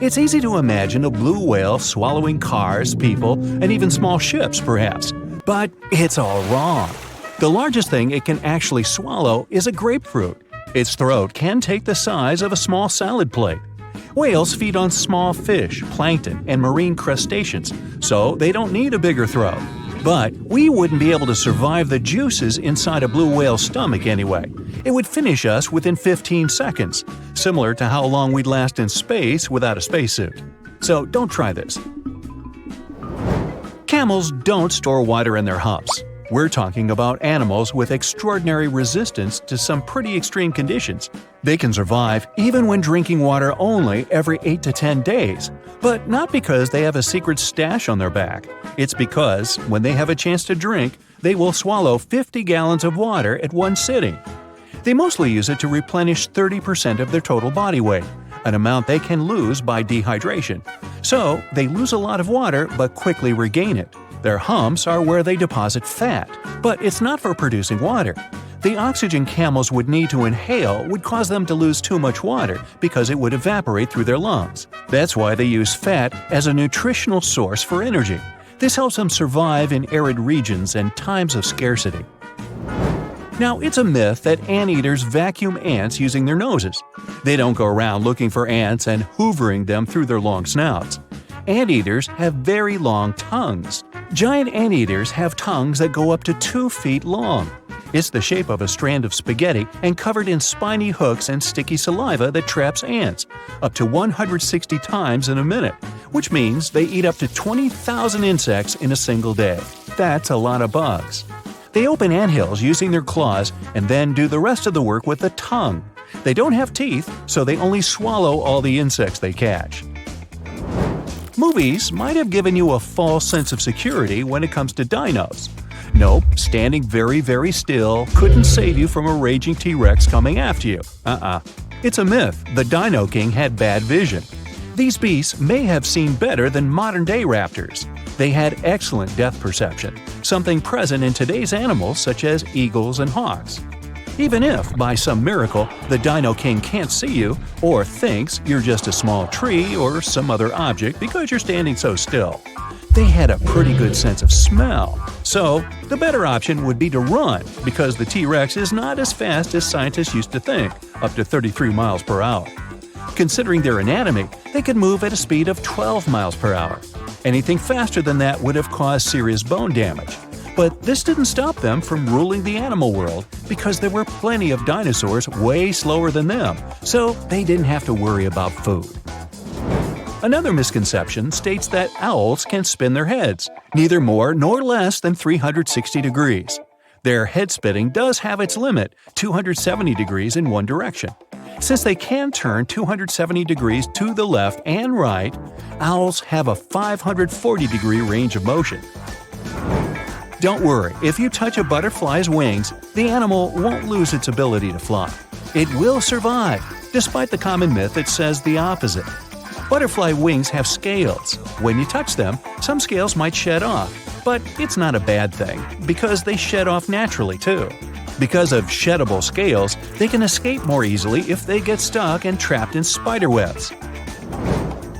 It's easy to imagine a blue whale swallowing cars, people, and even small ships, perhaps. But it's all wrong. The largest thing it can actually swallow is a grapefruit. Its throat can take the size of a small salad plate. Whales feed on small fish, plankton, and marine crustaceans, so they don't need a bigger throat. But we wouldn't be able to survive the juices inside a blue whale's stomach anyway. It would finish us within 15 seconds, similar to how long we'd last in space without a spacesuit. So don't try this. Camels don't store water in their humps. We're talking about animals with extraordinary resistance to some pretty extreme conditions. They can survive even when drinking water only every 8 to 10 days, but not because they have a secret stash on their back. It's because, when they have a chance to drink, they will swallow 50 gallons of water at one sitting. They mostly use it to replenish 30% of their total body weight, an amount they can lose by dehydration. So, they lose a lot of water but quickly regain it. Their humps are where they deposit fat, but it's not for producing water. The oxygen camels would need to inhale would cause them to lose too much water because it would evaporate through their lungs. That's why they use fat as a nutritional source for energy. This helps them survive in arid regions and times of scarcity. Now, it's a myth that anteaters vacuum ants using their noses. They don't go around looking for ants and hoovering them through their long snouts. Anteaters have very long tongues. Giant anteaters have tongues that go up to 2 feet long. It's the shape of a strand of spaghetti and covered in spiny hooks and sticky saliva that traps ants, up to 160 times in a minute, which means they eat up to 20,000 insects in a single day. That's a lot of bugs. They open anthills using their claws and then do the rest of the work with the tongue. They don't have teeth, so they only swallow all the insects they catch. Movies might have given you a false sense of security when it comes to dinos. Nope, standing very, very still couldn't save you from a raging T-Rex coming after you. It's a myth. The Dino King had bad vision. These beasts may have seen better than modern-day raptors. They had excellent depth perception, something present in today's animals such as eagles and hawks. Even if, by some miracle, the Dino King can't see you or thinks you're just a small tree or some other object because you're standing so still, they had a pretty good sense of smell. So, the better option would be to run because the T-Rex is not as fast as scientists used to think, up to 33 miles per hour. Considering their anatomy, they could move at a speed of 12 miles per hour. Anything faster than that would have caused serious bone damage. But this didn't stop them from ruling the animal world because there were plenty of dinosaurs way slower than them, so they didn't have to worry about food. Another misconception states that owls can spin their heads, neither more nor less than 360 degrees. Their head spinning does have its limit, 270 degrees in one direction. Since they can turn 270 degrees to the left and right, owls have a 540-degree range of motion. Don't worry, if you touch a butterfly's wings, the animal won't lose its ability to fly. It will survive, despite the common myth that says the opposite. Butterfly wings have scales. When you touch them, some scales might shed off, but it's not a bad thing, because they shed off naturally too. Because of sheddable scales, they can escape more easily if they get stuck and trapped in spider webs.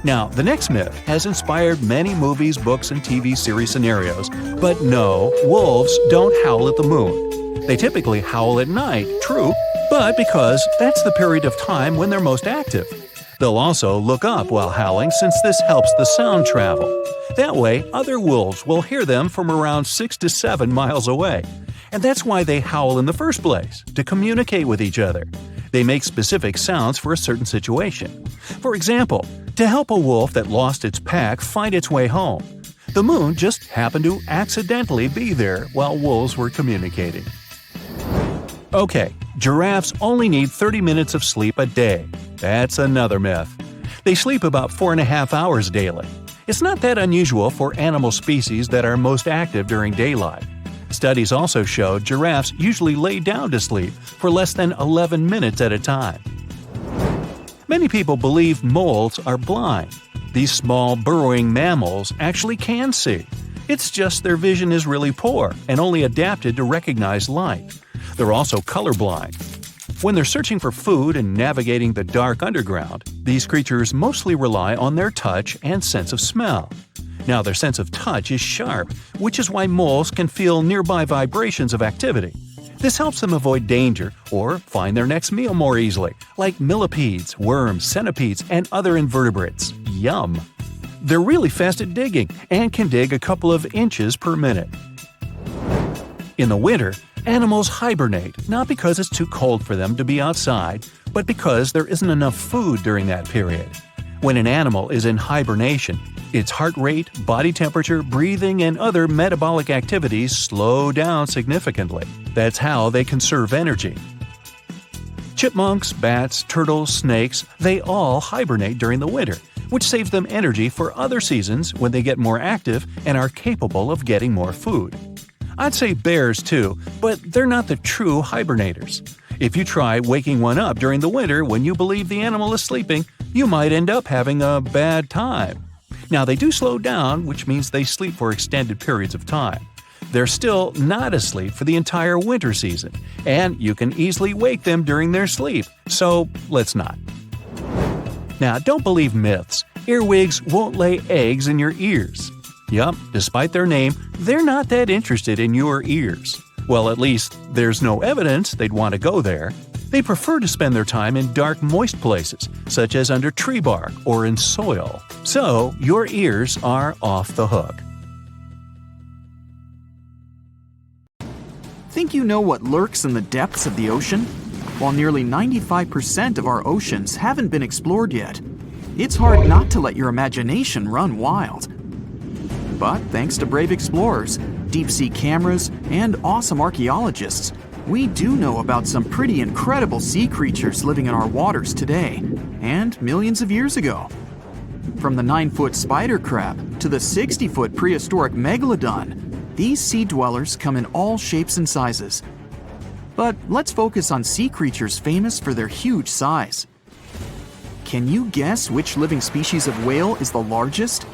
Now, the next myth has inspired many movies, books, and TV series scenarios, but no, wolves don't howl at the moon. They typically howl at night, true, but because that's the period of time when they're most active. They'll also look up while howling since this helps the sound travel. That way, other wolves will hear them from around 6 to 7 miles away. And that's why they howl in the first place, to communicate with each other. They make specific sounds for a certain situation. For example, to help a wolf that lost its pack find its way home. The moon just happened to accidentally be there while wolves were communicating. Okay, giraffes only need 30 minutes of sleep a day. That's another myth. They sleep about 4.5 hours daily. It's not that unusual for animal species that are most active during daylight. Studies also showed giraffes usually lay down to sleep for less than 11 minutes at a time. Many people believe moles are blind. These small burrowing mammals actually can see. It's just their vision is really poor and only adapted to recognize light. They're also colorblind. When they're searching for food and navigating the dark underground, these creatures mostly rely on their touch and sense of smell. Now, their sense of touch is sharp, which is why moles can feel nearby vibrations of activity. This helps them avoid danger or find their next meal more easily, like millipedes, worms, centipedes, and other invertebrates. Yum! They're really fast at digging and can dig a couple of inches per minute. In the winter, animals hibernate, not because it's too cold for them to be outside, but because there isn't enough food during that period. When an animal is in hibernation, its heart rate, body temperature, breathing, and other metabolic activities slow down significantly. That's how they conserve energy. Chipmunks, bats, turtles, snakes, they all hibernate during the winter, which saves them energy for other seasons when they get more active and are capable of getting more food. I'd say bears too, but they're not the true hibernators. If you try waking one up during the winter when you believe the animal is sleeping, you might end up having a bad time. Now, they do slow down, which means they sleep for extended periods of time. They're still not asleep for the entire winter season, and you can easily wake them during their sleep, so let's not. Now, don't believe myths. Earwigs won't lay eggs in your ears. Yup, despite their name, they're not that interested in your ears. Well, at least there's no evidence they'd want to go there. They prefer to spend their time in dark, moist places, such as under tree bark or in soil. So, your ears are off the hook. Think you know what lurks in the depths of the ocean? While nearly 95% of our oceans haven't been explored yet, it's hard not to let your imagination run wild. But thanks to brave explorers, deep-sea cameras, and awesome archaeologists, we do know about some pretty incredible sea creatures living in our waters today, and millions of years ago. From the 9-foot spider crab to the 60-foot prehistoric Megalodon, these sea dwellers come in all shapes and sizes. But let's focus on sea creatures famous for their huge size. Can you guess which living species of whale is the largest?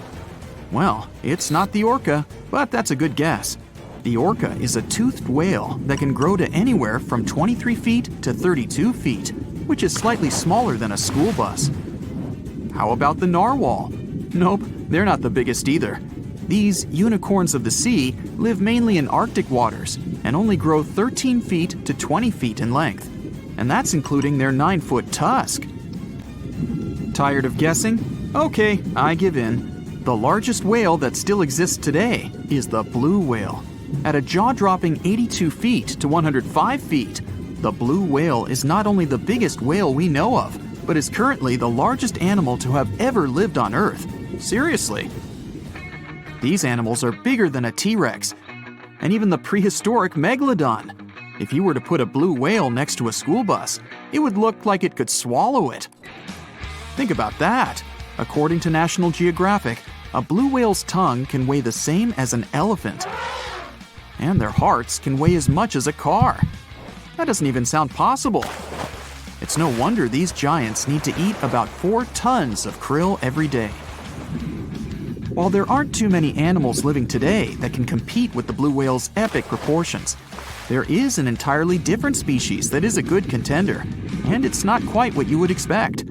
Well, it's not the orca, but that's a good guess. The orca is a toothed whale that can grow to anywhere from 23 feet to 32 feet, which is slightly smaller than a school bus. How about the narwhal? Nope, they're not the biggest either. These unicorns of the sea live mainly in Arctic waters and only grow 13 feet to 20 feet in length, and that's including their 9-foot tusk. Tired of guessing? Okay, I give in. The largest whale that still exists today is the blue whale. At a jaw-dropping 82 feet to 105 feet, the blue whale is not only the biggest whale we know of, but is currently the largest animal to have ever lived on Earth. Seriously. These animals are bigger than a T-Rex, and even the prehistoric Megalodon. If you were to put a blue whale next to a school bus, it would look like it could swallow it. Think about that. According to National Geographic, a blue whale's tongue can weigh the same as an elephant. And their hearts can weigh as much as a car. That doesn't even sound possible. It's no wonder these giants need to eat about 4 tons of krill every day. While there aren't too many animals living today that can compete with the blue whale's epic proportions, there is an entirely different species that is a good contender, and it's not quite what you would expect.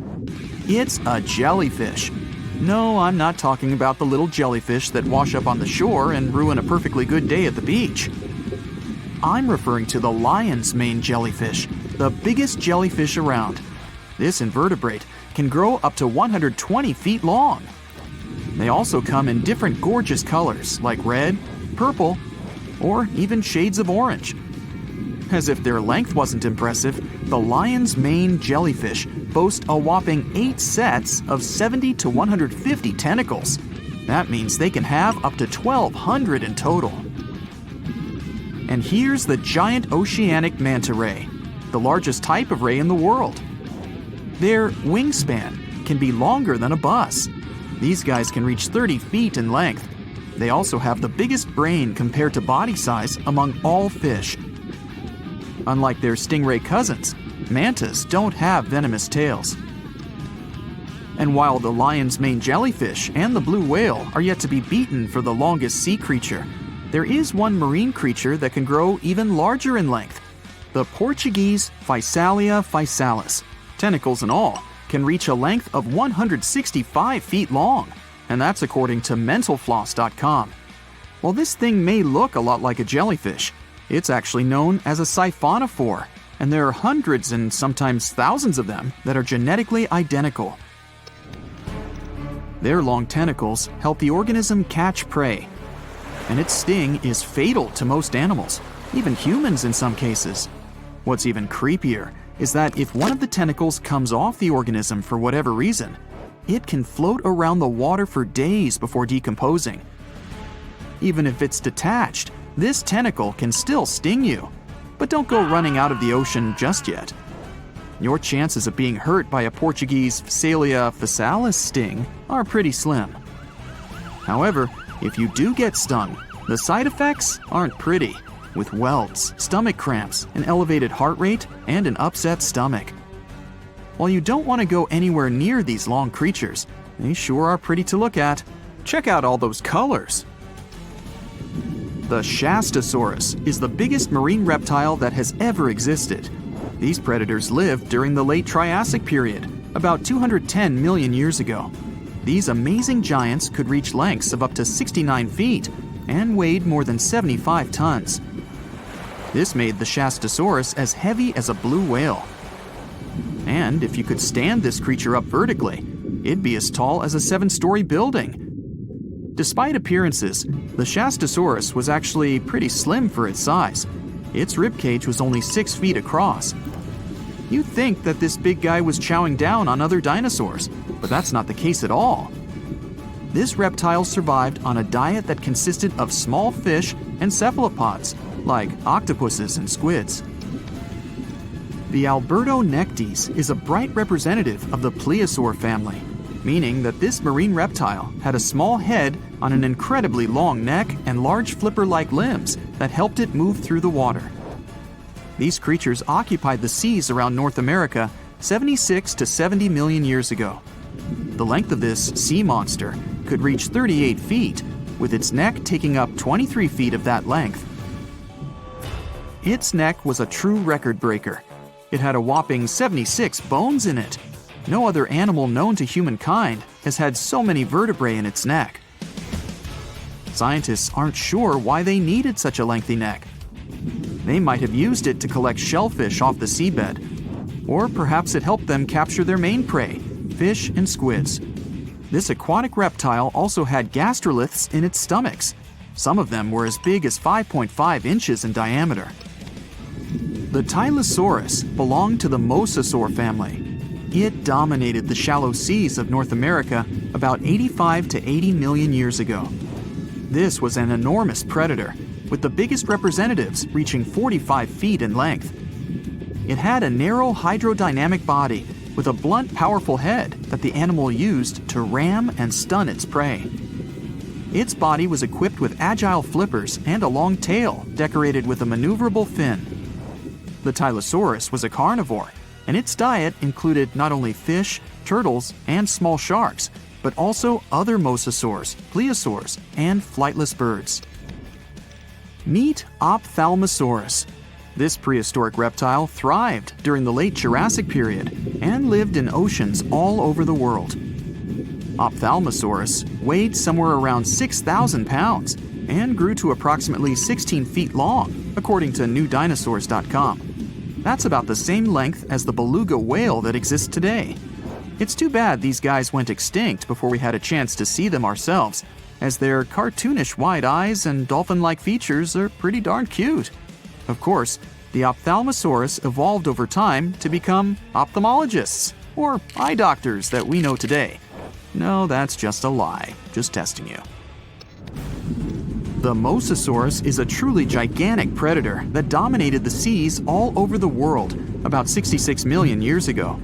It's a jellyfish. No, I'm not talking about the little jellyfish that wash up on the shore and ruin a perfectly good day at the beach. I'm referring to the lion's mane jellyfish, the biggest jellyfish around. This invertebrate can grow up to 120 feet long. They also come in different gorgeous colors like red, purple, or even shades of orange. As if their length wasn't impressive, the lion's mane jellyfish boast a whopping 8 sets of 70 to 150 tentacles. That means they can have up to 1,200 in total. And here's the giant oceanic manta ray, the largest type of ray in the world. Their wingspan can be longer than a bus. These guys can reach 30 feet in length. They also have the biggest brain compared to body size among all fish. Unlike their stingray cousins, mantas don't have venomous tails. And while the lion's mane jellyfish and the blue whale are yet to be beaten for the longest sea creature, there is one marine creature that can grow even larger in length. The Portuguese Physalia physalis, tentacles and all, can reach a length of 165 feet long, and that's according to mentalfloss.com. While this thing may look a lot like a jellyfish, it's actually known as a siphonophore, and there are hundreds and sometimes thousands of them that are genetically identical. Their long tentacles help the organism catch prey, and its sting is fatal to most animals, even humans in some cases. What's even creepier is that if one of the tentacles comes off the organism for whatever reason, it can float around the water for days before decomposing. Even if it's detached, this tentacle can still sting you. But don't go running out of the ocean just yet. Your chances of being hurt by a Portuguese Physalia physalis sting are pretty slim. However, if you do get stung, the side effects aren't pretty, with welts, stomach cramps, an elevated heart rate, and an upset stomach. While you don't want to go anywhere near these long creatures, they sure are pretty to look at. Check out all those colors. The Shastosaurus is the biggest marine reptile that has ever existed. These predators lived during the late Triassic period, about 210 million years ago. These amazing giants could reach lengths of up to 69 feet and weighed more than 75 tons. This made the Shastosaurus as heavy as a blue whale. And if you could stand this creature up vertically, it'd be as tall as a 7-story building. Despite appearances, the Shastosaurus was actually pretty slim for its size. Its ribcage was only 6 feet across. You'd think that this big guy was chowing down on other dinosaurs, but that's not the case at all. This reptile survived on a diet that consisted of small fish and cephalopods, like octopuses and squids. The Albertonectes is a bright representative of the plesiosaur family, meaning that this marine reptile had a small head on an incredibly long neck and large flipper-like limbs that helped it move through the water. These creatures occupied the seas around North America 76 to 70 million years ago. The length of this sea monster could reach 38 feet, with its neck taking up 23 feet of that length. Its neck was a true record breaker. It had a whopping 76 bones in it. No other animal known to humankind has had so many vertebrae in its neck. Scientists aren't sure why they needed such a lengthy neck. They might have used it to collect shellfish off the seabed, or perhaps it helped them capture their main prey, fish and squids. This aquatic reptile also had gastroliths in its stomachs. Some of them were as big as 5.5 inches in diameter. The Tylosaurus belonged to the Mosasaur family. It dominated the shallow seas of North America about 85 to 80 million years ago. This was an enormous predator, with the biggest representatives reaching 45 feet in length. It had a narrow hydrodynamic body with a blunt, powerful head that the animal used to ram and stun its prey. Its body was equipped with agile flippers and a long tail decorated with a maneuverable fin. The Tylosaurus was a carnivore, and its diet included not only fish, turtles, and small sharks, but also other mosasaurs, plesiosaurs, and flightless birds. Meet Ophthalmosaurus. This prehistoric reptile thrived during the late Jurassic period and lived in oceans all over the world. Ophthalmosaurus weighed somewhere around 6,000 pounds and grew to approximately 16 feet long, according to newdinosaurs.com. That's about the same length as the beluga whale that exists today. It's too bad these guys went extinct before we had a chance to see them ourselves, as their cartoonish wide eyes and dolphin-like features are pretty darn cute. Of course, the Ophthalmosaurus evolved over time to become ophthalmologists, or eye doctors that we know today. No, that's just a lie. Just testing you. The Mosasaurus is a truly gigantic predator that dominated the seas all over the world about 66 million years ago.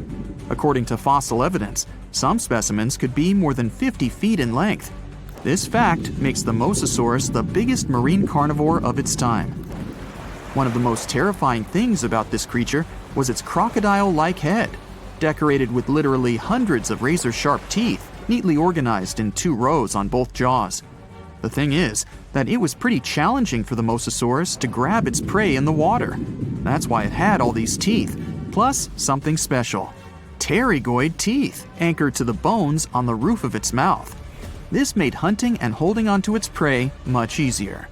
According to fossil evidence, some specimens could be more than 50 feet in length. This fact makes the Mosasaurus the biggest marine carnivore of its time. One of the most terrifying things about this creature was its crocodile-like head, decorated with literally hundreds of razor-sharp teeth, neatly organized in 2 rows on both jaws. The thing is that it was pretty challenging for the Mosasaurus to grab its prey in the water. That's why it had all these teeth, plus something special: pterygoid teeth anchored to the bones on the roof of its mouth. This made hunting and holding onto its prey much easier.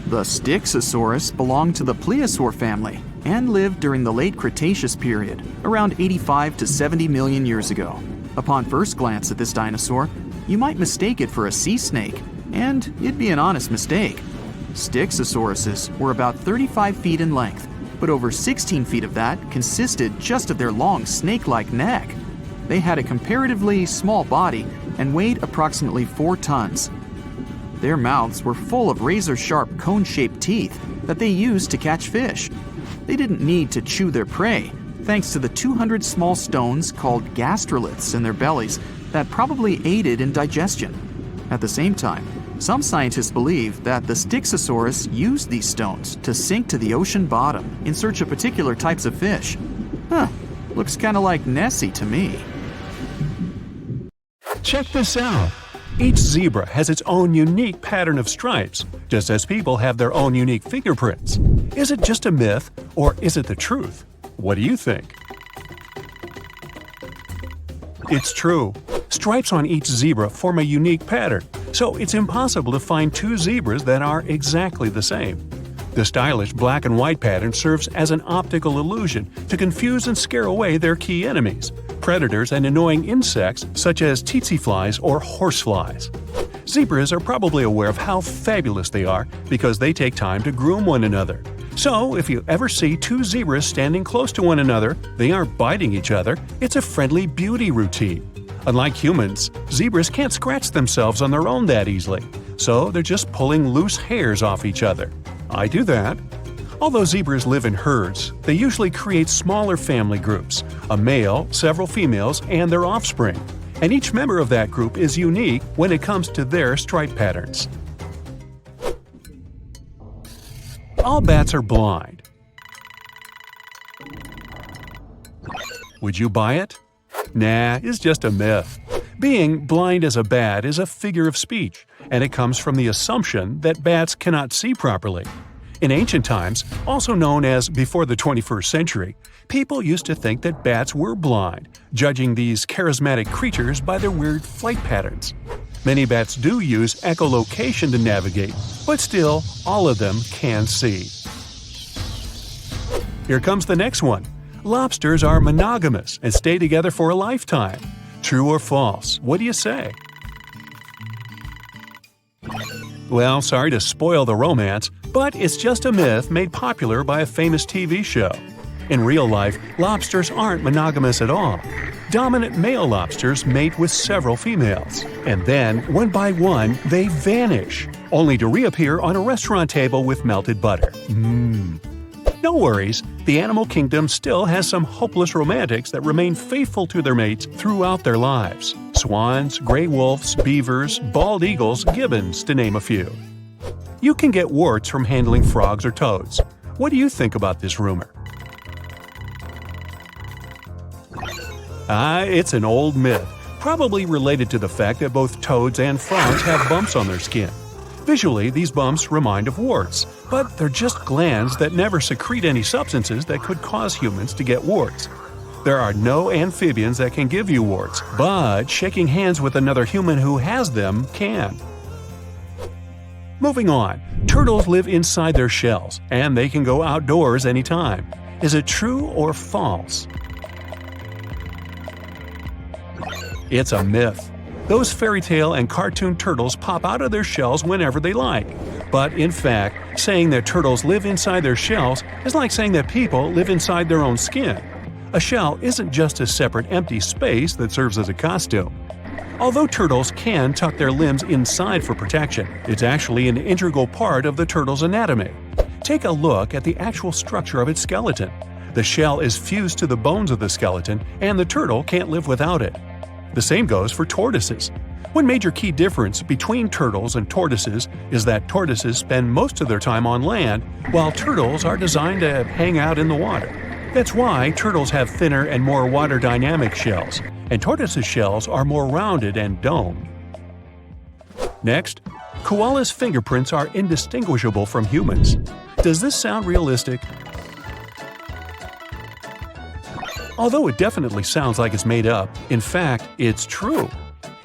The Styxosaurus belonged to the plesiosaur family and lived during the late Cretaceous period, around 85 to 70 million years ago. Upon first glance at this dinosaur, you might mistake it for a sea snake, and it'd be an honest mistake. Styxosauruses were about 35 feet in length, but over 16 feet of that consisted just of their long snake-like neck. They had a comparatively small body and weighed approximately 4 tons. Their mouths were full of razor-sharp cone-shaped teeth that they used to catch fish. They didn't need to chew their prey, thanks to the 200 small stones called gastroliths in their bellies that probably aided in digestion. At the same time, some scientists believe that the Styxosaurus used these stones to sink to the ocean bottom in search of particular types of fish. Looks kinda like Nessie to me. Check this out. Each zebra has its own unique pattern of stripes, just as people have their own unique fingerprints. Is it just a myth, or is it the truth? What do you think? It's true. Stripes on each zebra form a unique pattern, so it's impossible to find 2 zebras that are exactly the same. The stylish black and white pattern serves as an optical illusion to confuse and scare away their key enemies, predators and annoying insects such as tsetse flies or horseflies. Zebras are probably aware of how fabulous they are because they take time to groom one another. So, if you ever see 2 zebras standing close to one another, they aren't biting each other, it's a friendly beauty routine. Unlike humans, zebras can't scratch themselves on their own that easily, so they're just pulling loose hairs off each other. I do that. Although zebras live in herds, they usually create smaller family groups, a male, several females, and their offspring. And each member of that group is unique when it comes to their stripe patterns. All bats are blind. Would you buy it? Nah, it's just a myth. Being blind as a bat is a figure of speech, and it comes from the assumption that bats cannot see properly. In ancient times, also known as before the 21st century, people used to think that bats were blind, judging these charismatic creatures by their weird flight patterns. Many bats do use echolocation to navigate, but still, all of them can see. Here comes the next one. Lobsters are monogamous and stay together for a lifetime. True or false? What do you say? Well, sorry to spoil the romance, but it's just a myth made popular by a famous TV show. In real life, lobsters aren't monogamous at all. Dominant male lobsters mate with several females, and then, one by one, they vanish, only to reappear on a restaurant table with melted butter. No worries, the animal kingdom still has some hopeless romantics that remain faithful to their mates throughout their lives. Swans, gray wolves, beavers, bald eagles, gibbons, to name a few. You can get warts from handling frogs or toads. What do you think about this rumor? It's an old myth, probably related to the fact that both toads and frogs have bumps on their skin. Visually, these bumps remind of warts, but they're just glands that never secrete any substances that could cause humans to get warts. There are no amphibians that can give you warts, but shaking hands with another human who has them can. Moving on, turtles live inside their shells, and they can go outdoors anytime. Is it true or false? It's a myth. Those fairy tale and cartoon turtles pop out of their shells whenever they like. But in fact, saying that turtles live inside their shells is like saying that people live inside their own skin. A shell isn't just a separate empty space that serves as a costume. Although turtles can tuck their limbs inside for protection, it's actually an integral part of the turtle's anatomy. Take a look at the actual structure of its skeleton. The shell is fused to the bones of the skeleton, and the turtle can't live without it. The same goes for tortoises. One major key difference between turtles and tortoises is that tortoises spend most of their time on land, while turtles are designed to hang out in the water. That's why turtles have thinner and more water-dynamic shells, and tortoises' shells are more rounded and domed. Next, koalas' fingerprints are indistinguishable from humans. Does this sound realistic? Although it definitely sounds like it's made up, in fact, it's true.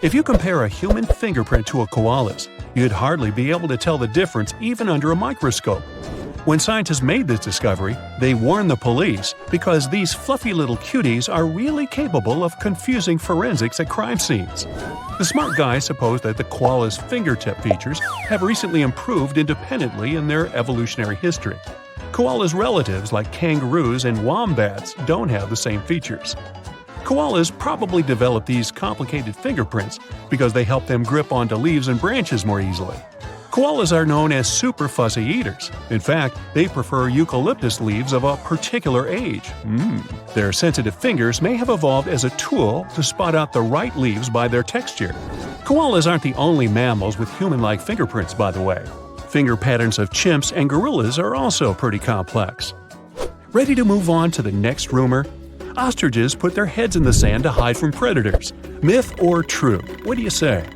If you compare a human fingerprint to a koala's, you'd hardly be able to tell the difference even under a microscope. When scientists made this discovery, they warned the police because these fluffy little cuties are really capable of confusing forensics at crime scenes. The smart guys suppose that the koala's fingertip features have recently improved independently in their evolutionary history. Koalas' relatives like kangaroos and wombats don't have the same features. Koalas probably developed these complicated fingerprints because they help them grip onto leaves and branches more easily. Koalas are known as super fussy eaters. In fact, they prefer eucalyptus leaves of a particular age. Their sensitive fingers may have evolved as a tool to spot out the right leaves by their texture. Koalas aren't the only mammals with human-like fingerprints, by the way. Finger patterns of chimps and gorillas are also pretty complex. Ready to move on to the next rumor? Ostriches put their heads in the sand to hide from predators. Myth or true? What do you say?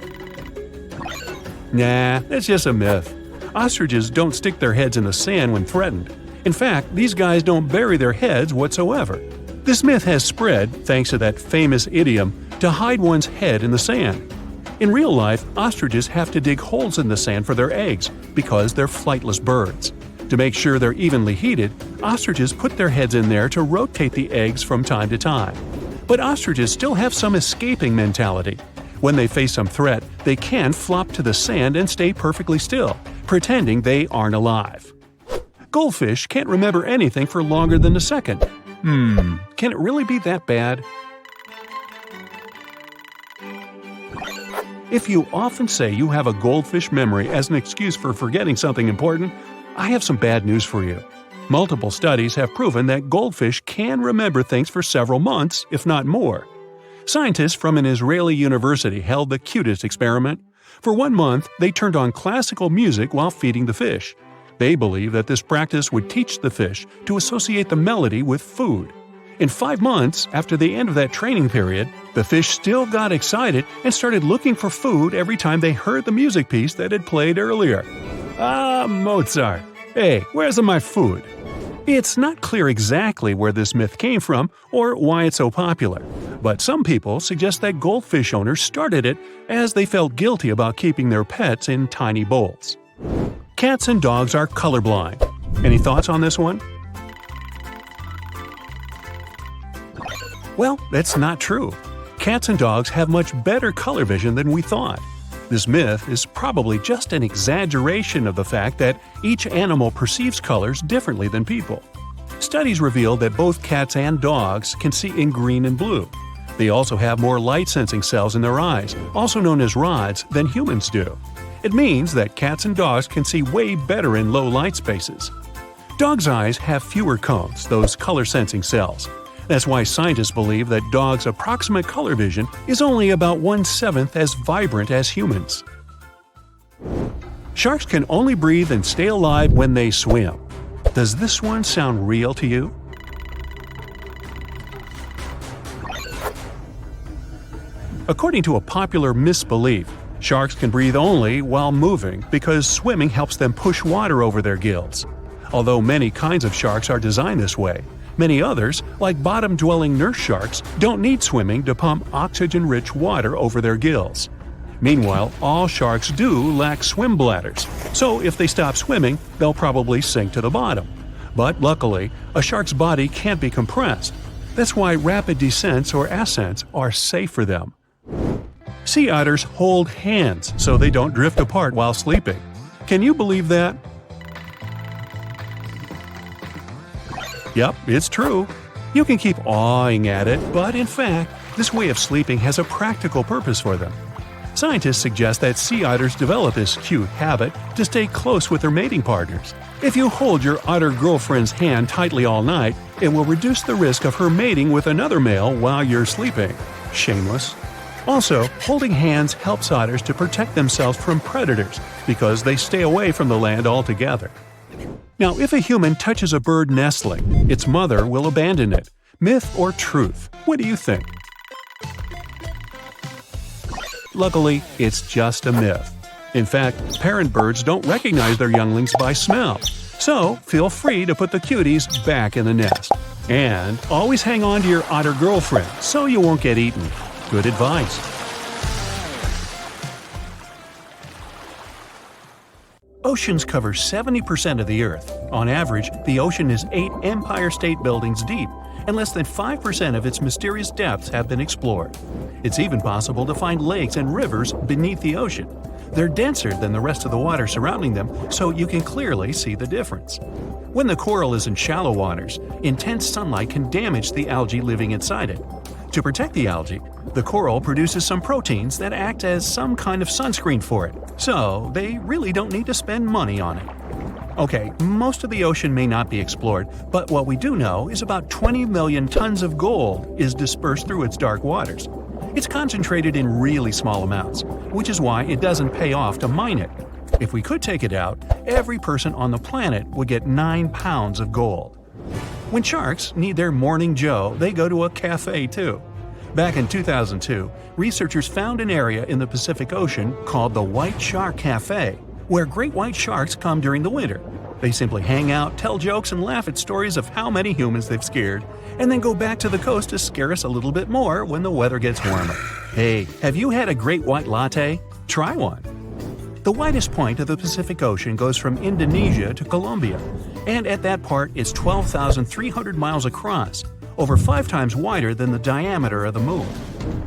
Nah, that's just a myth. Ostriches don't stick their heads in the sand when threatened. In fact, these guys don't bury their heads whatsoever. This myth has spread, thanks to that famous idiom, to hide one's head in the sand. In real life, ostriches have to dig holes in the sand for their eggs because they're flightless birds. To make sure they're evenly heated, ostriches put their heads in there to rotate the eggs from time to time. But ostriches still have some escaping mentality. When they face some threat, they can flop to the sand and stay perfectly still, pretending they aren't alive. Goldfish can't remember anything for longer than a second. Can it really be that bad? If you often say you have a goldfish memory as an excuse for forgetting something important, I have some bad news for you. Multiple studies have proven that goldfish can remember things for several months, if not more. Scientists from an Israeli university held the cutest experiment. For 1 month, they turned on classical music while feeding the fish. They believed that this practice would teach the fish to associate the melody with food. In 5 months, after the end of that training period, the fish still got excited and started looking for food every time they heard the music piece that had played earlier. Ah, Mozart! Hey, where's my food? It's not clear exactly where this myth came from or why it's so popular, but some people suggest that goldfish owners started it as they felt guilty about keeping their pets in tiny bowls. Cats and dogs are colorblind. Any thoughts on this one? Well, that's not true. Cats and dogs have much better color vision than we thought. This myth is probably just an exaggeration of the fact that each animal perceives colors differently than people. Studies reveal that both cats and dogs can see in green and blue. They also have more light-sensing cells in their eyes, also known as rods, than humans do. It means that cats and dogs can see way better in low light spaces. Dogs' eyes have fewer cones, those color-sensing cells. That's why scientists believe that dogs' approximate color vision is only about 1/7 as vibrant as humans. Sharks can only breathe and stay alive when they swim. Does this one sound real to you? According to a popular misbelief, sharks can breathe only while moving because swimming helps them push water over their gills. Although many kinds of sharks are designed this way, many others, like bottom-dwelling nurse sharks, don't need swimming to pump oxygen-rich water over their gills. Meanwhile, all sharks do lack swim bladders, so if they stop swimming, they'll probably sink to the bottom. But luckily, a shark's body can't be compressed. That's why rapid descents or ascents are safe for them. Sea otters hold hands so they don't drift apart while sleeping. Can you believe that? Yep, it's true. You can keep awing at it, but in fact, this way of sleeping has a practical purpose for them. Scientists suggest that sea otters develop this cute habit to stay close with their mating partners. If you hold your otter girlfriend's hand tightly all night, it will reduce the risk of her mating with another male while you're sleeping. Shameless. Also, holding hands helps otters to protect themselves from predators because they stay away from the land altogether. Now, if a human touches a bird nestling, its mother will abandon it. Myth or truth? What do you think? Luckily, it's just a myth. In fact, parent birds don't recognize their younglings by smell. So, feel free to put the cuties back in the nest. And always hang on to your otter girlfriend so you won't get eaten. Good advice. Oceans cover 70% of the Earth. On average, the ocean is 8 Empire State Buildings deep, and less than 5% of its mysterious depths have been explored. It's even possible to find lakes and rivers beneath the ocean. They're denser than the rest of the water surrounding them, so you can clearly see the difference. When the coral is in shallow waters, intense sunlight can damage the algae living inside it. To protect the algae, the coral produces some proteins that act as some kind of sunscreen for it, so they really don't need to spend money on it. Okay, most of the ocean may not be explored, but what we do know is about 20 million tons of gold is dispersed through its dark waters. It's concentrated in really small amounts, which is why it doesn't pay off to mine it. If we could take it out, every person on the planet would get 9 pounds of gold. When sharks need their morning joe, they go to a cafe too. Back in 2002, researchers found an area in the Pacific Ocean called the White Shark Cafe, where great white sharks come during the winter. They simply hang out, tell jokes, and laugh at stories of how many humans they've scared, and then go back to the coast to scare us a little bit more when the weather gets warmer. Hey, have you had a great white latte? Try one. The widest point of the Pacific Ocean goes from Indonesia to Colombia, and at that part it's 12,300 miles across, over 5 times wider than the diameter of the moon.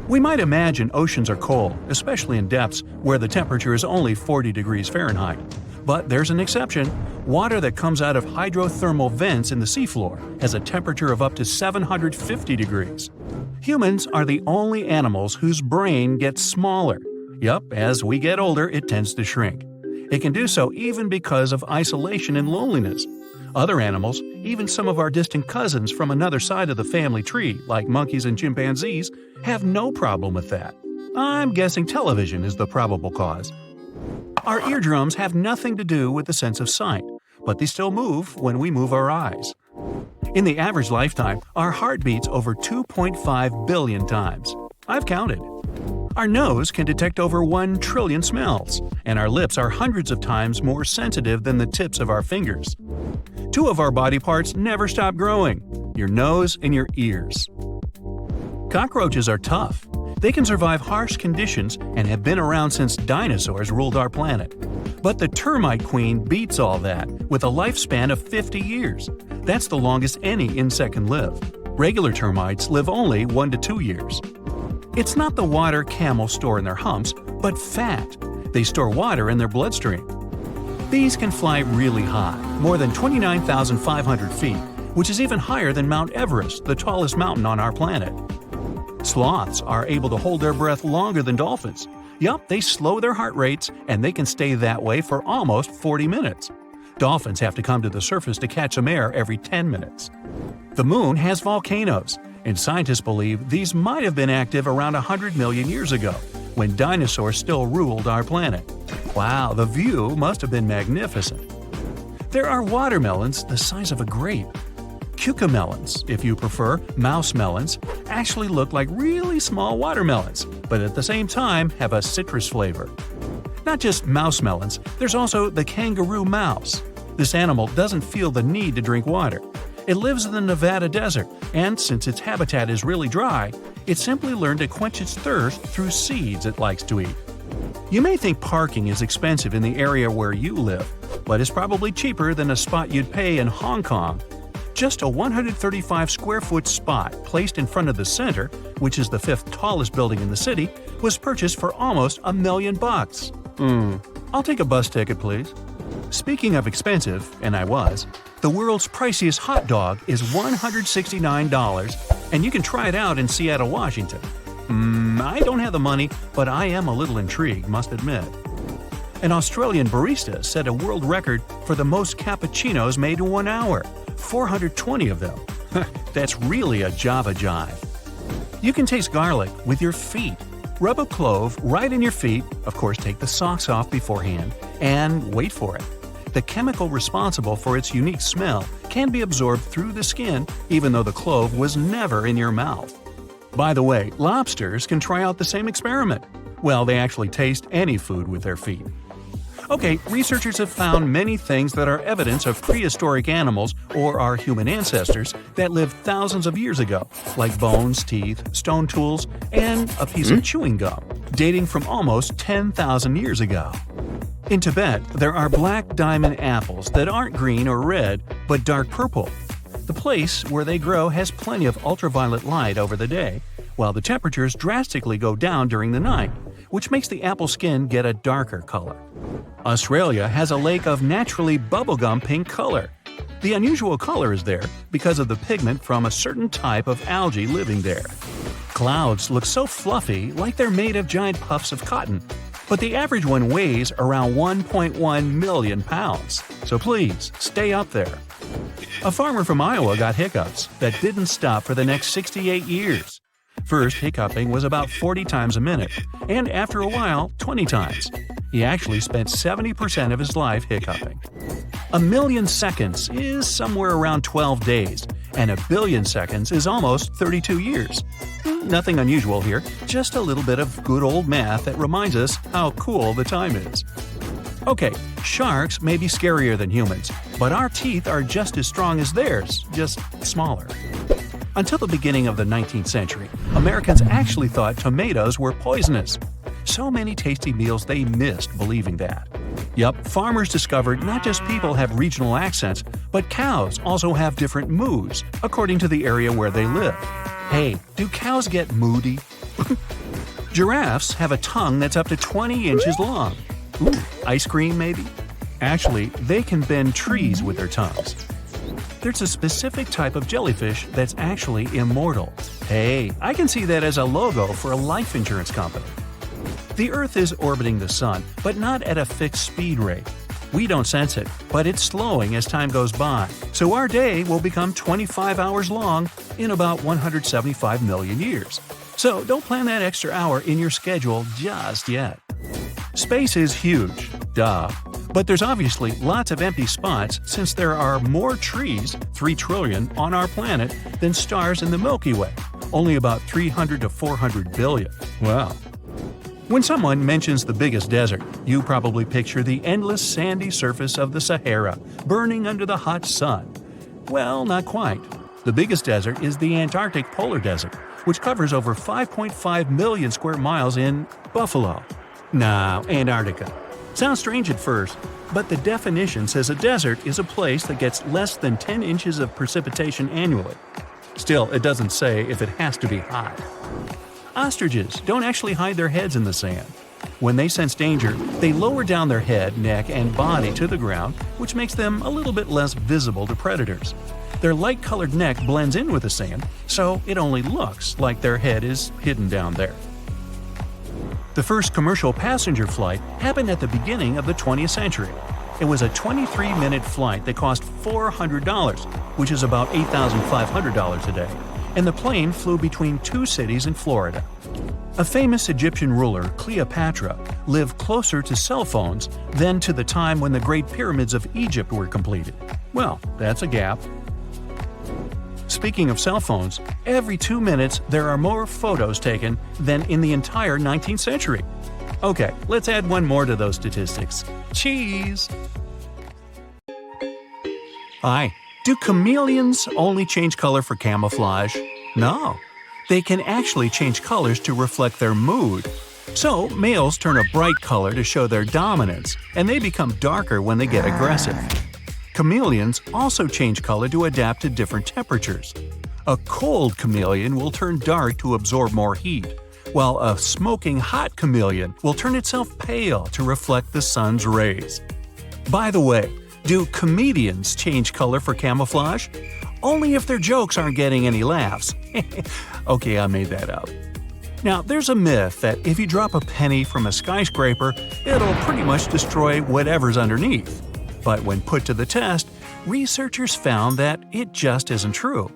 We might imagine oceans are cold, especially in depths where the temperature is only 40 degrees Fahrenheit. But there's an exception. Water that comes out of hydrothermal vents in the seafloor has a temperature of up to 750 degrees. Humans are the only animals whose brain gets smaller. Yup, as we get older, it tends to shrink. It can do so even because of isolation and loneliness. Other animals, even some of our distant cousins from another side of the family tree, like monkeys and chimpanzees, have no problem with that. I'm guessing television is the probable cause. Our eardrums have nothing to do with the sense of sight, but they still move when we move our eyes. In the average lifetime, our heart beats over 2.5 billion times. I've counted. Our nose can detect over 1 trillion smells, and our lips are hundreds of times more sensitive than the tips of our fingers. 2 of our body parts never stop growing: your nose and your ears. Cockroaches are tough. They can survive harsh conditions and have been around since dinosaurs ruled our planet. But the termite queen beats all that, with a lifespan of 50 years. That's the longest any insect can live. Regular termites live only 1 to 2 years. It's not the water camels store in their humps, but fat. They store water in their bloodstream. These can fly really high, more than 29,500 feet, which is even higher than Mount Everest, the tallest mountain on our planet. Sloths are able to hold their breath longer than dolphins. Yup, they slow their heart rates, and they can stay that way for almost 40 minutes. Dolphins have to come to the surface to catch some air every 10 minutes. The moon has volcanoes, and scientists believe these might have been active around 100 million years ago, when dinosaurs still ruled our planet. Wow, the view must have been magnificent. There are watermelons the size of a grape. Cucamelons, if you prefer, mouse melons, actually look like really small watermelons, but at the same time have a citrus flavor. Not just mouse melons, there's also the kangaroo mouse. This animal doesn't feel the need to drink water. It lives in the Nevada desert, and since its habitat is really dry, it simply learned to quench its thirst through seeds it likes to eat. You may think parking is expensive in the area where you live, but it's probably cheaper than a spot you'd pay in Hong Kong. Just a 135 square foot spot placed in front of the center, which is the 5th tallest building in the city, was purchased for almost $1 million. I'll take a bus ticket, please. Speaking of expensive, and I was, the world's priciest hot dog is $169, and you can try it out in Seattle, Washington. I don't have the money, but I am a little intrigued, must admit. An Australian barista set a world record for the most cappuccinos made in 1 hour, 420 of them. That's really a Java jive. You can taste garlic with your feet. Rub a clove right in your feet, of course take the socks off beforehand, and wait for it. The chemical responsible for its unique smell can be absorbed through the skin, even though the clove was never in your mouth. By the way, lobsters can try out the same experiment. Well, they actually taste any food with their feet. Okay, researchers have found many things that are evidence of prehistoric animals or our human ancestors that lived thousands of years ago, like bones, teeth, stone tools, and a piece of chewing gum, dating from almost 10,000 years ago. In Tibet, there are black diamond apples that aren't green or red, but dark purple. The place where they grow has plenty of ultraviolet light over the day, while the temperatures drastically go down during the night, which makes the apple skin get a darker color. Australia has a lake of naturally bubblegum pink color. The unusual color is there because of the pigment from a certain type of algae living there. Clouds look so fluffy like they're made of giant puffs of cotton, but the average one weighs around 1.1 million pounds, so please stay up there. A farmer from Iowa got hiccups that didn't stop for the next 68 years. First, hiccuping was about 40 times a minute, and after a while, 20 times. He actually spent 70% of his life hiccuping. 1 million seconds is somewhere around 12 days, and 1 billion seconds is almost 32 years. Nothing unusual here, just a little bit of good old math that reminds us how cool the time is. Okay, sharks may be scarier than humans, but our teeth are just as strong as theirs, just smaller. Until the beginning of the 19th century, Americans actually thought tomatoes were poisonous. So many tasty meals they missed believing that. Yup, farmers discovered not just people have regional accents, but cows also have different moos, according to the area where they live. Hey, do cows get moody? Giraffes have a tongue that's up to 20 inches long. Ooh, ice cream maybe? Actually, they can bend trees with their tongues. There's a specific type of jellyfish that's actually immortal. Hey, I can see that as a logo for a life insurance company. The Earth is orbiting the Sun, but not at a fixed speed rate. We don't sense it, but it's slowing as time goes by, so our day will become 25 hours long in about 175 million years. So don't plan that extra hour in your schedule just yet. Space is huge, duh. But there's obviously lots of empty spots since there are more trees, 3 trillion, on our planet than stars in the Milky Way, only about 300 to 400 billion. Wow. When someone mentions the biggest desert, you probably picture the endless sandy surface of the Sahara, burning under the hot sun. Well, not quite. The biggest desert is the Antarctic Polar Desert, which covers over 5.5 million square miles in Buffalo. Nah, Antarctica. Sounds strange at first, but the definition says a desert is a place that gets less than 10 inches of precipitation annually. Still, it doesn't say if it has to be hot. Ostriches don't actually hide their heads in the sand. When they sense danger, they lower down their head, neck, and body to the ground, which makes them a little bit less visible to predators. Their light-colored neck blends in with the sand, so it only looks like their head is hidden down there. The first commercial passenger flight happened at the beginning of the 20th century. It was a 23-minute flight that cost $400, which is about $8,500 today, and the plane flew between two cities in Florida. A famous Egyptian ruler, Cleopatra, lived closer to cell phones than to the time when the Great Pyramids of Egypt were completed. Well, that's a gap. Speaking of cell phones, every 2 minutes there are more photos taken than in the entire 19th century. Okay, let's add one more to those statistics. Cheese! Hi, do chameleons only change color for camouflage? No. They can actually change colors to reflect their mood. So, males turn a bright color to show their dominance, and they become darker when they get aggressive. Chameleons also change color to adapt to different temperatures. A cold chameleon will turn dark to absorb more heat, while a smoking hot chameleon will turn itself pale to reflect the sun's rays. By the way, do comedians change color for camouflage? Only if their jokes aren't getting any laughs. Okay, I made that up. Now, there's a myth that if you drop a penny from a skyscraper, it'll pretty much destroy whatever's underneath. But when put to the test, researchers found that it just isn't true.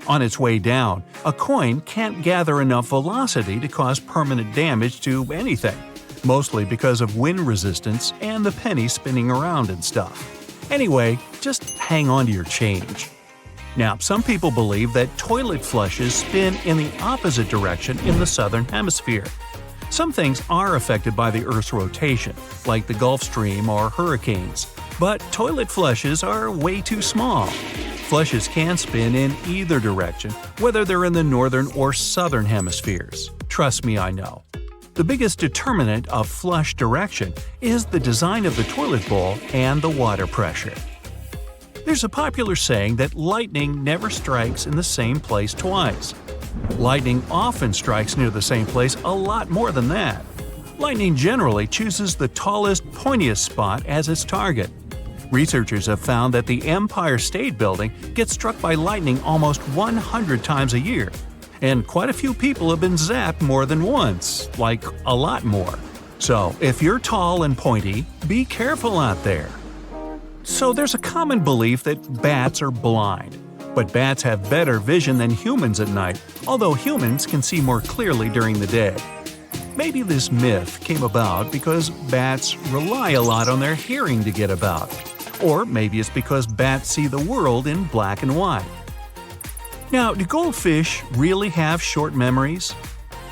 On its way down, a coin can't gather enough velocity to cause permanent damage to anything, mostly because of wind resistance and the penny spinning around and stuff. Anyway, just hang on to your change. Now, some people believe that toilet flushes spin in the opposite direction in the southern hemisphere. Some things are affected by the Earth's rotation, like the Gulf Stream or hurricanes, but toilet flushes are way too small. Flushes can spin in either direction, whether they're in the northern or southern hemispheres. Trust me, I know. The biggest determinant of flush direction is the design of the toilet bowl and the water pressure. There's a popular saying that lightning never strikes in the same place twice. Lightning often strikes near the same place a lot more than that. Lightning generally chooses the tallest, pointiest spot as its target. Researchers have found that the Empire State Building gets struck by lightning almost 100 times a year. And quite a few people have been zapped more than once, like a lot more. So, if you're tall and pointy, be careful out there. So there's a common belief that bats are blind. But bats have better vision than humans at night, although humans can see more clearly during the day. Maybe this myth came about because bats rely a lot on their hearing to get about. Or maybe it's because bats see the world in black and white. Now, do goldfish really have short memories?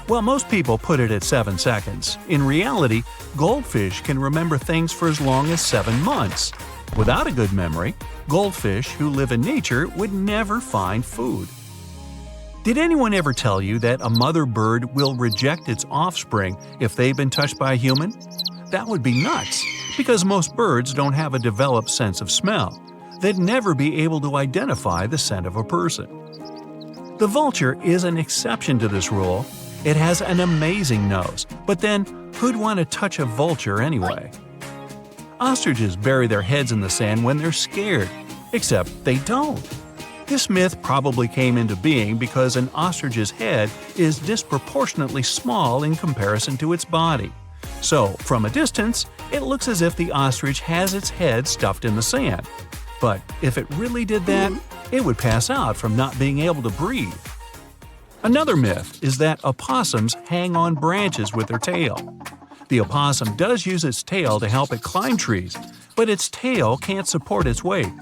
Well, most people put it at 7 seconds. In reality, goldfish can remember things for as long as 7 months. Without a good memory, goldfish who live in nature would never find food. Did anyone ever tell you that a mother bird will reject its offspring if they've been touched by a human? That would be nuts, because most birds don't have a developed sense of smell. They'd never be able to identify the scent of a person. The vulture is an exception to this rule. It has an amazing nose, but then who'd want to touch a vulture anyway? Ostriches bury their heads in the sand when they're scared, except they don't. This myth probably came into being because an ostrich's head is disproportionately small in comparison to its body. So, from a distance, it looks as if the ostrich has its head stuffed in the sand. But if it really did that, it would pass out from not being able to breathe. Another myth is that opossums hang on branches with their tail. The opossum does use its tail to help it climb trees, but its tail can't support its weight.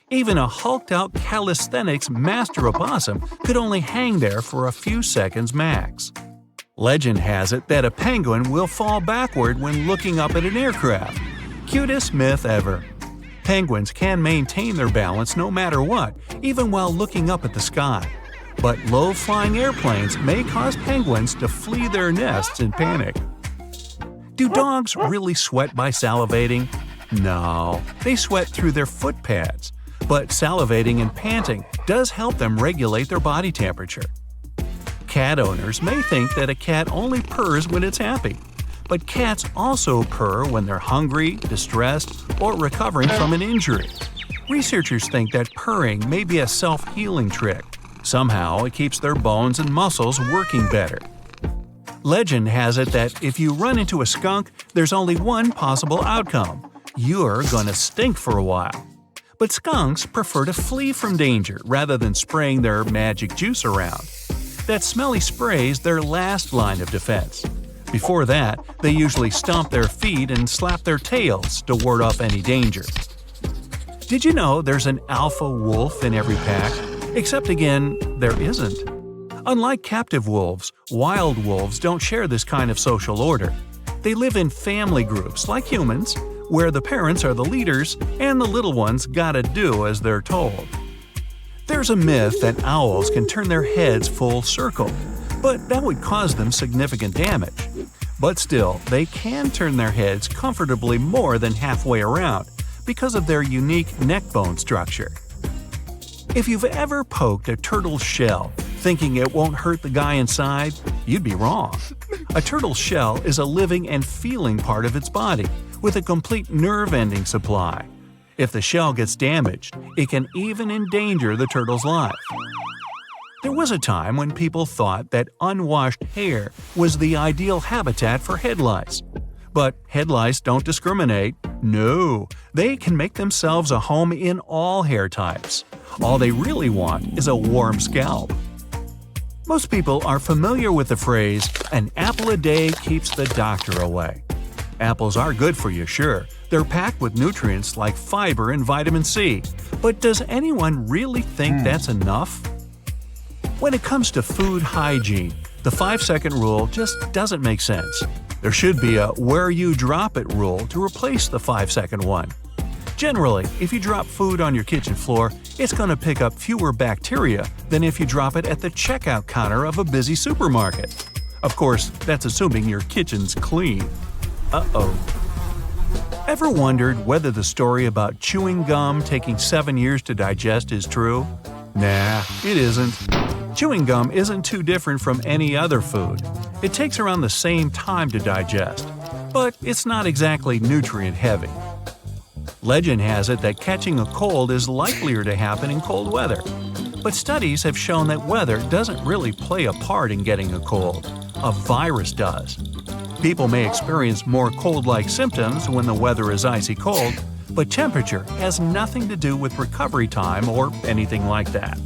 Even a hulked-out calisthenics master opossum could only hang there for a few seconds max. Legend has it that a penguin will fall backward when looking up at an aircraft. Cutest myth ever. Penguins can maintain their balance no matter what, even while looking up at the sky. But low-flying airplanes may cause penguins to flee their nests in panic. Do dogs really sweat by salivating? No, they sweat through their foot pads. But salivating and panting does help them regulate their body temperature. Cat owners may think that a cat only purrs when it's happy. But cats also purr when they're hungry, distressed, or recovering from an injury. Researchers think that purring may be a self-healing trick. Somehow, it keeps their bones and muscles working better. Legend has it that if you run into a skunk, there's only one possible outcome. You're gonna stink for a while. But skunks prefer to flee from danger rather than spraying their magic juice around. That smelly spray's their last line of defense. Before that, they usually stomp their feet and slap their tails to ward off any danger. Did you know there's an alpha wolf in every pack? Except again, there isn't. Unlike captive wolves, wild wolves don't share this kind of social order. They live in family groups, like humans, where the parents are the leaders and the little ones gotta do as they're told. There's a myth that owls can turn their heads full circle, but that would cause them significant damage. But still, they can turn their heads comfortably more than halfway around because of their unique neck bone structure. If you've ever poked a turtle's shell thinking it won't hurt the guy inside, you'd be wrong. A turtle's shell is a living and feeling part of its body, with a complete nerve-ending supply. If the shell gets damaged, it can even endanger the turtle's life. There was a time when people thought that unwashed hair was the ideal habitat for head lice. But head lice don't discriminate. No, they can make themselves a home in all hair types. All they really want is a warm scalp. Most people are familiar with the phrase, "an apple a day keeps the doctor away." Apples are good for you, sure. They're packed with nutrients like fiber and vitamin C. But does anyone really think that's enough? When it comes to food hygiene, the 5-second rule just doesn't make sense. There should be a where you drop it rule to replace the 5-second one. Generally, if you drop food on your kitchen floor, it's going to pick up fewer bacteria than if you drop it at the checkout counter of a busy supermarket. Of course, that's assuming your kitchen's clean. Uh-oh. Ever wondered whether the story about chewing gum taking 7 years to digest is true? Nah, it isn't. Chewing gum isn't too different from any other food. It takes around the same time to digest, but it's not exactly nutrient-heavy. Legend has it that catching a cold is likelier to happen in cold weather. But studies have shown that weather doesn't really play a part in getting a cold. A virus does. People may experience more cold-like symptoms when the weather is icy cold, but temperature has nothing to do with recovery time or anything like that.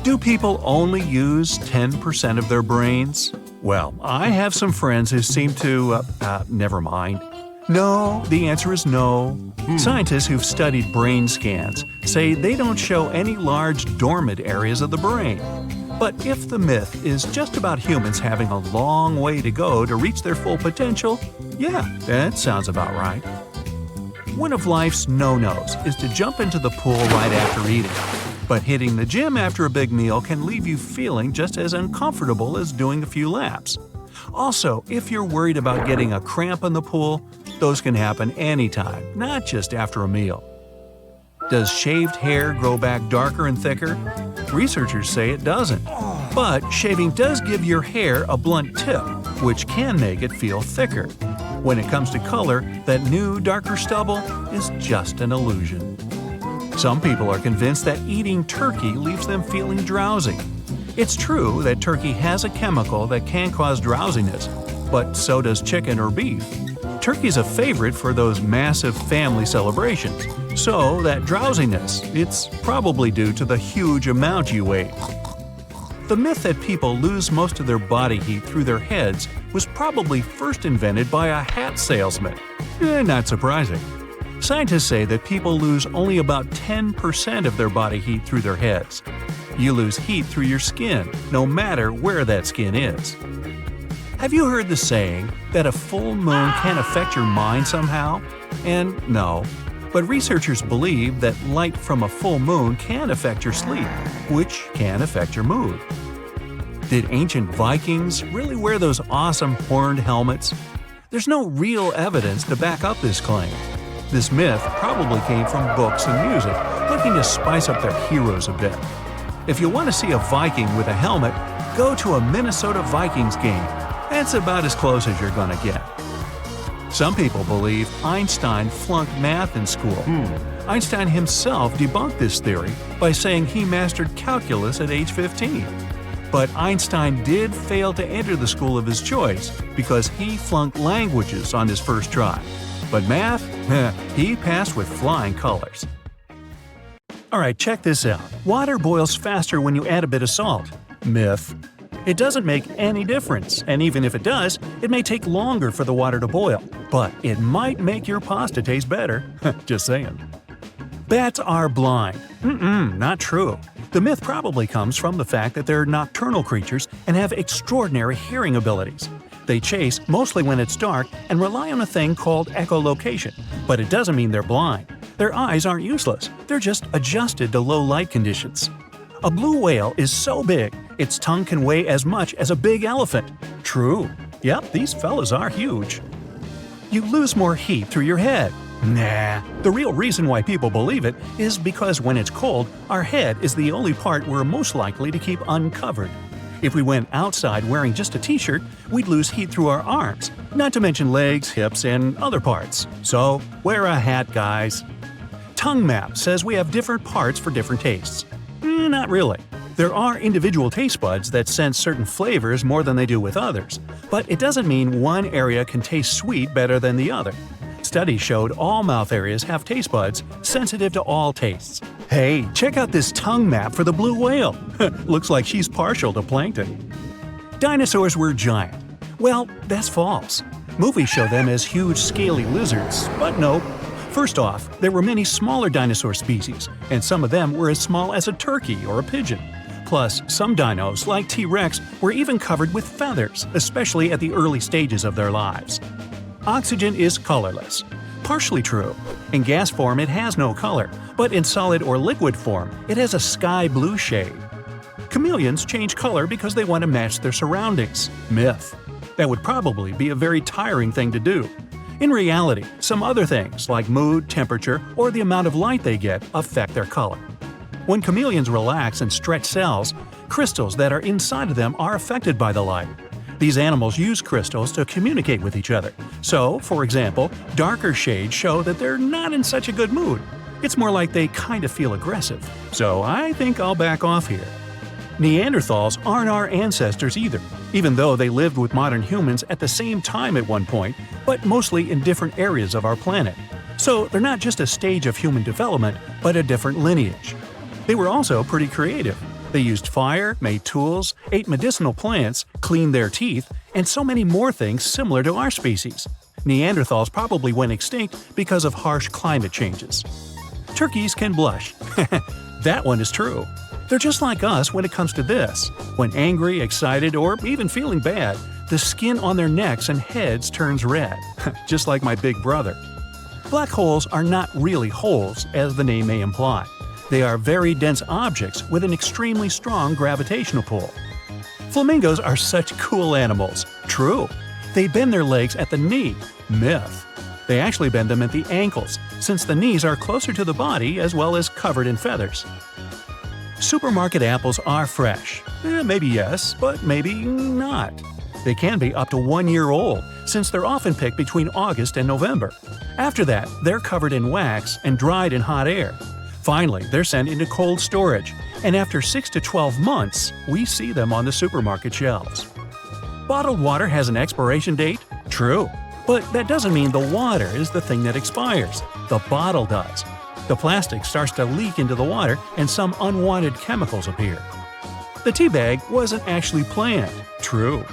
Do people only use 10% of their brains? Well, I have some friends who seem to… never mind. No, the answer is no. Scientists who've studied brain scans say they don't show any large dormant areas of the brain. But if the myth is just about humans having a long way to go to reach their full potential, yeah, that sounds about right. One of life's no-nos is to jump into the pool right after eating. But hitting the gym after a big meal can leave you feeling just as uncomfortable as doing a few laps. Also, if you're worried about getting a cramp in the pool, those can happen anytime, not just after a meal. Does shaved hair grow back darker and thicker? Researchers say it doesn't. But shaving does give your hair a blunt tip, which can make it feel thicker. When it comes to color, that new, darker stubble is just an illusion. Some people are convinced that eating turkey leaves them feeling drowsy. It's true that turkey has a chemical that can cause drowsiness, but so does chicken or beef. Turkey's a favorite for those massive family celebrations, so that drowsiness, it's probably due to the huge amount you ate. The myth that people lose most of their body heat through their heads was probably first invented by a hat salesman. Not surprising. Scientists say that people lose only about 10% of their body heat through their heads. You lose heat through your skin, no matter where that skin is. Have you heard the saying that a full moon can affect your mind somehow? And no, but researchers believe that light from a full moon can affect your sleep, which can affect your mood. Did ancient Vikings really wear those awesome horned helmets? There's no real evidence to back up this claim. This myth probably came from books and music, looking to spice up their heroes a bit. If you want to see a Viking with a helmet, go to a Minnesota Vikings game. That's about as close as you're gonna get. Some people believe Einstein flunked math in school. Einstein himself debunked this theory by saying he mastered calculus at age 15. But Einstein did fail to enter the school of his choice because he flunked languages on his first try. But math? He passed with flying colors. Alright, check this out. Water boils faster when you add a bit of salt. Myth. It doesn't make any difference, and even if it does, it may take longer for the water to boil. But it might make your pasta taste better. Just saying. Bats are blind. Not true. The myth probably comes from the fact that they're nocturnal creatures and have extraordinary hearing abilities. They chase mostly when it's dark and rely on a thing called echolocation, but it doesn't mean they're blind. Their eyes aren't useless, they're just adjusted to low light conditions. A blue whale is so big, its tongue can weigh as much as a big elephant. True. Yep, these fellas are huge. You lose more heat through your head. Nah. The real reason why people believe it is because when it's cold, our head is the only part we're most likely to keep uncovered. If we went outside wearing just a t-shirt, we'd lose heat through our arms, not to mention legs, hips, and other parts. So, wear a hat, guys. Tongue Map says we have different parts for different tastes. Not really. There are individual taste buds that sense certain flavors more than they do with others, but it doesn't mean one area can taste sweet better than the other. Studies showed all mouth areas have taste buds sensitive to all tastes. Hey, check out this tongue map for the blue whale. Looks like she's partial to plankton. Dinosaurs were giant. Well, that's false. Movies show them as huge scaly lizards, but nope. First off, there were many smaller dinosaur species, and some of them were as small as a turkey or a pigeon. Plus, some dinos, like T-Rex, were even covered with feathers, especially at the early stages of their lives. Oxygen is colorless. Partially true. In gas form, it has no color, but in solid or liquid form, it has a sky blue shade. Chameleons change color because they want to match their surroundings. Myth. That would probably be a very tiring thing to do. In reality, some other things like mood, temperature, or the amount of light they get affect their color. When chameleons relax and stretch cells, crystals that are inside of them are affected by the light. These animals use crystals to communicate with each other. So, for example, darker shades show that they're not in such a good mood. It's more like they kind of feel aggressive. So I think I'll back off here. Neanderthals aren't our ancestors either, even though they lived with modern humans at the same time at one point, but mostly in different areas of our planet. So they're not just a stage of human development, but a different lineage. They were also pretty creative. They used fire, made tools, ate medicinal plants, cleaned their teeth, and so many more things similar to our species. Neanderthals probably went extinct because of harsh climate changes. Turkeys can blush. That one is true. They're just like us when it comes to this. When angry, excited, or even feeling bad, the skin on their necks and heads turns red, just like my big brother. Black holes are not really holes, as the name may imply. They are very dense objects with an extremely strong gravitational pull. Flamingos are such cool animals. True. They bend their legs at the knee. Myth. They actually bend them at the ankles, since the knees are closer to the body as well as covered in feathers. Supermarket apples are fresh. Maybe yes, but maybe not. They can be up to 1 year old, since they're often picked between August and November. After that, they're covered in wax and dried in hot air. Finally, they're sent into cold storage, and after 6 to 12 months, we see them on the supermarket shelves. Bottled water has an expiration date? True. But that doesn't mean the water is the thing that expires. The bottle does. The plastic starts to leak into the water and some unwanted chemicals appear. The tea bag wasn't actually planned. True.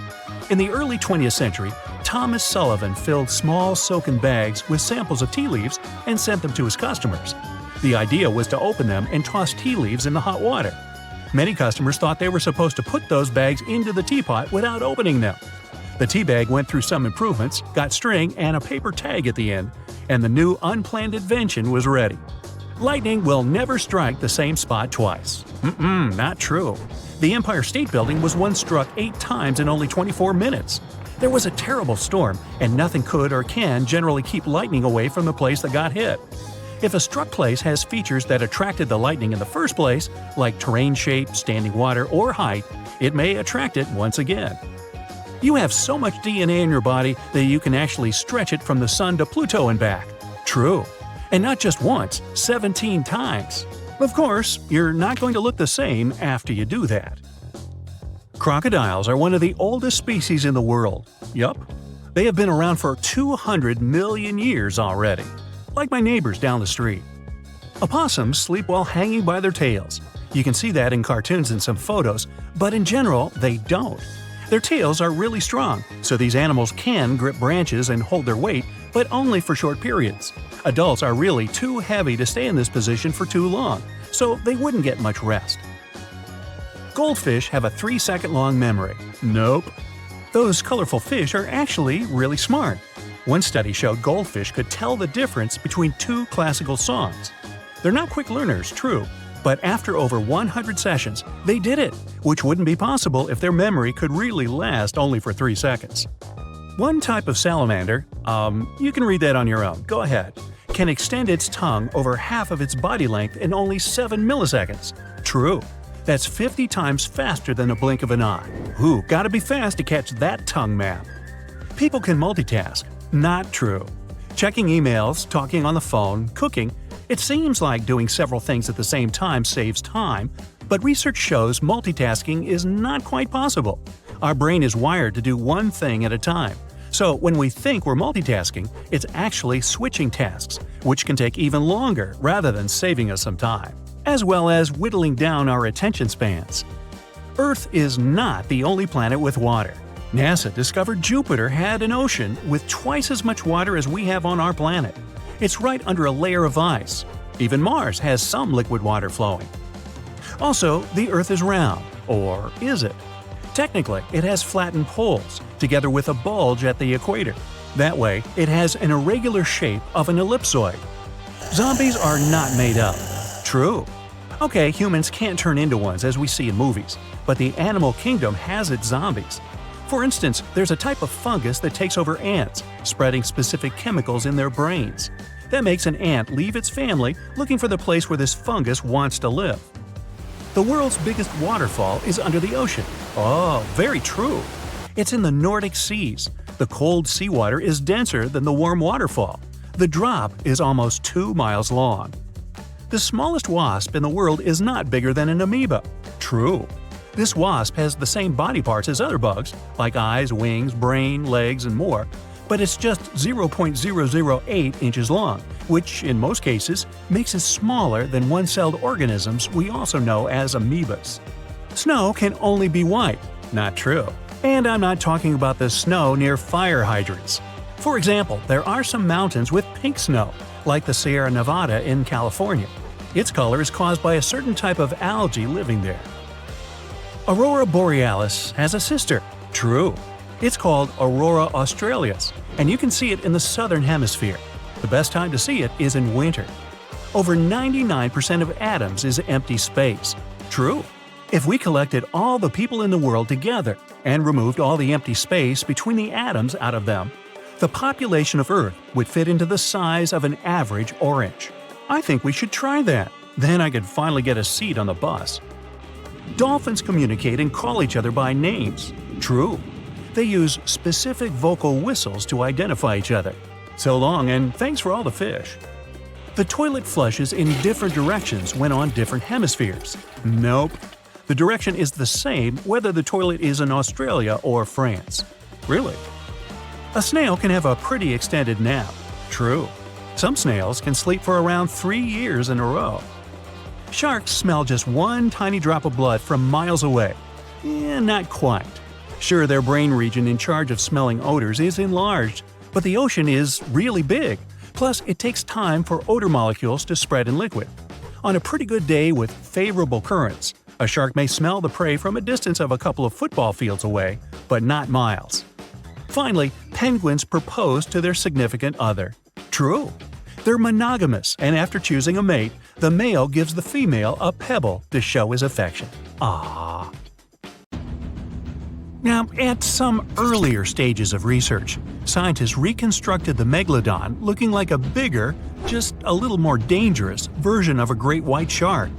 In the early 20th century, Thomas Sullivan filled small silken bags with samples of tea leaves and sent them to his customers. The idea was to open them and toss tea leaves in the hot water. Many customers thought they were supposed to put those bags into the teapot without opening them. The tea bag went through some improvements, got string and a paper tag at the end, and the new unplanned invention was ready. Lightning will never strike the same spot twice. Not true. The Empire State Building was once struck 8 times in only 24 minutes. There was a terrible storm, and nothing could or can generally keep lightning away from the place that got hit. If a struck place has features that attracted the lightning in the first place, like terrain shape, standing water, or height, it may attract it once again. You have so much DNA in your body that you can actually stretch it from the sun to Pluto and back. True. And not just once, 17 times. Of course, you're not going to look the same after you do that. Crocodiles are one of the oldest species in the world. Yup. They have been around for 200 million years already. Like my neighbors down the street. Opossums sleep while hanging by their tails. You can see that in cartoons and some photos, but in general, they don't. Their tails are really strong, so these animals can grip branches and hold their weight, but only for short periods. Adults are really too heavy to stay in this position for too long, so they wouldn't get much rest. Goldfish have a 3-second-long memory. Nope. Those colorful fish are actually really smart. One study showed goldfish could tell the difference between two classical songs. They're not quick learners, true, but after over 100 sessions, they did it, which wouldn't be possible if their memory could really last only for 3 seconds. One type of salamander, you can read that on your own, go ahead, can extend its tongue over half of its body length in only 7 milliseconds. True. That's 50 times faster than a blink of an eye. Ooh, gotta be fast to catch that tongue map. People can multitask. Not true. Checking emails, talking on the phone, cooking, it seems like doing several things at the same time saves time, but research shows multitasking is not quite possible. Our brain is wired to do one thing at a time. So when we think we're multitasking, it's actually switching tasks, which can take even longer rather than saving us some time, as well as whittling down our attention spans. Earth is not the only planet with water. NASA discovered Jupiter had an ocean with twice as much water as we have on our planet. It's right under a layer of ice. Even Mars has some liquid water flowing. Also, the Earth is round. Or is it? Technically, it has flattened poles, together with a bulge at the equator. That way, it has an irregular shape of an ellipsoid. Zombies are not made up. True. Okay, humans can't turn into ones as we see in movies, but the animal kingdom has its zombies. For instance, there's a type of fungus that takes over ants, spreading specific chemicals in their brains. That makes an ant leave its family looking for the place where this fungus wants to live. The world's biggest waterfall is under the ocean. Oh, very true. It's in the Nordic seas. The cold seawater is denser than the warm waterfall. The drop is almost 2 miles long. The smallest wasp in the world is not bigger than an amoeba. True. This wasp has the same body parts as other bugs, like eyes, wings, brain, legs, and more, but it's just 0.008 inches long, which, in most cases, makes it smaller than one-celled organisms we also know as amoebas. Snow can only be white. Not true. And I'm not talking about the snow near fire hydrants. For example, there are some mountains with pink snow, like the Sierra Nevada in California. Its color is caused by a certain type of algae living there. Aurora Borealis has a sister. True. It's called Aurora Australis, and you can see it in the southern hemisphere. The best time to see it is in winter. Over 99% of atoms is empty space. True. If we collected all the people in the world together and removed all the empty space between the atoms out of them, the population of Earth would fit into the size of an average orange. I think we should try that. Then I could finally get a seat on the bus. Dolphins communicate and call each other by names. True. They use specific vocal whistles to identify each other. So long, and thanks for all the fish. The toilet flushes in different directions when on different hemispheres. Nope. The direction is the same whether the toilet is in Australia or France. Really? A snail can have a pretty extended nap. True. Some snails can sleep for around 3 years in a row. Sharks smell just one tiny drop of blood from miles away. Not quite. Sure, their brain region in charge of smelling odors is enlarged, but the ocean is really big. Plus, it takes time for odor molecules to spread in liquid. On a pretty good day with favorable currents, a shark may smell the prey from a distance of a couple of football fields away, but not miles. Finally, penguins propose to their significant other. True. They're monogamous, and after choosing a mate, the male gives the female a pebble to show his affection. Ah. Now, at some earlier stages of research, scientists reconstructed the Megalodon looking like a bigger, just a little more dangerous, version of a great white shark.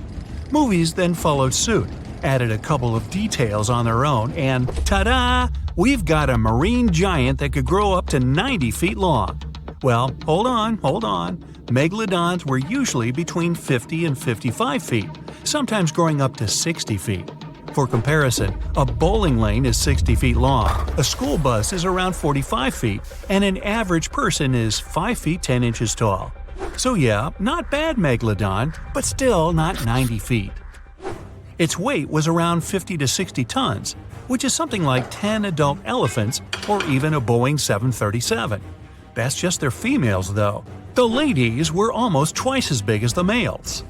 Movies then followed suit, added a couple of details on their own, and ta-da! We've got a marine giant that could grow up to 90 feet long. Well, hold on. Megalodons were usually between 50 and 55 feet, sometimes growing up to 60 feet. For comparison, a bowling lane is 60 feet long, a school bus is around 45 feet, and an average person is 5 feet 10 inches tall. So yeah, not bad Megalodon, but still not 90 feet. Its weight was around 50 to 60 tons, which is something like 10 adult elephants or even a Boeing 737. That's just their females though. The ladies were almost twice as big as the males.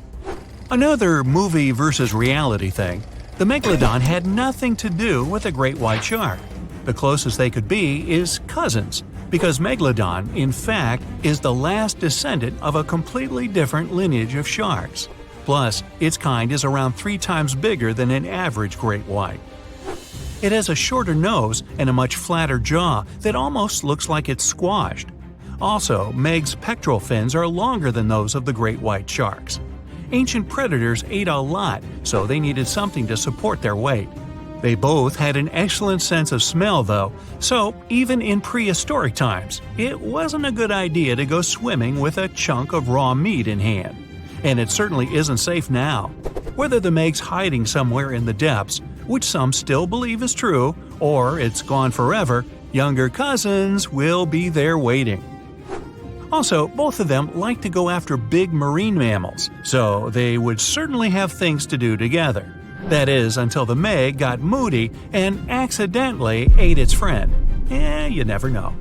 Another movie versus reality thing, the Megalodon had nothing to do with a great white shark. The closest they could be is cousins, because Megalodon, in fact, is the last descendant of a completely different lineage of sharks. Plus, its kind is around 3 times bigger than an average great white. It has a shorter nose and a much flatter jaw that almost looks like it's squashed. Also, Meg's pectoral fins are longer than those of the great white sharks. Ancient predators ate a lot, so they needed something to support their weight. They both had an excellent sense of smell though, so even in prehistoric times, it wasn't a good idea to go swimming with a chunk of raw meat in hand. And it certainly isn't safe now. Whether the Meg's hiding somewhere in the depths, which some still believe is true, or it's gone forever, younger cousins will be there waiting. Also, both of them like to go after big marine mammals, so they would certainly have things to do together. That is, until the Meg got moody and accidentally ate its friend. You never know.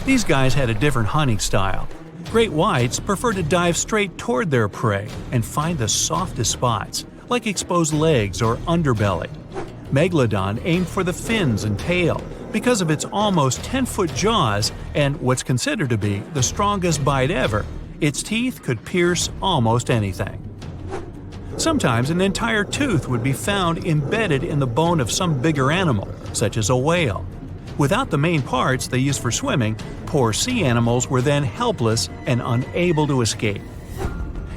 These guys had a different hunting style. Great whites prefer to dive straight toward their prey and find the softest spots, like exposed legs or underbelly. Megalodon aimed for the fins and tail because of its almost 10-foot jaws and what's considered to be the strongest bite ever. Its teeth could pierce almost anything. Sometimes an entire tooth would be found embedded in the bone of some bigger animal, such as a whale. Without the main parts they use for swimming, poor sea animals were then helpless and unable to escape.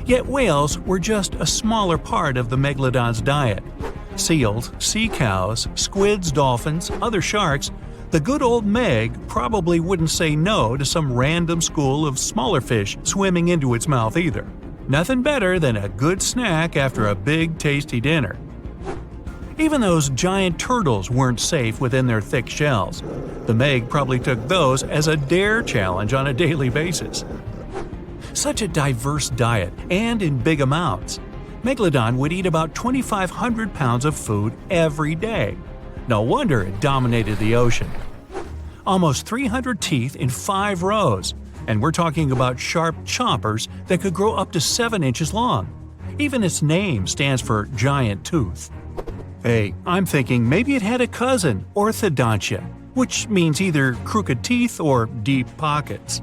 Yet whales were just a smaller part of the Megalodon's diet. Seals, sea cows, squids, dolphins, other sharks, the good old Meg probably wouldn't say no to some random school of smaller fish swimming into its mouth either. Nothing better than a good snack after a big tasty dinner. Even those giant turtles weren't safe within their thick shells. The Meg probably took those as a dare challenge on a daily basis. Such a diverse diet, and in big amounts. Megalodon would eat about 2,500 pounds of food every day. No wonder it dominated the ocean. Almost 300 teeth in 5 rows, and we're talking about sharp chompers that could grow up to 7 inches long. Even its name stands for giant tooth. Hey, I'm thinking maybe it had a cousin, orthodontia, which means either crooked teeth or deep pockets.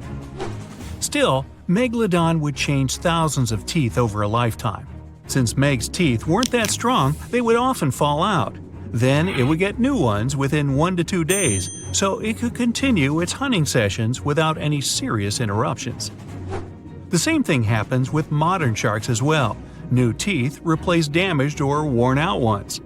Still, Megalodon would change thousands of teeth over a lifetime. Since Meg's teeth weren't that strong, they would often fall out. Then it would get new ones within 1 to 2 days, so it could continue its hunting sessions without any serious interruptions. The same thing happens with modern sharks as well. New teeth replace damaged or worn out ones.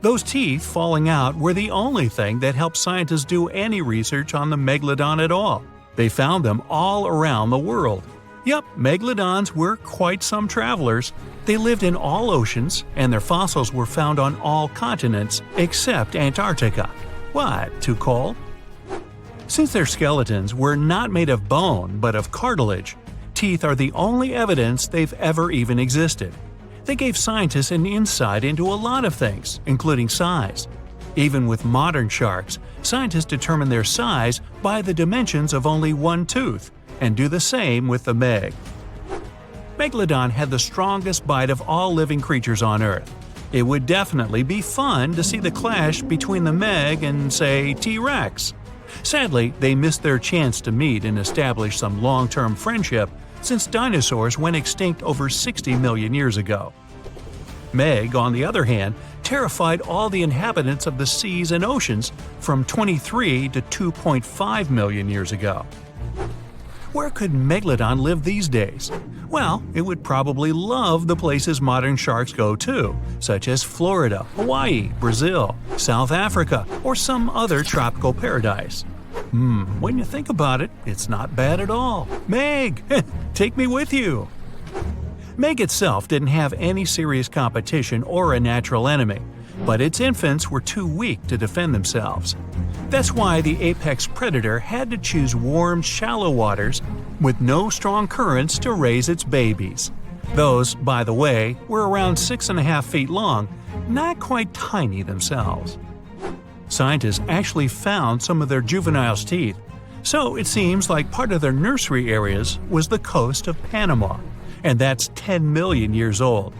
Those teeth falling out were the only thing that helped scientists do any research on the Megalodon at all. They found them all around the world. Yep, Megalodons were quite some travelers. They lived in all oceans, and their fossils were found on all continents except Antarctica. What, too cold? Since their skeletons were not made of bone but of cartilage, teeth are the only evidence they've ever even existed. They gave scientists an insight into a lot of things, including size. Even with modern sharks, scientists determine their size by the dimensions of only one tooth, and do the same with the Meg. Megalodon had the strongest bite of all living creatures on Earth. It would definitely be fun to see the clash between the Meg and, say, T-Rex. Sadly, they missed their chance to meet and establish some long-term friendship since dinosaurs went extinct over 60 million years ago. Meg, on the other hand, terrified all the inhabitants of the seas and oceans from 23 to 2.5 million years ago. Where could Megalodon live these days? Well, it would probably love the places modern sharks go to, such as Florida, Hawaii, Brazil, South Africa, or some other tropical paradise. When you think about it, it's not bad at all. Meg, take me with you! Meg itself didn't have any serious competition or a natural enemy, but its infants were too weak to defend themselves. That's why the apex predator had to choose warm, shallow waters with no strong currents to raise its babies. Those, by the way, were around 6.5 feet long, not quite tiny themselves. Scientists actually found some of their juveniles' teeth, so it seems like part of their nursery areas was the coast of Panama, and that's 10 million years old.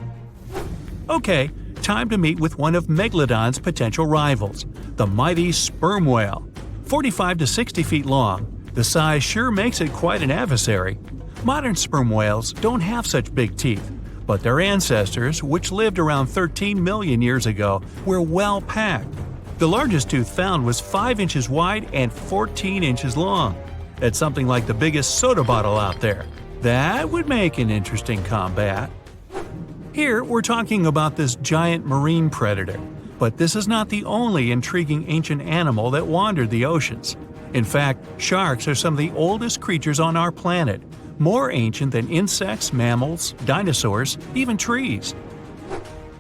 Okay, time to meet with one of Megalodon's potential rivals, the mighty sperm whale. 45 to 60 feet long, the size sure makes it quite an adversary. Modern sperm whales don't have such big teeth, but their ancestors, which lived around 13 million years ago, were well packed. The largest tooth found was 5 inches wide and 14 inches long. That's something like the biggest soda bottle out there. That would make an interesting combat. Here, we're talking about this giant marine predator, but this is not the only intriguing ancient animal that wandered the oceans. In fact, sharks are some of the oldest creatures on our planet, more ancient than insects, mammals, dinosaurs, even trees.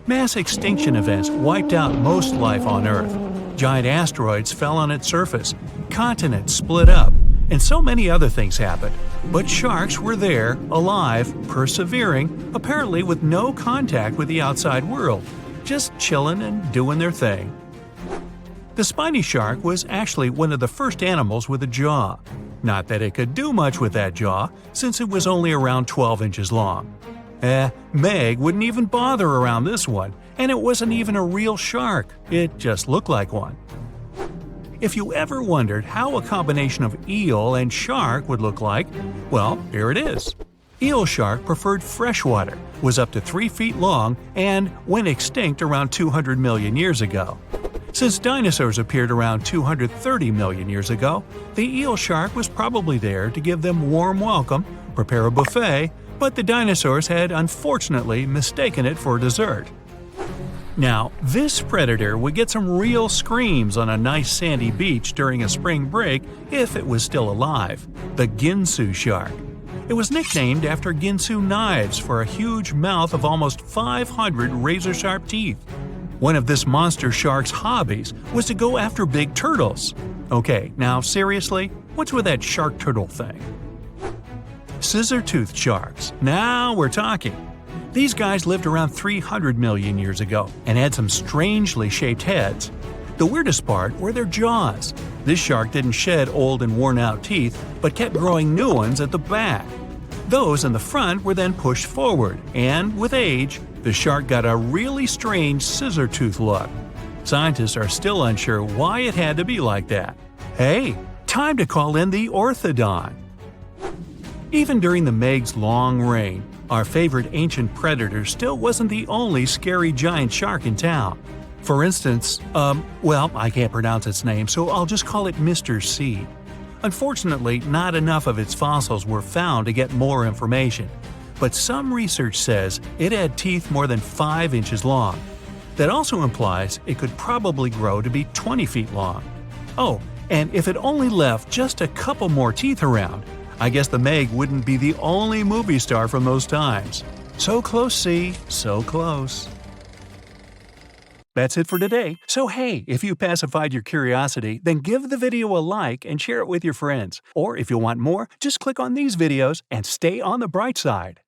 Mass extinction events wiped out most life on Earth. Giant asteroids fell on its surface, continents split up, and so many other things happened. But sharks were there, alive, persevering, apparently with no contact with the outside world, just chilling and doing their thing. The spiny shark was actually one of the first animals with a jaw. Not that it could do much with that jaw, since it was only around 12 inches long. Meg wouldn't even bother around this one, and it wasn't even a real shark, it just looked like one. If you ever wondered how a combination of eel and shark would look like, well, here it is. Eel shark preferred freshwater, was up to 3 feet long, and went extinct around 200 million years ago. Since dinosaurs appeared around 230 million years ago, the eel shark was probably there to give them warm welcome, prepare a buffet, but the dinosaurs had unfortunately mistaken it for dessert. Now, this predator would get some real screams on a nice sandy beach during a spring break if it was still alive, the Ginsu shark. It was nicknamed after Ginsu knives for a huge mouth of almost 500 razor-sharp teeth. One of this monster shark's hobbies was to go after big turtles. Okay, now seriously, what's with that shark turtle thing? Scissor-toothed sharks. Now we're talking. These guys lived around 300 million years ago and had some strangely shaped heads. The weirdest part were their jaws. This shark didn't shed old and worn-out teeth, but kept growing new ones at the back. Those in the front were then pushed forward, and with age, the shark got a really strange scissor-tooth look. Scientists are still unsure why it had to be like that. Hey, time to call in the orthodon. Even during the Meg's long reign, our favorite ancient predator still wasn't the only scary giant shark in town. For instance, I can't pronounce its name, so I'll just call it Mr. C. Unfortunately, not enough of its fossils were found to get more information, but some research says it had teeth more than 5 inches long. That also implies it could probably grow to be 20 feet long. Oh, and if it only left just a couple more teeth around, I guess the Meg wouldn't be the only movie star from those times. So close, C, so close. That's it for today. So hey, if you pacified your curiosity, then give the video a like and share it with your friends. Or if you want more, just click on these videos and stay on the bright side.